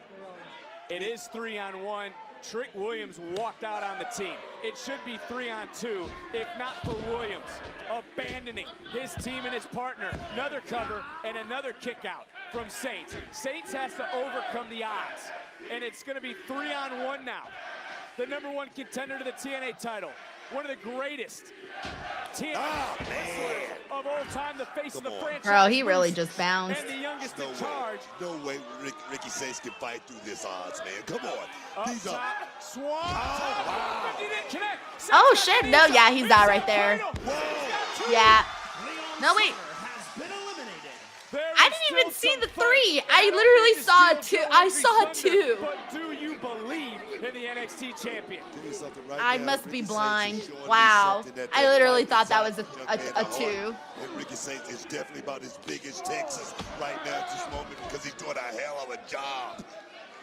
It is 3-on-1. Trick Williams walked out on the team. It should be 3-on-2, if not for Williams abandoning his team and his partner. Another cover and another kick out from Saints. Saints has to overcome the odds, and it's going to be 3-on-1 now. The #1 contender to the TNA title. One of the greatest TNA wrestlers of all time, the face of the franchise. Bro, he really just bounced. And the youngest in charge. No way Ricky Saints can fight through this odds, man. Come on. These are... Swan. Wow. Oh, shit. No, yeah, he's out right there. Yeah. No, wait. I didn't even see the 3. I literally saw 2. I saw 2. But do you believe in the NXT champion? I must be blind. Wow. I literally thought that was a 2. And Ricky Saints is definitely about as big as Texas right now at this moment because he's doing a hell of a job.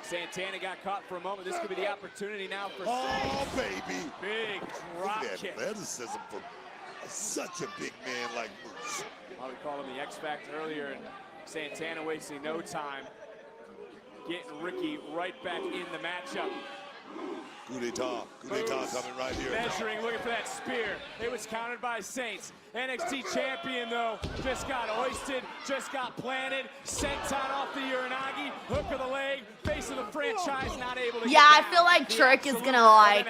Santana got caught for a moment. This could be the opportunity now for Saints. Baby. Big drop kick. Athleticism for such a big man like Moose. We called him the X Factor earlier, and Santana wasting no time getting Ricky right back in the matchup. Coup d'etat coming right here. Measuring, looking for that spear. It was countered by Saints. NXT champion, though, just got hoisted, just got planted, senton off the Uranagi, hook of the leg, face of the franchise, not able to Yeah, I feel like Trick is gonna like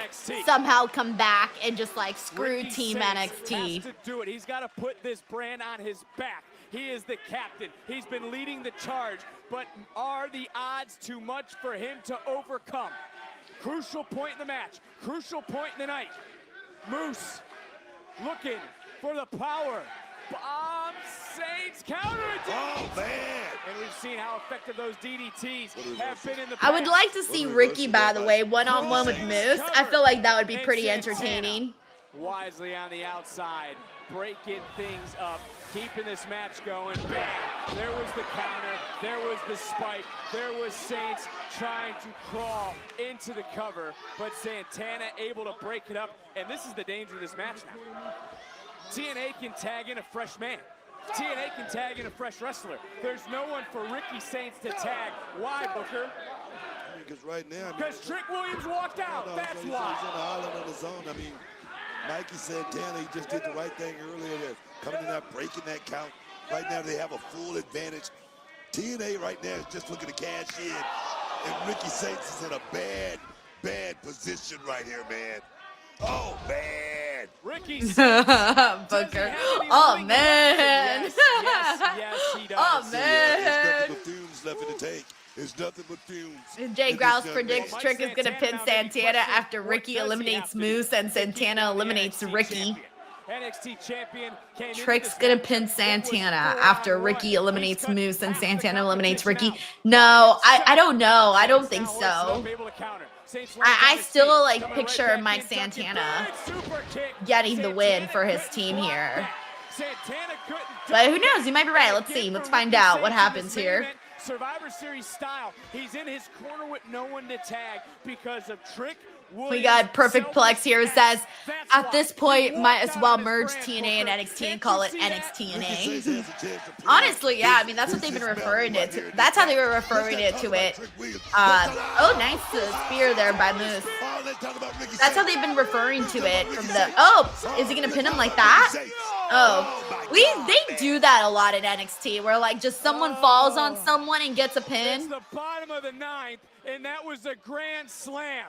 somehow come back and just like screw Team NXT. Has to do it. He's got to put this brand on his back. He is the captain. He's been leading the charge, but are the odds too much for him to overcome? Crucial point in the match, crucial point in the night. Moose looking for the power. Bomb Saints counter attack. Oh, man. And we've seen how effective those DDTs have been in the past. I would like to see Ricky, by the way, one-on-one with Moose. I feel like that would be pretty entertaining. Wisely on the outside, breaking things up, keeping this match going. Bang! There was the counter, there was the spike, there was Saints trying to crawl into the cover, but Santana able to break it up, and this is the danger of this match now. TNA can tag in a fresh man. TNA can tag in a fresh wrestler. There's no one for Ricky Saints to tag. Why, Booker? Because right now... Because Trick Williams walked out, that's why. He's on the island on his own. I mean, Mikey Santana, he just did the right thing earlier. They're coming in there, breaking that count. Right now, they have a full advantage. TNA right now is just looking to cash in. And Ricky Saints is in a bad position right here, man. Oh, man. Ricky Saints. Booker. Oh, ring man. Yes, he does. Oh, There's man. nothing but fumes left in the tank. There's nothing but fumes. Jay in this Grouse young predicts man. Trick is going to pin Santana after Ricky eliminates Moose and Santana eliminates Ricky. NXT champion came Trick's going to pin Santana after Ricky eliminates Moose and Santana eliminates Ricky. No, I don't know. I don't think so. I still like picture Mike Santana getting the win for his team here. But who knows? You might be right. Let's see. Let's find out what happens here. Survivor Series style. He's in his corner with no one to tag because of Trick. We got Perfect Plex here who says, at this point, might as well merge TNA and NXT and call it NXTNA. Honestly, yeah, I mean, that's what they've been referring it to. That's how they were referring it to it. Oh, nice spear there by Moose. That's how they've been referring to it from the, oh, is he going to pin him like that? Oh, they do that a lot in NXT where like just someone falls on someone and gets a pin. It's the bottom of the ninth, and that was a grand slam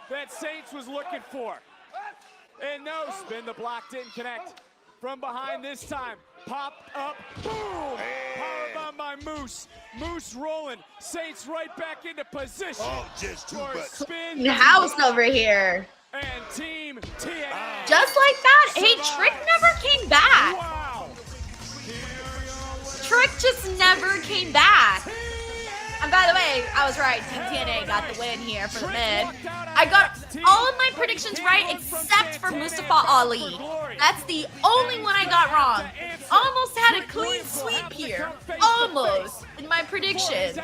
that Saints was looking for. And no, spin the block didn't connect. From behind this time, popped up, boom! Powerbomb by Moose. Moose rolling. Saints right back into position. Oh, just too much. Spin. House over here. And Team TNA. Just like that. Hey, Trick never came back. Wow. Trick just never came back. And by the way, I was right. Team TNA got the win here for the mid. I got all of my predictions right except for Mustafa Ali. That's the only one I got wrong. Almost had a clean sweep here. Almost in my predictions.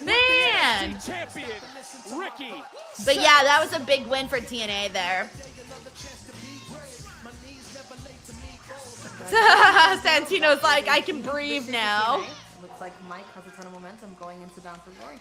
Man. But yeah, that was a big win for TNA there. Santino's like, I can breathe now. Looks like Mike has a ton of momentum going into Bound for Glory.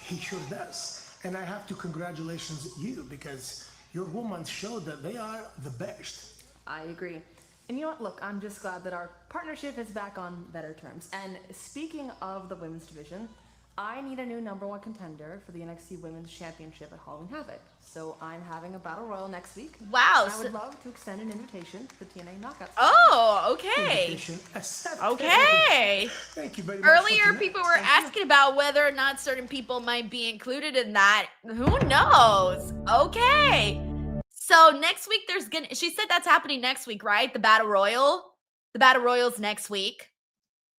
He sure does. And I have to congratulations you because your women showed that they are the best. I agree. And you know what? Look, I'm just glad that our partnership is back on better terms. And speaking of the women's division, I need a new #1 contender for the NXT Women's Championship at Halloween Havoc. So I'm having a battle royal next week. Wow. I would love to extend an invitation to the TNA Knockouts. Oh, okay. Invitation accepted. Okay. Thank you very much. Earlier, people were asking about whether or not certain people might be included in that. Who knows? Okay. So next week, she said that's happening next week, right? The Battle Royal? The Battle Royal's next week.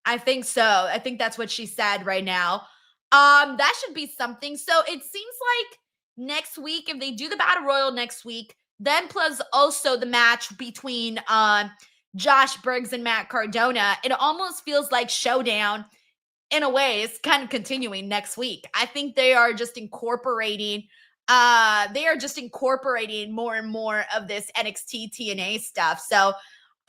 I think so. I think that's what she said right now. That should be something. So it seems like next week, if they do the Battle Royal next week, then plus also the match between Josh Briggs and Matt Cardona, it almost feels like Showdown in a way is kind of continuing next week. I think they are just incorporating more and more of this NXT TNA stuff. So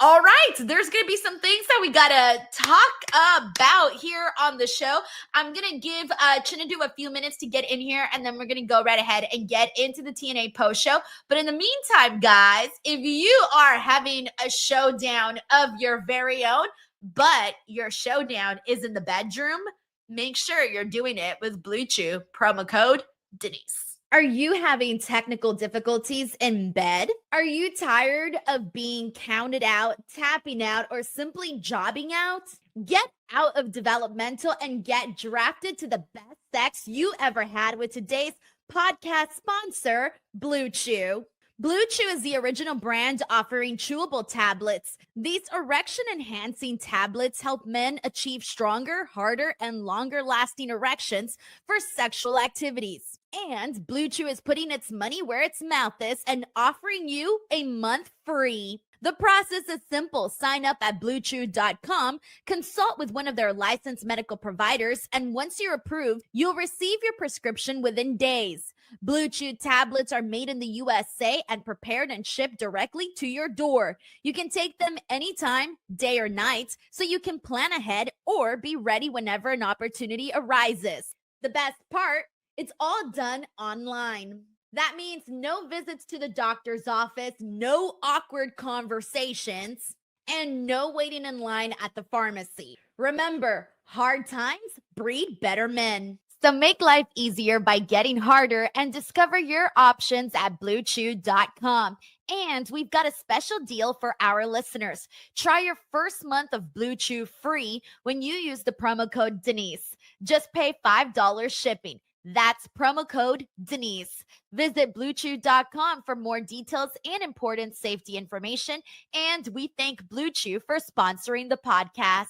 all right, there's going to be some things that we got to talk about here on the show. I'm going to give Chinedu a few minutes to get in here, and then we're going to go right ahead and get into the TNA post show. But in the meantime, guys, if you are having a showdown of your very own, but your showdown is in the bedroom, make sure you're doing it with Blue Chew, promo code Denise. Are you having technical difficulties in bed? Are you tired of being counted out, tapping out, or simply jobbing out? Get out of developmental and get drafted to the best sex you ever had with today's podcast sponsor, Blue Chew. Blue Chew is the original brand offering chewable tablets. These erection-enhancing tablets help men achieve stronger, harder, and longer-lasting erections for sexual activities. And Blue Chew is putting its money where its mouth is and offering you a month free. The process is simple. Sign up at BlueChew.com, consult with one of their licensed medical providers, and once you're approved, you'll receive your prescription within days. Blue Chew tablets are made in the USA and prepared and shipped directly to your door. You can take them anytime, day or night, so you can plan ahead or be ready whenever an opportunity arises. The best part, it's all done online. That means no visits to the doctor's office, no awkward conversations, and no waiting in line at the pharmacy. Remember, hard times breed better men. So make life easier by getting harder and discover your options at BlueChew.com. And we've got a special deal for our listeners. Try your first month of Blue Chew free when you use the promo code Denise. Just pay $5 shipping. That's promo code Denise. Visit BlueChew.com for more details and important safety information. And we thank Blue Chew for sponsoring the podcast.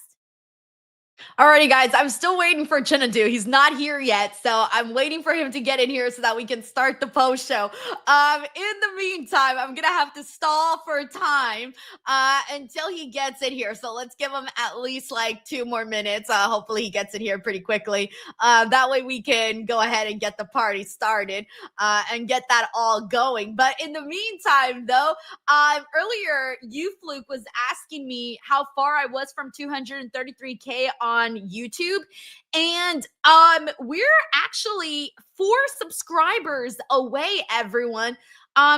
Alrighty, guys, I'm still waiting for Chinedu. He's not here yet, so I'm waiting for him to get in here so that we can start the post show. In the meantime, I'm gonna have to stall for time until he gets in here. So let's give him at least like 2 more minutes. Hopefully, he gets in here pretty quickly. That way, we can go ahead and get the party started and get that all going. But in the meantime, though, earlier, Fluke was asking me how far I was from 233K on YouTube, and we're actually 4 subscribers away, everyone.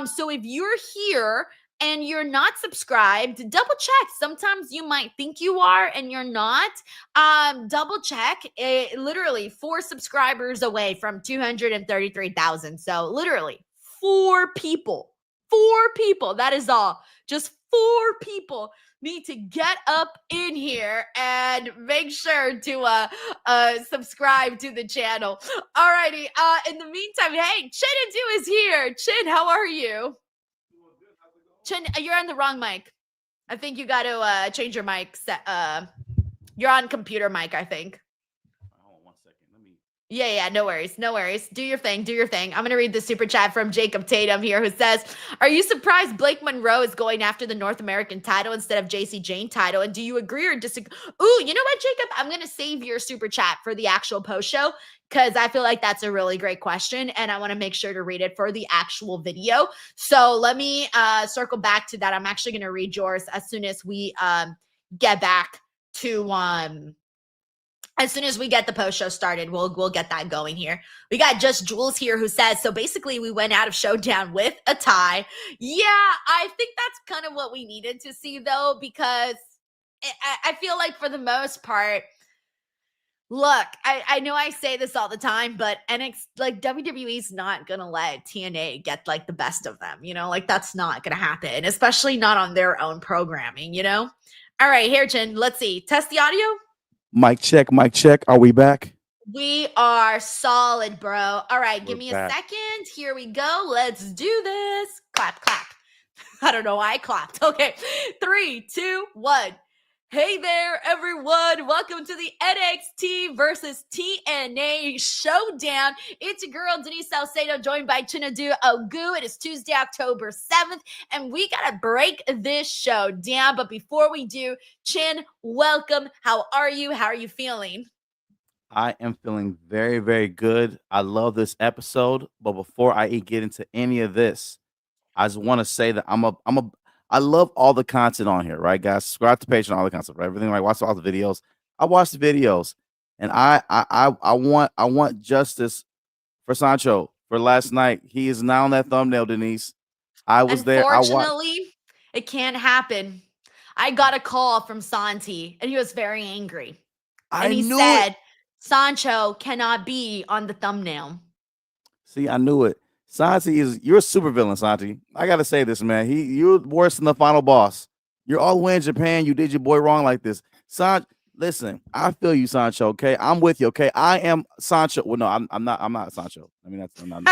So if you're here and you're not subscribed, double check. Sometimes you might think you are and you're not. Double check. Literally 4 subscribers away from 233,000. So literally 4 people. 4 people. That is all. Just 4 people need to get up in here and make sure to subscribe to the channel. Alrighty. In the meantime, hey, Chinedu is here. Chin, how are you? Chin, you're on the wrong mic. I think you got to change your mic. You're on computer mic, I think. Hold on 1 second. Let me. Yeah, no worries. No worries. Do your thing. I'm going to read the super chat from Jacob Tatum here, who says, are you surprised Blake Monroe is going after the North American title instead of JC Jane title? And do you agree or disagree? Ooh, you know what, Jacob? I'm going to save your super chat for the actual post show because I feel like that's a really great question and I want to make sure to read it for the actual video. So let me circle back to that. I'm actually going to read yours as soon as we get back to as soon as we get the post show started, we'll get that going here. We got Just Jules here who says, so basically we went out of Showdown with a tie. Yeah, I think that's kind of what we needed to see though, because I feel like for the most part, look, I know I say this all the time, but WWE's not going to let TNA get like the best of them, like that's not going to happen, especially not on their own programming, All right, here, Chin, let's see. Test the audio. Mic check. Are we back? We are solid, bro. All right, give me a second. Here we go. Let's do this. Clap, clap. I don't know why I clapped. Okay, 3, 2, 1. Hey there, everyone. Welcome to the NXT versus TNA Showdown. It's your girl, Denise Salcedo, joined by Chinedu Ogu. It is Tuesday, October 7th, and we got to break this show down. But before we do, Chin, welcome. How are you? How are you feeling? I am feeling very, very good. I love this episode. But before I get into any of this, I just want to say that I love all the content on here, right, guys? Subscribe to the page and all the content, right? Everything, right? Watch all the videos. I watch the videos, and I want justice for Sancho for last night. He is now on that thumbnail, Denise. I was there. Unfortunately, it can't happen. I got a call from Santi, and he was very angry. And he said, Sancho cannot be on the thumbnail. See, I knew it. Santi you're a super villain, Santi. I gotta say this, man. You're worse than the final boss. You're all the way in Japan. You did your boy wrong like this. Listen, I feel you, Sancho. Okay, I'm with you. Okay, I am Sancho. Well, no, I'm not. I'm not Sancho. I mean, I'm not.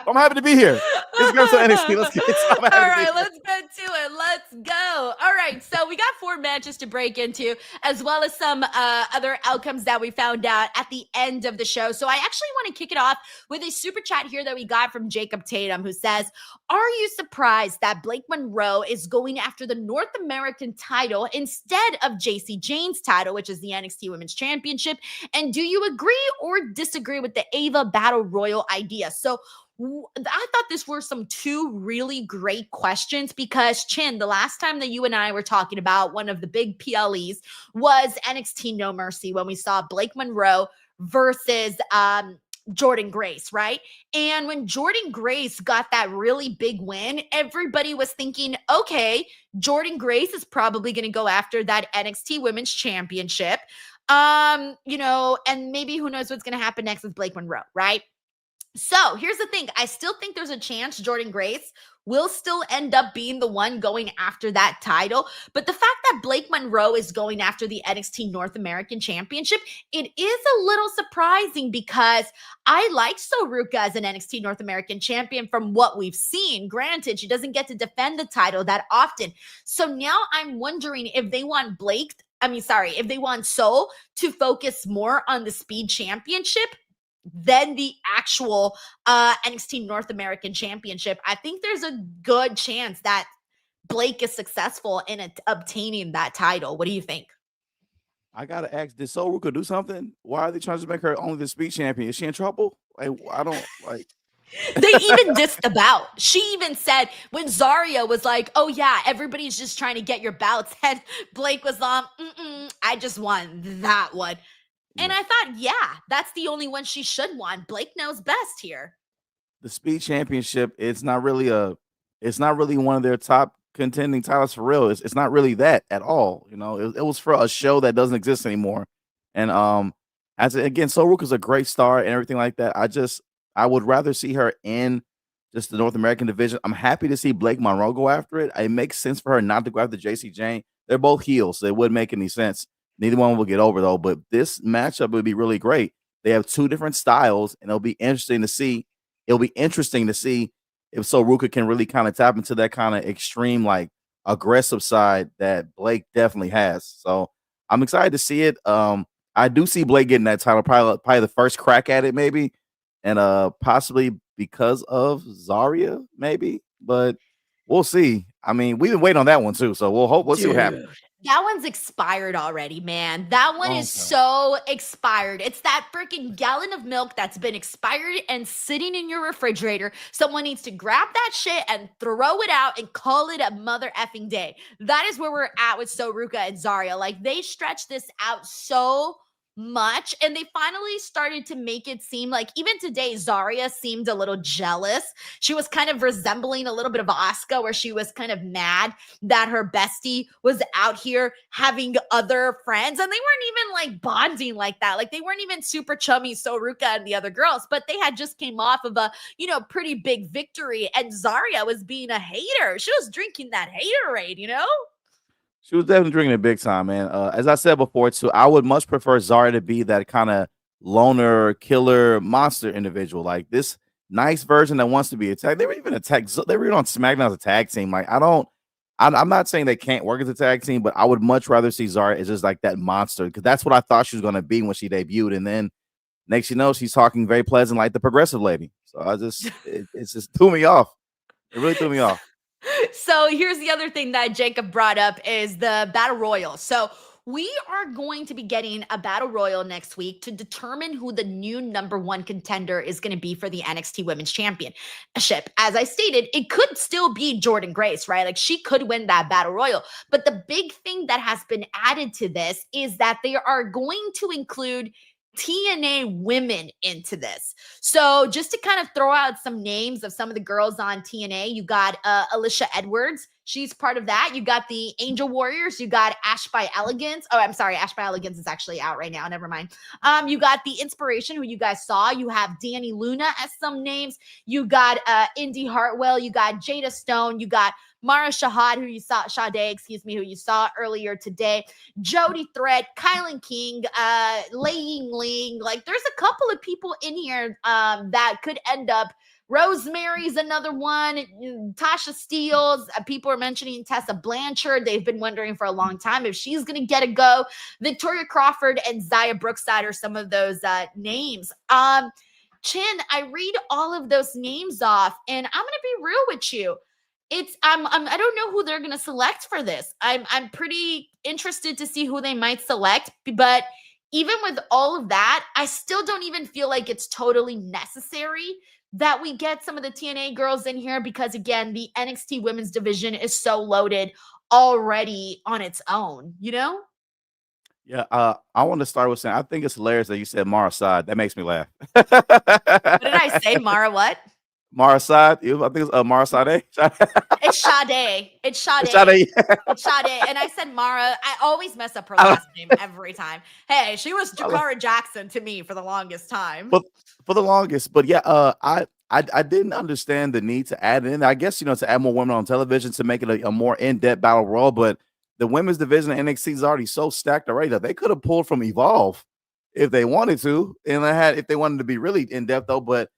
I'm happy to be here. Let's go to NXT. Let's get it. All right, let's get to it. Let's go. All right, so we got 4 matches to break into, as well as some other outcomes that we found out at the end of the show. So I actually want to kick it off with a super chat here that we got from Jacob Tatum, who says, are you surprised that Blake Monroe is going after the North American title instead of JC Jane's title, which is the NXT Women's Championship? And do you agree or disagree with the Ava Battle Royal idea? So I thought this were some 2 really great questions because, Chin, the last time that you and I were talking about one of the big PLEs was NXT No Mercy, when we saw Blake Monroe versus Jordan Grace, right? And when Jordan Grace got that really big win, everybody was thinking, okay, Jordan Grace is probably going to go after that NXT Women's Championship. And maybe who knows what's going to happen next with Blake Monroe, right? So here's the thing. I still think there's a chance Jordynne Grace will still end up being the one going after that title. But the fact that Blake Monroe is going after the NXT North American Championship, it is a little surprising because I like Soruka as an NXT North American champion from what we've seen. Granted, she doesn't get to defend the title that often. So now I'm wondering if they want if they want Soul to focus more on the Speed Championship than the actual NXT North American Championship. I think there's a good chance that Blake is successful in obtaining that title. What do you think? I gotta ask, did Soruka do something? Why are they trying to make her only the Speed champion? Is she in trouble? Like, I don't like. They even dissed the bout. She even said when Zarya was like, "Oh yeah, everybody's just trying to get your bouts," and Blake was I just won that one. And I thought, yeah, that's the only one she should want. Blake knows best here. The Speed Championship, it's not really one of their top contending titles for real. It's not really that at all. You know, it was for a show that doesn't exist anymore. And again, Soruka's a great star and everything like that. I would rather see her in just the North American division. I'm happy to see Blake Monroe go after it. It makes sense for her not to go after JC Jane. They're both heels, so it wouldn't make any sense. Neither one will get over though, but this matchup would be really great. They have two different styles, and it'll be interesting to see. It'll be interesting to see if Soruka can really kind of tap into that kind of extreme, like aggressive side that Blake definitely has. So I'm excited to see it. I do see Blake getting that title, probably the first crack at it, maybe, and possibly because of Zarya, maybe, but we'll see. I mean, we've been waiting on that one too, so we'll see what happens. That one's expired already, man. That one is so expired. It's that freaking gallon of milk that's been expired and sitting in your refrigerator. Someone needs to grab that shit and throw it out and call it a mother effing day. That is where we're at with Soruka and Zarya. Like, they stretched this out so much, and they finally started to make it seem like even today Zarya seemed a little jealous. She was kind of resembling a little bit of Asuka, where she was kind of mad that her bestie was out here having other friends, and they weren't even like bonding like that. Like, they weren't even super chummy, Soruka and the other girls, but they had just came off of a pretty big victory, and Zarya was being a hater. She was drinking that haterade, She was definitely drinking it big time, man. As I said before, too, I would much prefer Zarya to be that kind of loner, killer, monster individual, like this nice version that wants to be attacked. They were even attacked. They were on SmackDown as a tag team. Like, I'm not saying they can't work as a tag team, but I would much rather see Zarya as just like that monster, because that's what I thought she was going to be when she debuted. And then next, she's talking very pleasant like the progressive lady. So it just threw me off. It really threw me off. So here's the other thing that Jacob brought up is the Battle Royal. So we are going to be getting a Battle Royal next week to determine who the new number one contender is going to be for the NXT Women's Championship. As I stated, it could still be Jordynne Grace, right? Like, she could win that Battle Royal. But the big thing that has been added to this is that they are going to include TNA women into this. So just to kind of throw out some names of some of the girls on TNA, you got Alicia Edwards. She's part of that. You got the Angel Warriors. You got Ash by Elegance. Oh, I'm sorry. Ash by Elegance is actually out right now. Never mind. You got the Inspiration, who you guys saw. You have Danny Luna as some names. You got Indy Hartwell. You got Jada Stone. You got Mara Shahad, who you saw earlier today, Jody Thread, Kylan King, Lei Ying Ling. Like, there's a couple of people in here that could end up. Rosemary's another one. Tasha Steeles. People are mentioning Tessa Blanchard. They've been wondering for a long time if she's going to get a go. Victoria Crawford and Zaya Brookside are some of those names. Chin, I read all of those names off, and I'm going to be real with you. I don't know who they're going to select for this. I'm pretty interested to see who they might select, but even with all of that, I still don't even feel like it's totally necessary that we get some of the TNA girls in here, because again, the NXT women's division is so loaded already on its own, Yeah, I want to start with saying I think it's hilarious that you said Mara Side. That makes me laugh. What did I say? Mara what? Mara Sade. I think it's Mara Sade. It's Sade. It's Sade. Sade. It's Sade. And I said Mara. I always mess up her last name every time. Hey, she was Jakara Jackson to me for the longest time. For the longest. But yeah, I didn't understand the need to add in. I guess, to add more women on television to make it a more in-depth battle royal. But the women's division of NXT is already so stacked already that they could have pulled from Evolve if they wanted to, and if they wanted to be really in-depth though. But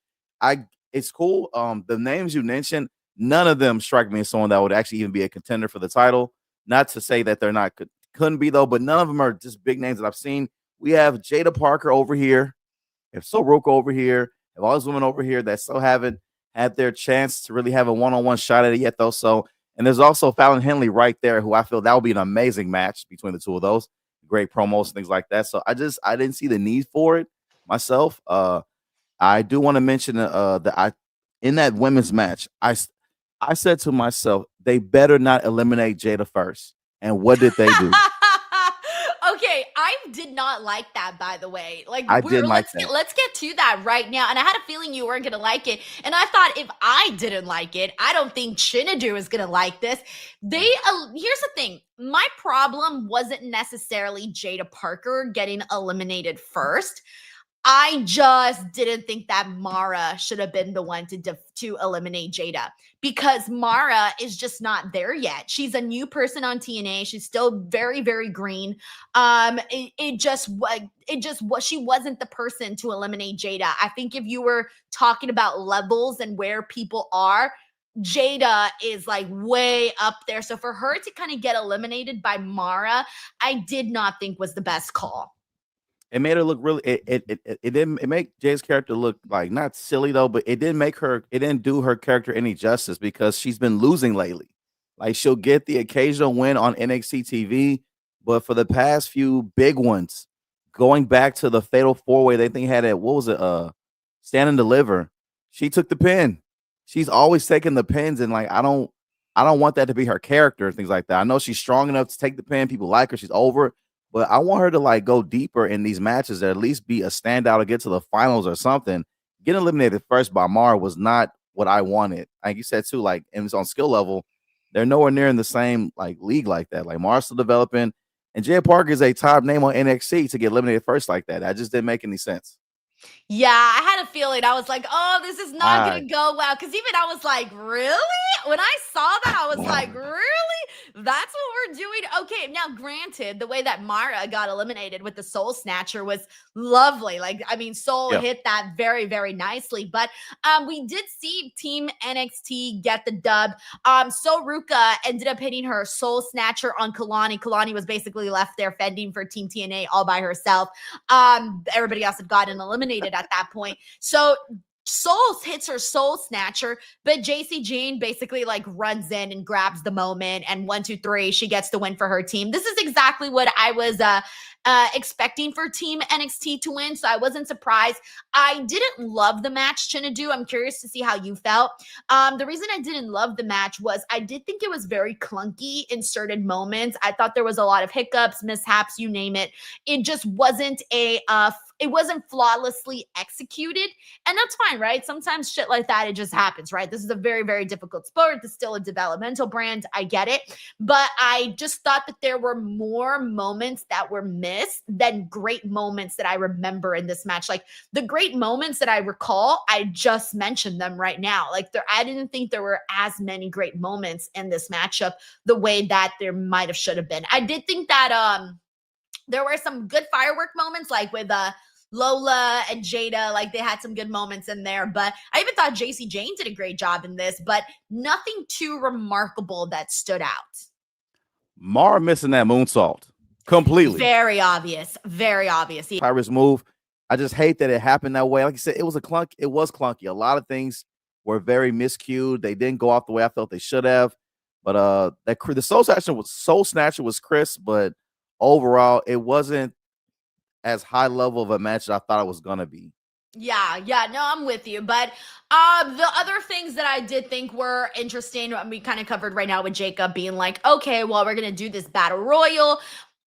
it's cool. The names you mentioned, none of them strike me as someone that would actually even be a contender for the title. Not to say that they're not couldn't be though, but none of them are just big names that I've seen. We have Jada Parker over here, we have Soroka over here, we have all these women over here that still haven't had their chance to really have a one-on-one shot at it yet though. So, and there's also Fallon Henley right there, who I feel that would be an amazing match between the two of those. Great promos and things like that. So I didn't see the need for it myself. I do want to mention that in that women's match, I said to myself, they better not eliminate Jada first. And what did they do? Okay, I did not like that, by the way. Like, I didn't like that. Let's get to that right now. And I had a feeling you weren't gonna like it. And I thought if I didn't like it, I don't think Chinedu is gonna like this. Here's the thing. My problem wasn't necessarily Jada Parker getting eliminated first. I just didn't think that Mara should have been the one to eliminate Jada, because Mara is just not there yet. She's a new person on TNA. She's still very, very green. She wasn't the person to eliminate Jada. I think if you were talking about levels and where people are, Jada is like way up there. So for her to kind of get eliminated by Mara, I did not think was the best call. It made her look really. It didn't make Jay's character look like not silly though, but it didn't do her character any justice, because she's been losing lately. Like, she'll get the occasional win on NXT TV, but for the past few big ones, going back to the Fatal 4-Way they think had it. What was it? Stand and Deliver. She took the pin. She's always taking the pins, and like I don't want that to be her character and things like that. I know she's strong enough to take the pin. People like her. She's over. But I want her to like go deeper in these matches, or at least be a standout or get to the finals or something. Getting eliminated first by Mara was not what I wanted. Like you said too, like, and it's on skill level, they're nowhere near in the same like league like that. Like, Mara's still developing, and Jay Parker is a top name on NXT to get eliminated first like that. That just didn't make any sense. Yeah, I had a feeling. I was like, oh, this is not going to go well. Because even I was like, really? When I saw that, I was like, really? That's what we're doing? Okay, now granted, the way that Mara got eliminated with the Soul Snatcher was lovely. Like, I mean, Soul hit that very, very nicely. But we did see Team NXT get the dub. Soroka ended up hitting her Soul Snatcher on Kalani. Kalani was basically left there fending for Team TNA all by herself. Everybody else had gotten eliminated at that point. So Souls hits her Soul Snatcher, but JC Jane basically like runs in and grabs the moment, and 1, 2, 3, she gets the win for her team. This is exactly what I was expecting for Team NXT to win, so I wasn't surprised. I didn't love the match, Chinedu. I'm curious to see how you felt. The reason I didn't love the match was I did think it was very clunky in certain moments. I thought there was a lot of hiccups, mishaps, you name it. It just wasn't it wasn't flawlessly executed, and that's fine, right? Sometimes shit like that, it just happens, right? This is a very, very difficult sport. It's still a developmental brand. I get it. But I just thought that there were more moments that were missed than great moments that I remember in this match. Like, the great moments that I recall, I just mentioned them right now. Like, I didn't think there were as many great moments in this matchup the way that there might have should have been. I did think that there were some good firework moments, like with Lola and Jada, like they had some good moments in there. But I even thought JC Jane did a great job in this, but nothing too remarkable that stood out. Mara missing that moonsault completely. Very obvious. Very obvious. Pirates move. I just hate that it happened that way. Like you said, it was clunky. A lot of things were very miscued. They didn't go off the way I felt they should have. But the Soul Snatcher was crisp, but overall, it wasn't as high level of a match as I thought it was gonna be. Yeah, no, I'm with you. But the other things that I did think were interesting, we kind of covered right now with Jacob being like, okay, well, we're gonna do this battle royal.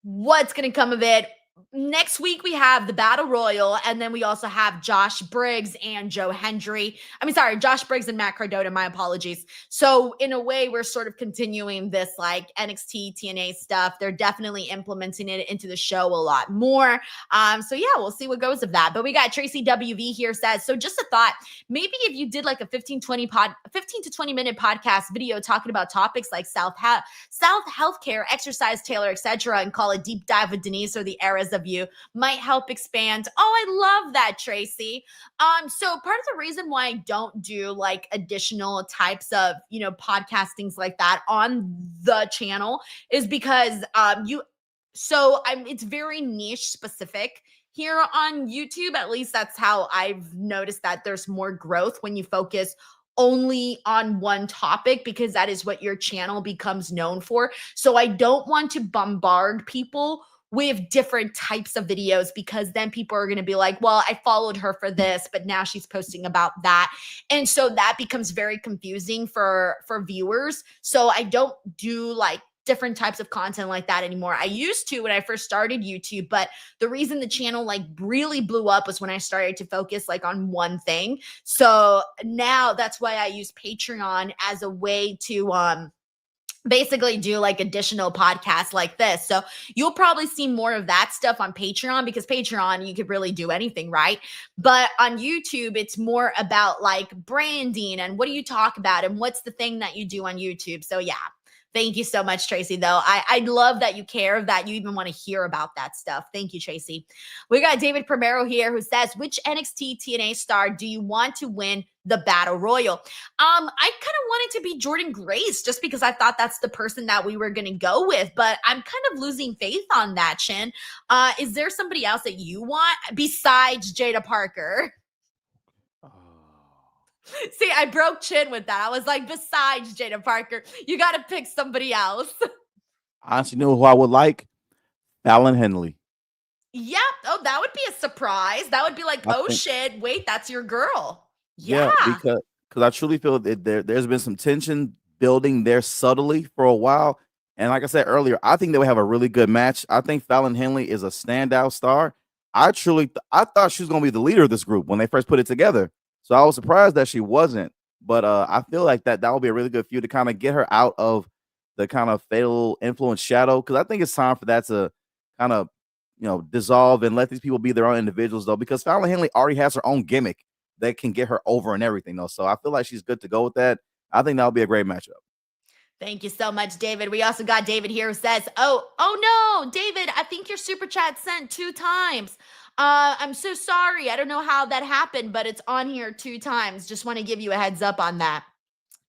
What's gonna come of it? next week we have the Battle Royal, and then we also have Josh Briggs and Josh Briggs and Matt Cardona, my apologies. So in a way, we're sort of continuing this like NXT, TNA stuff. They're definitely implementing it into the show a lot more. So yeah, we'll see what goes of that. But we got Tracy WV here says, so just a thought, maybe if you did like a 15 to 20 minute podcast video talking about topics like South healthcare, exercise, Taylor, etc., and call it Deep Dive with Denise or the Eras of You, might help expand. Oh, I love that, Tracy. So part of the reason why I don't do like additional types of, podcastings like that on the channel is because it's very niche specific here on YouTube. At least that's how I've noticed that there's more growth when you focus only on one topic, because that is what your channel becomes known for. So I don't want to bombard people with different types of videos, because then people are going to be like, well, I followed her for this, but now she's posting about that. And so that becomes very confusing for viewers. So I don't do like different types of content like that anymore. I used to when I first started YouTube, but the reason the channel like really blew up was when I started to focus like on one thing. So now that's why I use Patreon as a way to basically do like additional podcasts like this. So you'll probably see more of that stuff on Patreon, because Patreon, you could really do anything, right? But on YouTube, it's more about like branding and what do you talk about and what's the thing that you do on YouTube. So yeah. Thank you so much, Tracy, though. I love that you care, that you even want to hear about that stuff. Thank you, Tracy. We got David Primero here who says, which NXT TNA star do you want to win the Battle Royal? I kind of wanted to be Jordan Grace just because I thought that's the person that we were going to go with, but I'm kind of losing faith on that, Chin. Is there somebody else that you want besides Jada Parker? See, I broke Chin with that. I was like, besides Jada Parker, you got to pick somebody else. Honestly, you know who I would like? Fallon Henley. Yep. Oh, that would be a surprise. That would be like, shit, wait, that's your girl. Yeah, because I truly feel that there's been some tension building there subtly for a while. And like I said earlier, I think they would have a really good match. I think Fallon Henley is a standout star. I thought she was going to be the leader of this group when they first put it together. So I was surprised that she wasn't, but I feel like that would be a really good feud to kind of get her out of the kind of fatal influence shadow, because I think it's time for that to kind of, dissolve and let these people be their own individuals, though, because Fallon Henley already has her own gimmick that can get her over and everything, though. So I feel like she's good to go with that. I think that'll be a great matchup. Thank you so much, David. We also got David here who says, oh no, David, I think your super chat sent 2 times. I'm so sorry. I don't know how that happened, but it's on here 2 times. Just want to give you a heads up on that.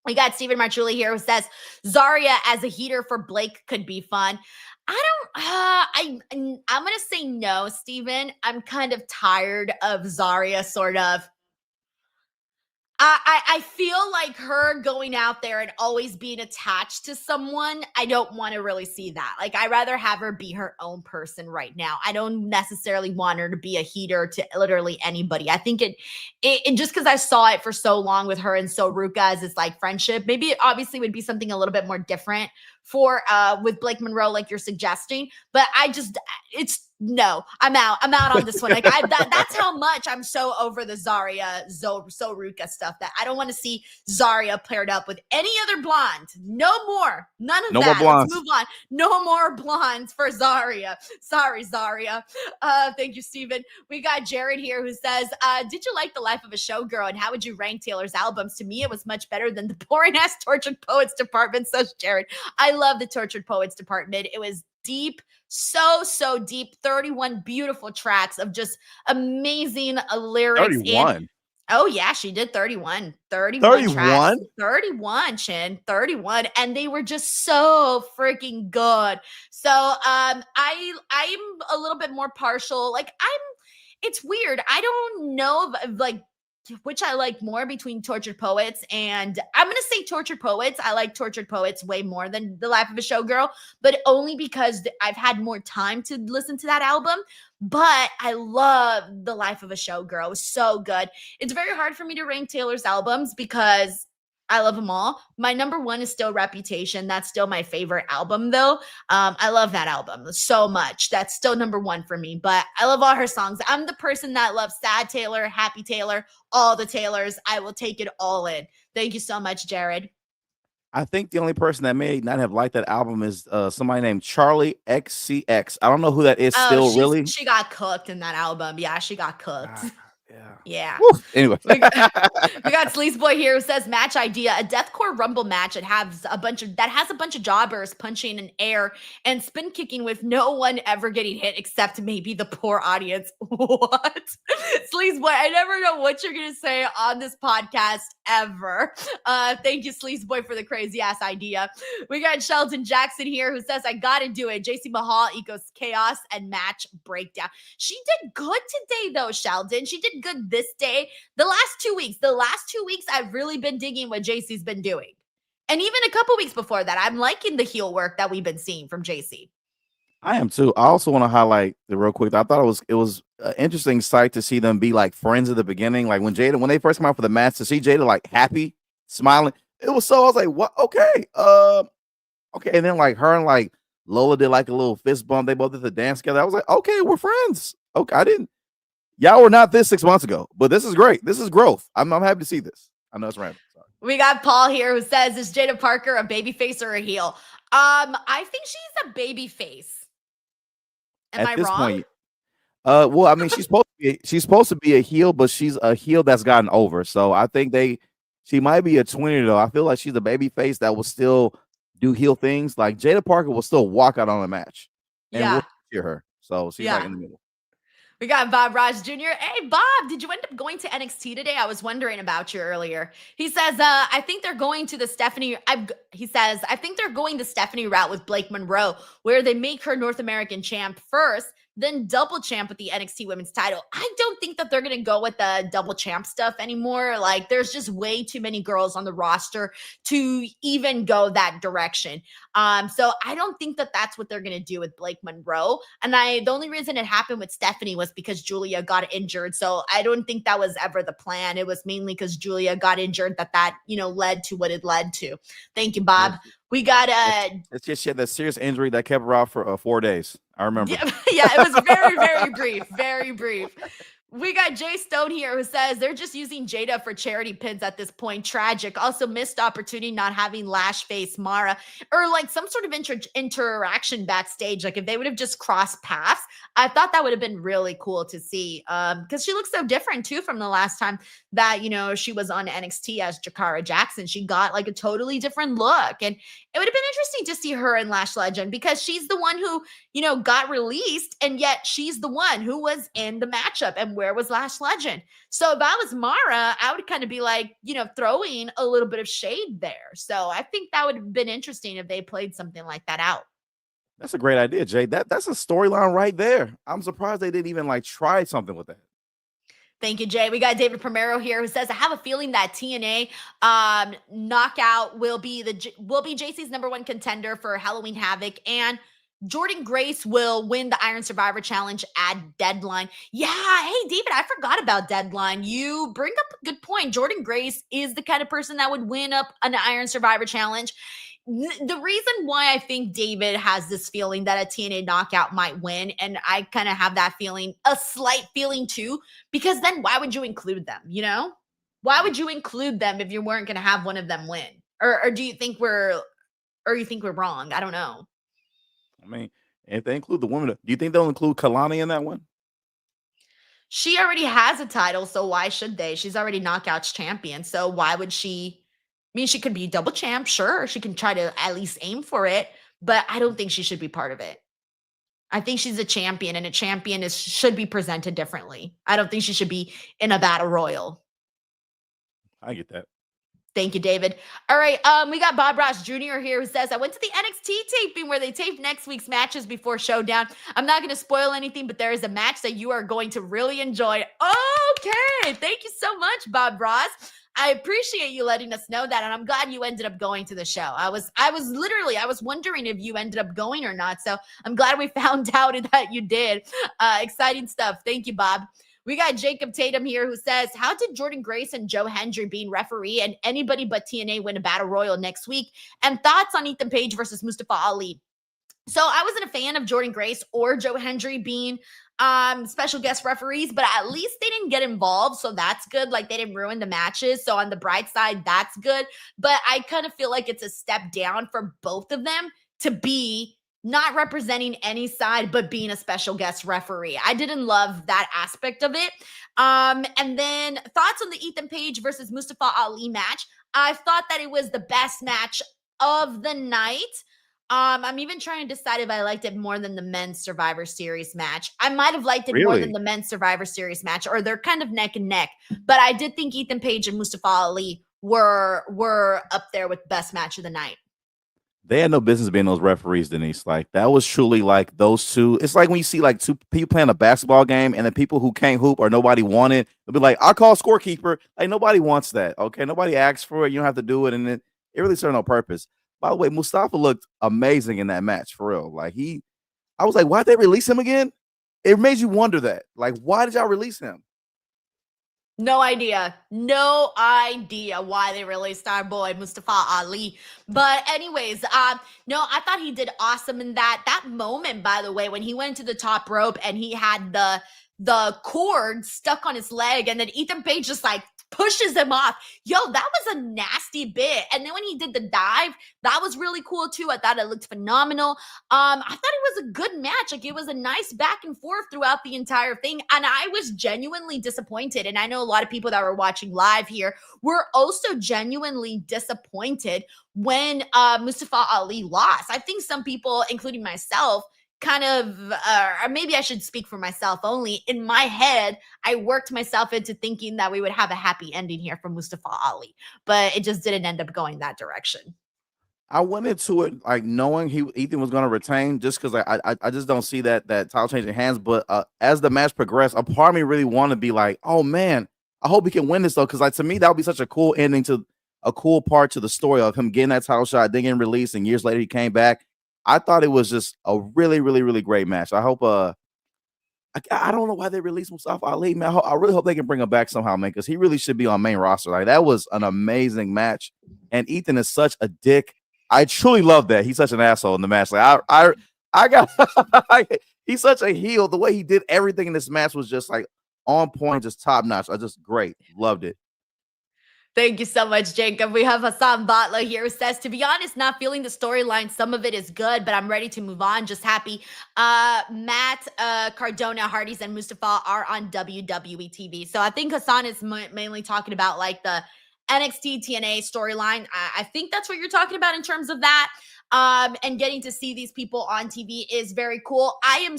We got Stephen Marchuli here who says, Zarya as a heater for Blake could be fun. I'm going to say no, Stephen. I'm kind of tired of Zarya sort of. I feel like her going out there and always being attached to someone. I don't want to really see that. Like, I'd rather have her be her own person right now. I don't necessarily want her to be a heater to literally anybody. I think it just because I saw it for so long with her and Soruka as this like friendship, maybe it obviously would be something a little bit more different for with Blake Monroe, like you're suggesting. But no, I'm out on this one. Like that's how much I'm so over the Zarya Soruka stuff that I don't want to see Zarya paired up with any other blonde. No more. None of that. More blondes. Let's move on. No more blondes for Zarya. Sorry, Zarya. Thank you, Steven. We got Jared here who says, did you like The Life of a Showgirl and how would you rank Taylor's albums? To me, it was much better than the boring ass Tortured Poets department. Says Jared. I love the Tortured Poets department. It was deep. So deep. 31 beautiful tracks of just amazing lyrics. 31. Oh yeah, she did 31. 31 tracks. 31, Chin. 31. And they were just so freaking good. So I'm a little bit more partial. Like it's weird. I don't know if like which I like more between Tortured Poets and I'm going to say Tortured Poets. I like Tortured Poets way more than The Life of a Showgirl, but only because I've had more time to listen to that album. But I love The Life of a Showgirl. It was so good. It's very hard for me to rank Taylor's albums because I love them all. My number one is still Reputation. That's still my favorite album, though. I love that album so much. That's still number one for me, but I love all her songs. I'm the person that loves Sad Taylor, Happy Taylor, all the Taylors. I will take it all in. Thank you so much, Jared. I think the only person that may not have liked that album is somebody named Charlie XCX. I don't know who that is still, really. She got cooked in that album. Yeah, she got cooked. Yeah. Woo. Anyway. we got Sleaze Boy here who says match idea, a deathcore rumble match that has a bunch of jobbers punching in air and spin kicking with no one ever getting hit except maybe the poor audience. What? Sleaze Boy, I never know what you're gonna say on this podcast ever. Thank you, Sleaze Boy, for the crazy ass idea. We got Sheldon Jackson here who says, I gotta do it. JC Mahal equals chaos and match breakdown. She did good today though, Sheldon. She did good this day. The last 2 weeks, I've really been digging what JC's been doing. And even a couple weeks before that, I'm liking the heel work that we've been seeing from JC. I am too. I also want to highlight the real quick. I thought it was an interesting sight to see them be like friends at the beginning. Like when they first came out for the match, to see Jada like happy, smiling. I was like, what? Okay. Okay. And then like her and like Lola did like a little fist bump. They both did the dance together. I was like, okay, we're friends. Okay. Y'all were not this 6 months ago, but this is great. This is growth. I'm happy to see this. I know it's random. Sorry. We got Paul here who says, is Jada Parker a baby face or a heel? I think she's a baby face. Am I wrong? Point, well, I mean, she's supposed to be a heel, but she's a heel that's gotten over. So I think she might be a tweener though. I feel like she's a baby face that will still do heel things. Like Jada Parker will still walk out on a match and we'll cheer her. So she's like in the middle. We got Bob Raj Jr. Hey, Bob, did you end up going to NXT today? I was wondering about you earlier. He says, I think they're going to the Stephanie. He says, I think they're going the Stephanie route with Blake Monroe, where they make her North American champ first, then double champ with the NXT women's title. I don't think that they're going to go with the double champ stuff anymore. Like, there's just way too many girls on the roster to even go that direction. So I don't think that that's what they're going to do with Blake Monroe. And the only reason it happened with Stephanie was because Julia got injured. So I don't think that was ever the plan. It was mainly because Julia got injured that led to what it led to. Thank you, Bob. We got it's just she had that serious injury that kept her out for 4 days. I remember. Yeah, it was very, very brief. Very brief. We got Jay Stone here who says they're just using Jada for charity pins at this point. Tragic. Also missed opportunity not having Lash face Mara or like some sort of interaction backstage. Like if they would have just crossed paths, I thought that would have been really cool to see. Because she looks so different too from the last time that, she was on NXT as Jakara Jackson. She got like a totally different look. And it would have been interesting to see her in Lash Legend because she's the one who, got released. And yet she's the one who was in the matchup. And where was Lash Legend? So if I was Mara, I would kind of be like, throwing a little bit of shade there. So I think that would have been interesting if they played something like that out. That's a great idea, Jay. That's a storyline right there. I'm surprised they didn't even like try something with that. Thank you, Jay. We got David Primero here who says, I have a feeling that TNA Knockout will be JC's number one contender for Halloween Havoc, and Jordan Grace will win the Iron Survivor Challenge at Deadline. Yeah, hey, David, I forgot about Deadline. You bring up a good point. Jordan Grace is the kind of person that would win up an Iron Survivor Challenge. The reason why I think David has this feeling that a TNA Knockout might win, and I kind of have that feeling, a slight feeling too, because then why would you include them, Why would you include them if you weren't going to have one of them win? Or do you think we're wrong? I don't know. I mean, if they include the women, do you think they'll include Kalani in that one? She already has a title, so why should they? She's already Knockouts champion, so why would she? I mean, she could be double champ, sure. She can try to at least aim for it, but I don't think she should be part of it. I think she's a champion, and a champion should be presented differently. I don't think she should be in a battle royal. I get that. Thank you, David. All right, we got Bob Ross Jr. here who says, I went to the NXT taping where they taped next week's matches before Showdown. I'm not going to spoil anything, but there is a match that you are going to really enjoy. Okay, thank you so much, Bob Ross. I appreciate you letting us know that, and I'm glad you ended up going to the show. I was wondering if you ended up going or not, so I'm glad we found out that you did. Exciting stuff. Thank you, Bob. We got Jacob Tatum here who says, how did Jordan Grace and Joe Hendry being referee and anybody but TNA win a battle royal next week? And thoughts on Ethan Page versus Mustafa Ali? So I wasn't a fan of Jordan Grace or Joe Hendry being special guest referees, but at least they didn't get involved. So that's good. Like, they didn't ruin the matches. So on the bright side, that's good. But I kind of feel like it's a step down for both of them to be not representing any side, but being a special guest referee. I didn't love that aspect of it. And then thoughts on the Ethan Page versus Mustafa Ali match. I thought that it was the best match of the night. I'm even trying to decide if I liked it more than the men's Survivor Series match. I might have liked it more than the men's Survivor Series match, or they're kind of neck and neck. But I did think Ethan Page and Mustafa Ali were up there with best match of the night. They had no business being those referees, Denise. Like, that was truly like those two. It's like when you see like two people playing a basketball game and the people who can't hoop or nobody want it, they'll be like, I'll call scorekeeper. Like, nobody wants that. Okay. Nobody asks for it. You don't have to do it. And it really served no purpose. By the way, Mustafa looked amazing in that match, for real. Like, I was like, why'd they release him again? It made you wonder that. Like, why did y'all release him? No idea. No idea why they released our boy Mustafa Ali. But anyways, no, I thought he did awesome in that moment, by the way, when he went to the top rope and he had the cord stuck on his leg, and then Ethan Page just like pushes him off. Yo, that was a nasty bit. And then when he did the dive, that was really cool too. I thought it looked phenomenal. I thought it was a good match. Like, it was a nice back and forth throughout the entire thing. And I was genuinely disappointed. And I know a lot of people that were watching live here were also genuinely disappointed when Mustafa Ali lost. I think some people, including myself, kind of, or maybe I should speak for myself only. In my head, I worked myself into thinking that we would have a happy ending here for Mustafa Ali, but it just didn't end up going that direction. I went into it like knowing Ethan was going to retain, just because I just don't see that title changing hands. But as the match progressed, a part of me really wanted to be like, oh man, I hope he can win this though, because like, to me that would be such a cool ending to a cool part to the story of him getting that title shot, then getting released, and years later he came back. I thought it was just a really, really, really great match. I hope I don't know why they released Mustafa Ali, man. I really hope they can bring him back somehow, man, because he really should be on main roster. Like, that was an amazing match. And Ethan is such a dick. I truly love that. He's such an asshole in the match. Like, I got he's such a heel. The way he did everything in this match was just like on point, just top notch. I just great. Loved it. Thank you so much, Jacob. We have Hassan Butler here who says, to be honest, not feeling the storyline. Some of it is good, but I'm ready to move on. Just happy. Matt Cardona, Hardys, and Mustafa are on WWE TV. So I think Hassan is mainly talking about like the NXT TNA storyline. I think that's what you're talking about in terms of that. And getting to see these people on TV is very cool. I am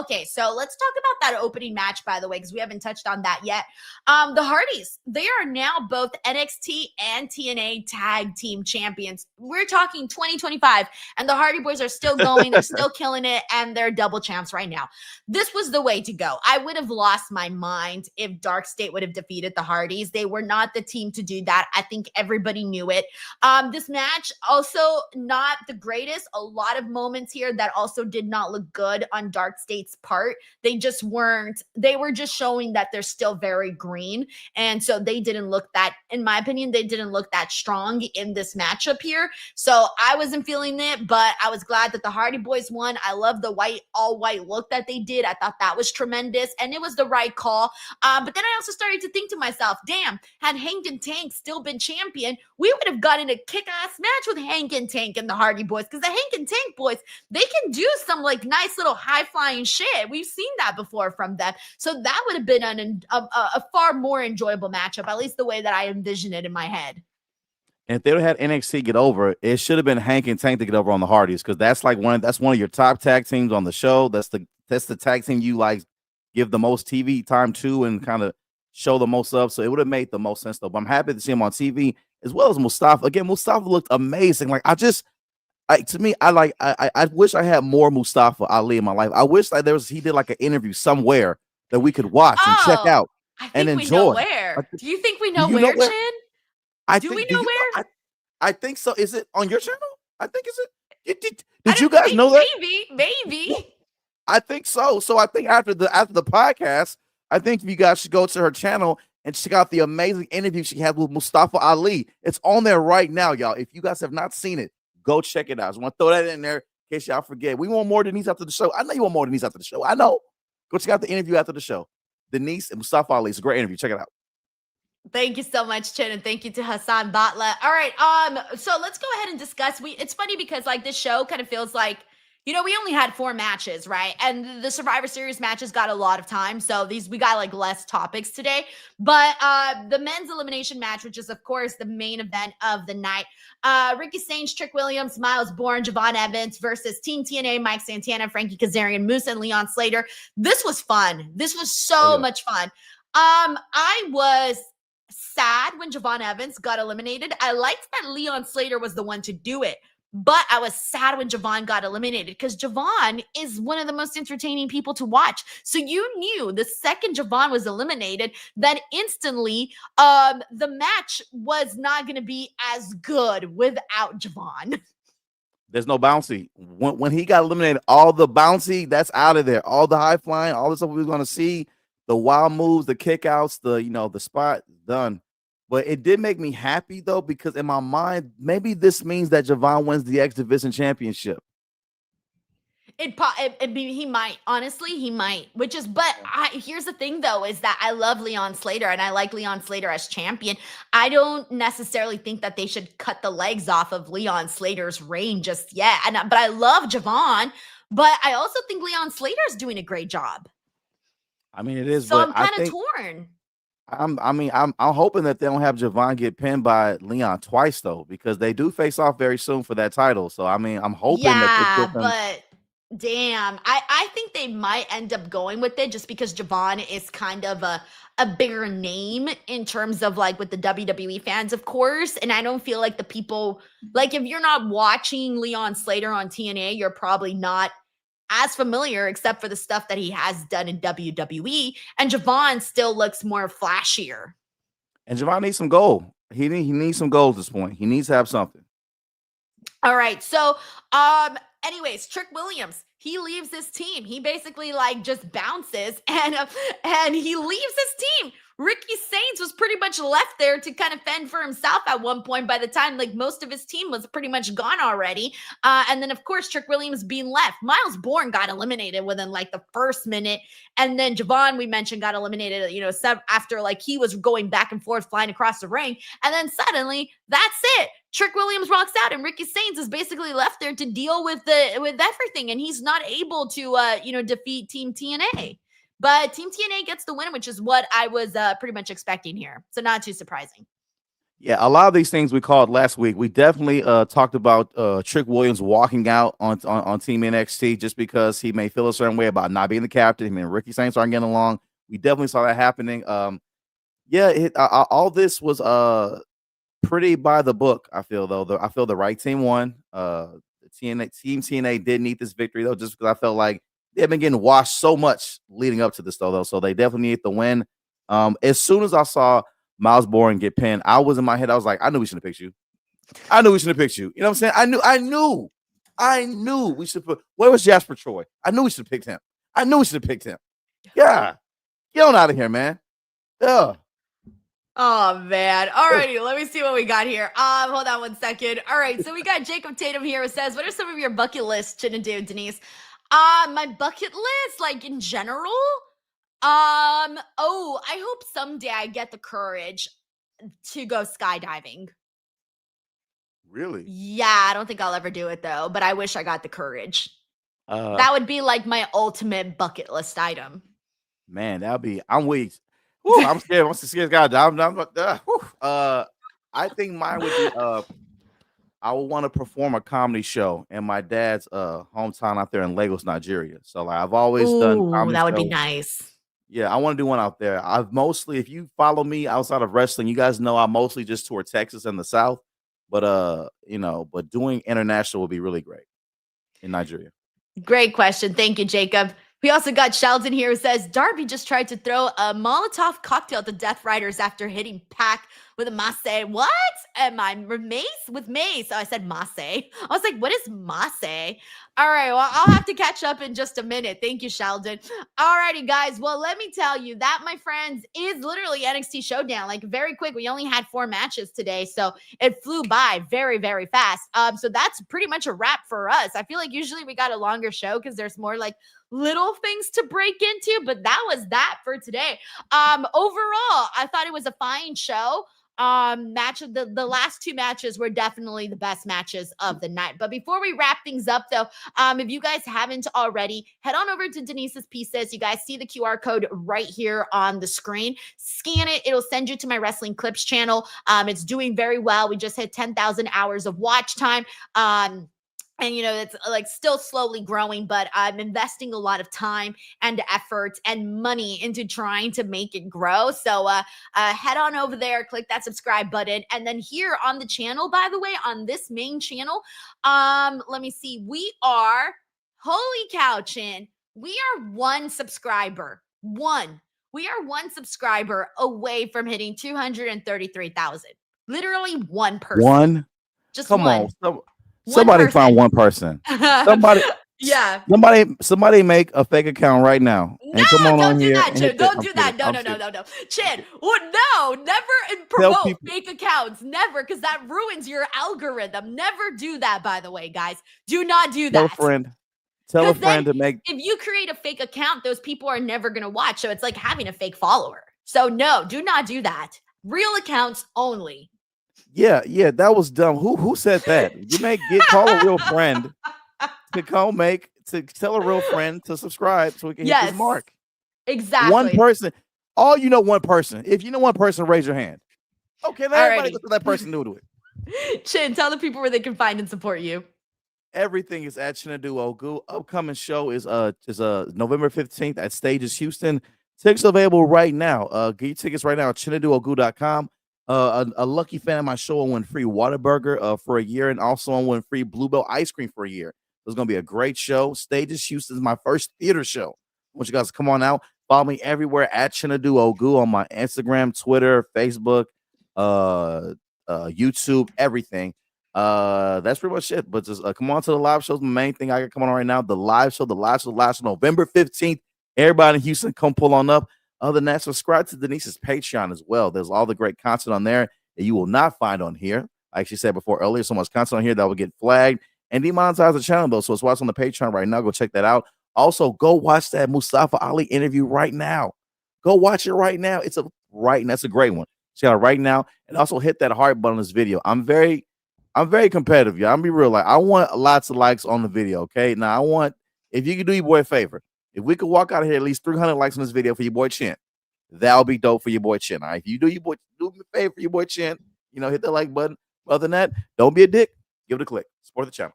okay. So let's talk about that opening match, by the way, because we haven't touched on that yet. The Hardys, they are now both NXT and TNA tag team champions. We're talking 2025, and the Hardy Boys are still going. They're still killing it, and they're double champs right now. This was the way to go. I would have lost my mind if Dark State would have defeated the Hardys. They were not the team to do that. I think everybody knew it. This match also not the greatest. A lot of moments here that also did not look good on Dark State's part. They just weren't. They were just showing that they're still very green. And so they didn't look that, in my opinion, they didn't look that strong in this matchup here. So I wasn't feeling it, but I was glad that the Hardy Boys won. I love the all white look that they did. I thought that was tremendous, and it was the right call. But then I also started to think to myself, damn, had Hank and Tank still been champion, we would have gotten a kick-ass match with Hank and Tank and the Hardy Boys, because the Hank and Tank Boys, they can do some like nice little high-flying shit. We've seen that before from them. So that would have been a far more enjoyable matchup, at least the way that I envision it in my head. And if they would have had NXT get over, it should have been Hank and Tank to get over on the Hardys, because that's like one of your top tag teams on the show. That's the tag team you like give the most TV time to and kind of show the most of. So it would have made the most sense though. But I'm happy to see him on TV as well as Mustafa. Again, Mustafa looked amazing. Like I wish I had more Mustafa Ali in my life. I wish that he did like an interview somewhere that we could watch and check out and enjoy. We know where. Do you think we know where, Chin? Do we know where? I think so. Is it on your channel? I think did you guys know that? Maybe. I think so. So I think after the podcast, I think you guys should go to her channel and check out the amazing interview she had with Mustafa Ali. It's on there right now, y'all. If you guys have not seen it, go check it out. I just want to throw that in there in case y'all forget. We want more Denise after the show. I know you want more Denise after the show. I know. Go check out the interview after the show. Denise and Mustafa Ali. It's a great interview. Check it out. Thank you so much, Chin, and thank you to Hassan Batla. All right, so let's go ahead and discuss. It's funny because like this show kind of feels like, we only had 4 matches, right? And the Survivor Series matches got a lot of time, so we got like less topics today. But the men's elimination match, which is of course the main event of the night, Ricky Sainz, Trick Williams, Miles Bourne, Javon Evans versus Team TNA, Mike Santana, Frankie Kazarian, Moose, and Leon Slater. This was fun. This was so much fun. I was sad when Javon Evans got eliminated. I liked that Leon Slater was the one to do it, but I was sad when Javon got eliminated because Javon is one of the most entertaining people to watch. So you knew the second Javon was eliminated that instantly the match was not going to be as good without Javon. There's no bouncy. When he got eliminated, all the bouncy, that's out of there. All the high flying, all the stuff we were going to see, the wild moves, the kickouts, the spot, done. But it did make me happy, though, because in my mind, maybe this means that Javon wins the X Division Championship. He might. Honestly, he might. Here's the thing, though, is that I love Leon Slater, and I like Leon Slater as champion. I don't necessarily think that they should cut the legs off of Leon Slater's reign just yet. But I love Javon, but I also think Leon Slater's doing a great job. I mean, it is. So but I'm kind of torn. I'm hoping that they don't have Javon get pinned by Leon twice, though, because they do face off very soon for that title. So I mean, I'm hoping that they but damn, I think they might end up going with it just because Javon is kind of a bigger name in terms of like with the WWE fans, of course. And I don't feel like the people, like if you're not watching Leon Slater on TNA, you're probably not as familiar except for the stuff that he has done in WWE. And Javon still looks more flashier. And Javon needs some gold. He needs some gold at this point. He needs to have something. All right. So, anyways, Trick Williams, he leaves his team. He basically like just bounces and he leaves his team. Ricky Sainz was pretty much left there to kind of fend for himself at one point by the time like most of his team was pretty much gone already. And then, of course, Trick Williams being left. Miles Bourne got eliminated within like the first minute. And then Javon, we mentioned, got eliminated, after like he was going back and forth, flying across the ring. And then suddenly, that's it. Trick Williams walks out and Ricky Sainz is basically left there to deal with everything. And he's not able to, defeat Team TNA. But Team TNA gets the win, which is what I was pretty much expecting here. So not too surprising. Yeah, a lot of these things we called last week. We definitely talked about Trick Williams walking out on Team NXT just because he may feel a certain way about not being the captain. Him and Ricky Sainz aren't getting along. We definitely saw that happening. All this was pretty by the book, I feel, though. I feel the right team won. The Team TNA did need this victory, though, just because I felt like they've been getting washed so much leading up to this, though. So they definitely need the win. As soon as I saw Miles Bourne get pinned, I was in my head. I was like, I knew we shouldn't have picked you. I knew we shouldn't have picked you. You know what I'm saying? I knew we should put. Where was Jasper Troy? I knew we should have picked him. I knew we should have picked him. Yeah, get on out of here, man. Yeah. Oh man. All righty, let me see what we got here. Hold on one second. All right, so we got Jacob Tatum here who says, what are some of your bucket lists, Chinedu, Denise? My bucket list, like in general. I hope someday I get the courage to go skydiving. Really? Yeah, I don't think I'll ever do it though, but I wish I got the courage. That would be like my ultimate bucket list item. Man, that'll be. I'm weak. Woo, I'm scared. I'm scared. God, I think mine would be. I would want to perform a comedy show in my dad's hometown out there in Lagos, Nigeria. So like, I've always done comedy that would be shows. nice. Yeah, I want to do one out there. I've mostly, if you follow me outside of wrestling, you guys know I mostly just tour Texas and the South. But but doing international would be really great in Nigeria. Great question. Thank you, Jacob. We also got Sheldon here who says, Darby just tried to throw a Molotov cocktail at the Death Riders after hitting Pac with a mace. What? And my mace with mace. So I said mace. I was like, what is mace? All right, well, I'll have to catch up in just a minute. Thank you, Sheldon. All righty, guys. Well, let me tell you that, my friends, is literally NXT Showdown. Like, very quick. We only had 4 matches today, so it flew by very, very fast. So that's pretty much a wrap for us. I feel like usually we got a longer show because there's more like little things to break into, but that was that for today. Overall, I thought it was a fine show. Match of the last 2 matches were definitely the best matches of the night. But before we wrap things up, though, if you guys haven't already, head on over to Denise's Pieces. You guys see the QR code right here on the screen. Scan it. It'll send you to my Wrestling Clips channel. It's doing very well. We just hit 10,000 hours of watch time. And, you know, it's like still slowly growing, but I'm investing a lot of time and effort and money into trying to make it grow. So head on over there, click that subscribe button. And then here on the channel, by the way, on this main channel, let me see. We are, holy cow, Chin, we are 1 subscriber. We are 1 subscriber away from hitting 233,000. Literally 1 person. 1? Just Come 1. on. Somebody find 1 person. Somebody, yeah. Somebody make a fake account right now. And No, come on don't on do here. that, Chin. Don't I'm do that. kidding. No. Chin, no, never promote fake accounts. Never, because that ruins your algorithm. Never do that, by the way, guys. Do not do that. Tell a friend to make. If you create a fake account, those people are never going to watch. So it's like having a fake follower. So no, do not do that. Real accounts only. Yeah, that was dumb. Who said that? Call a real friend to tell a real friend to subscribe so we can hit this mark. Exactly. 1 person. All you know, 1 person. If you know 1 person, raise your hand. Okay, let everybody go to that person new to it. Chin, tell the people where they can find and support you. Everything is at Chinedu Ogu. Upcoming show is November 15th at Stages Houston. Tickets available right now. Get your tickets right now at ChineduOgu.com. A lucky fan of my show will win free Whataburger for a year, and also I'll win free Bluebell ice cream for a year. It's going to be a great show. Stages Houston is my first theater show. I want you guys to come on out. Follow me everywhere at Chinedu Ogu on my Instagram, Twitter, Facebook, YouTube, everything. That's pretty much it. But just come on to the live shows. The main thing I got coming on right now, the live show, November 15th. Everybody in Houston, come pull on up. Other than that, subscribe to Denise's Patreon as well. There's all the great content on there that you will not find on here. I actually said before earlier, so much content on here that will get flagged and demonetize the channel, though. So it's what's on the Patreon right now. Go check that out. Also, go watch that Mustafa Ali interview right now. Go watch it right now. That's a great one. Check it out right now. And also hit that heart button on this video. I'm very competitive, y'all. I'm be real. Like, I want lots of likes on the video. Okay. Now if you could do your boy a favor. If we could walk out of here at least 300 likes on this video for your boy Chin, that'll be dope for your boy Chin. All right. If you do me a favor for your boy Chin, hit the like button. Other than that, don't be a dick. Give it a click. Support the channel.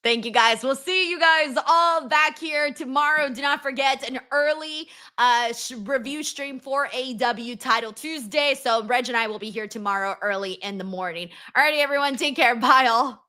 Thank you, guys. We'll see you guys all back here tomorrow. Do not forget an early review stream for AEW Title Tuesday. So Reg and I will be here tomorrow early in the morning. All righty, everyone. Take care. Bye, all.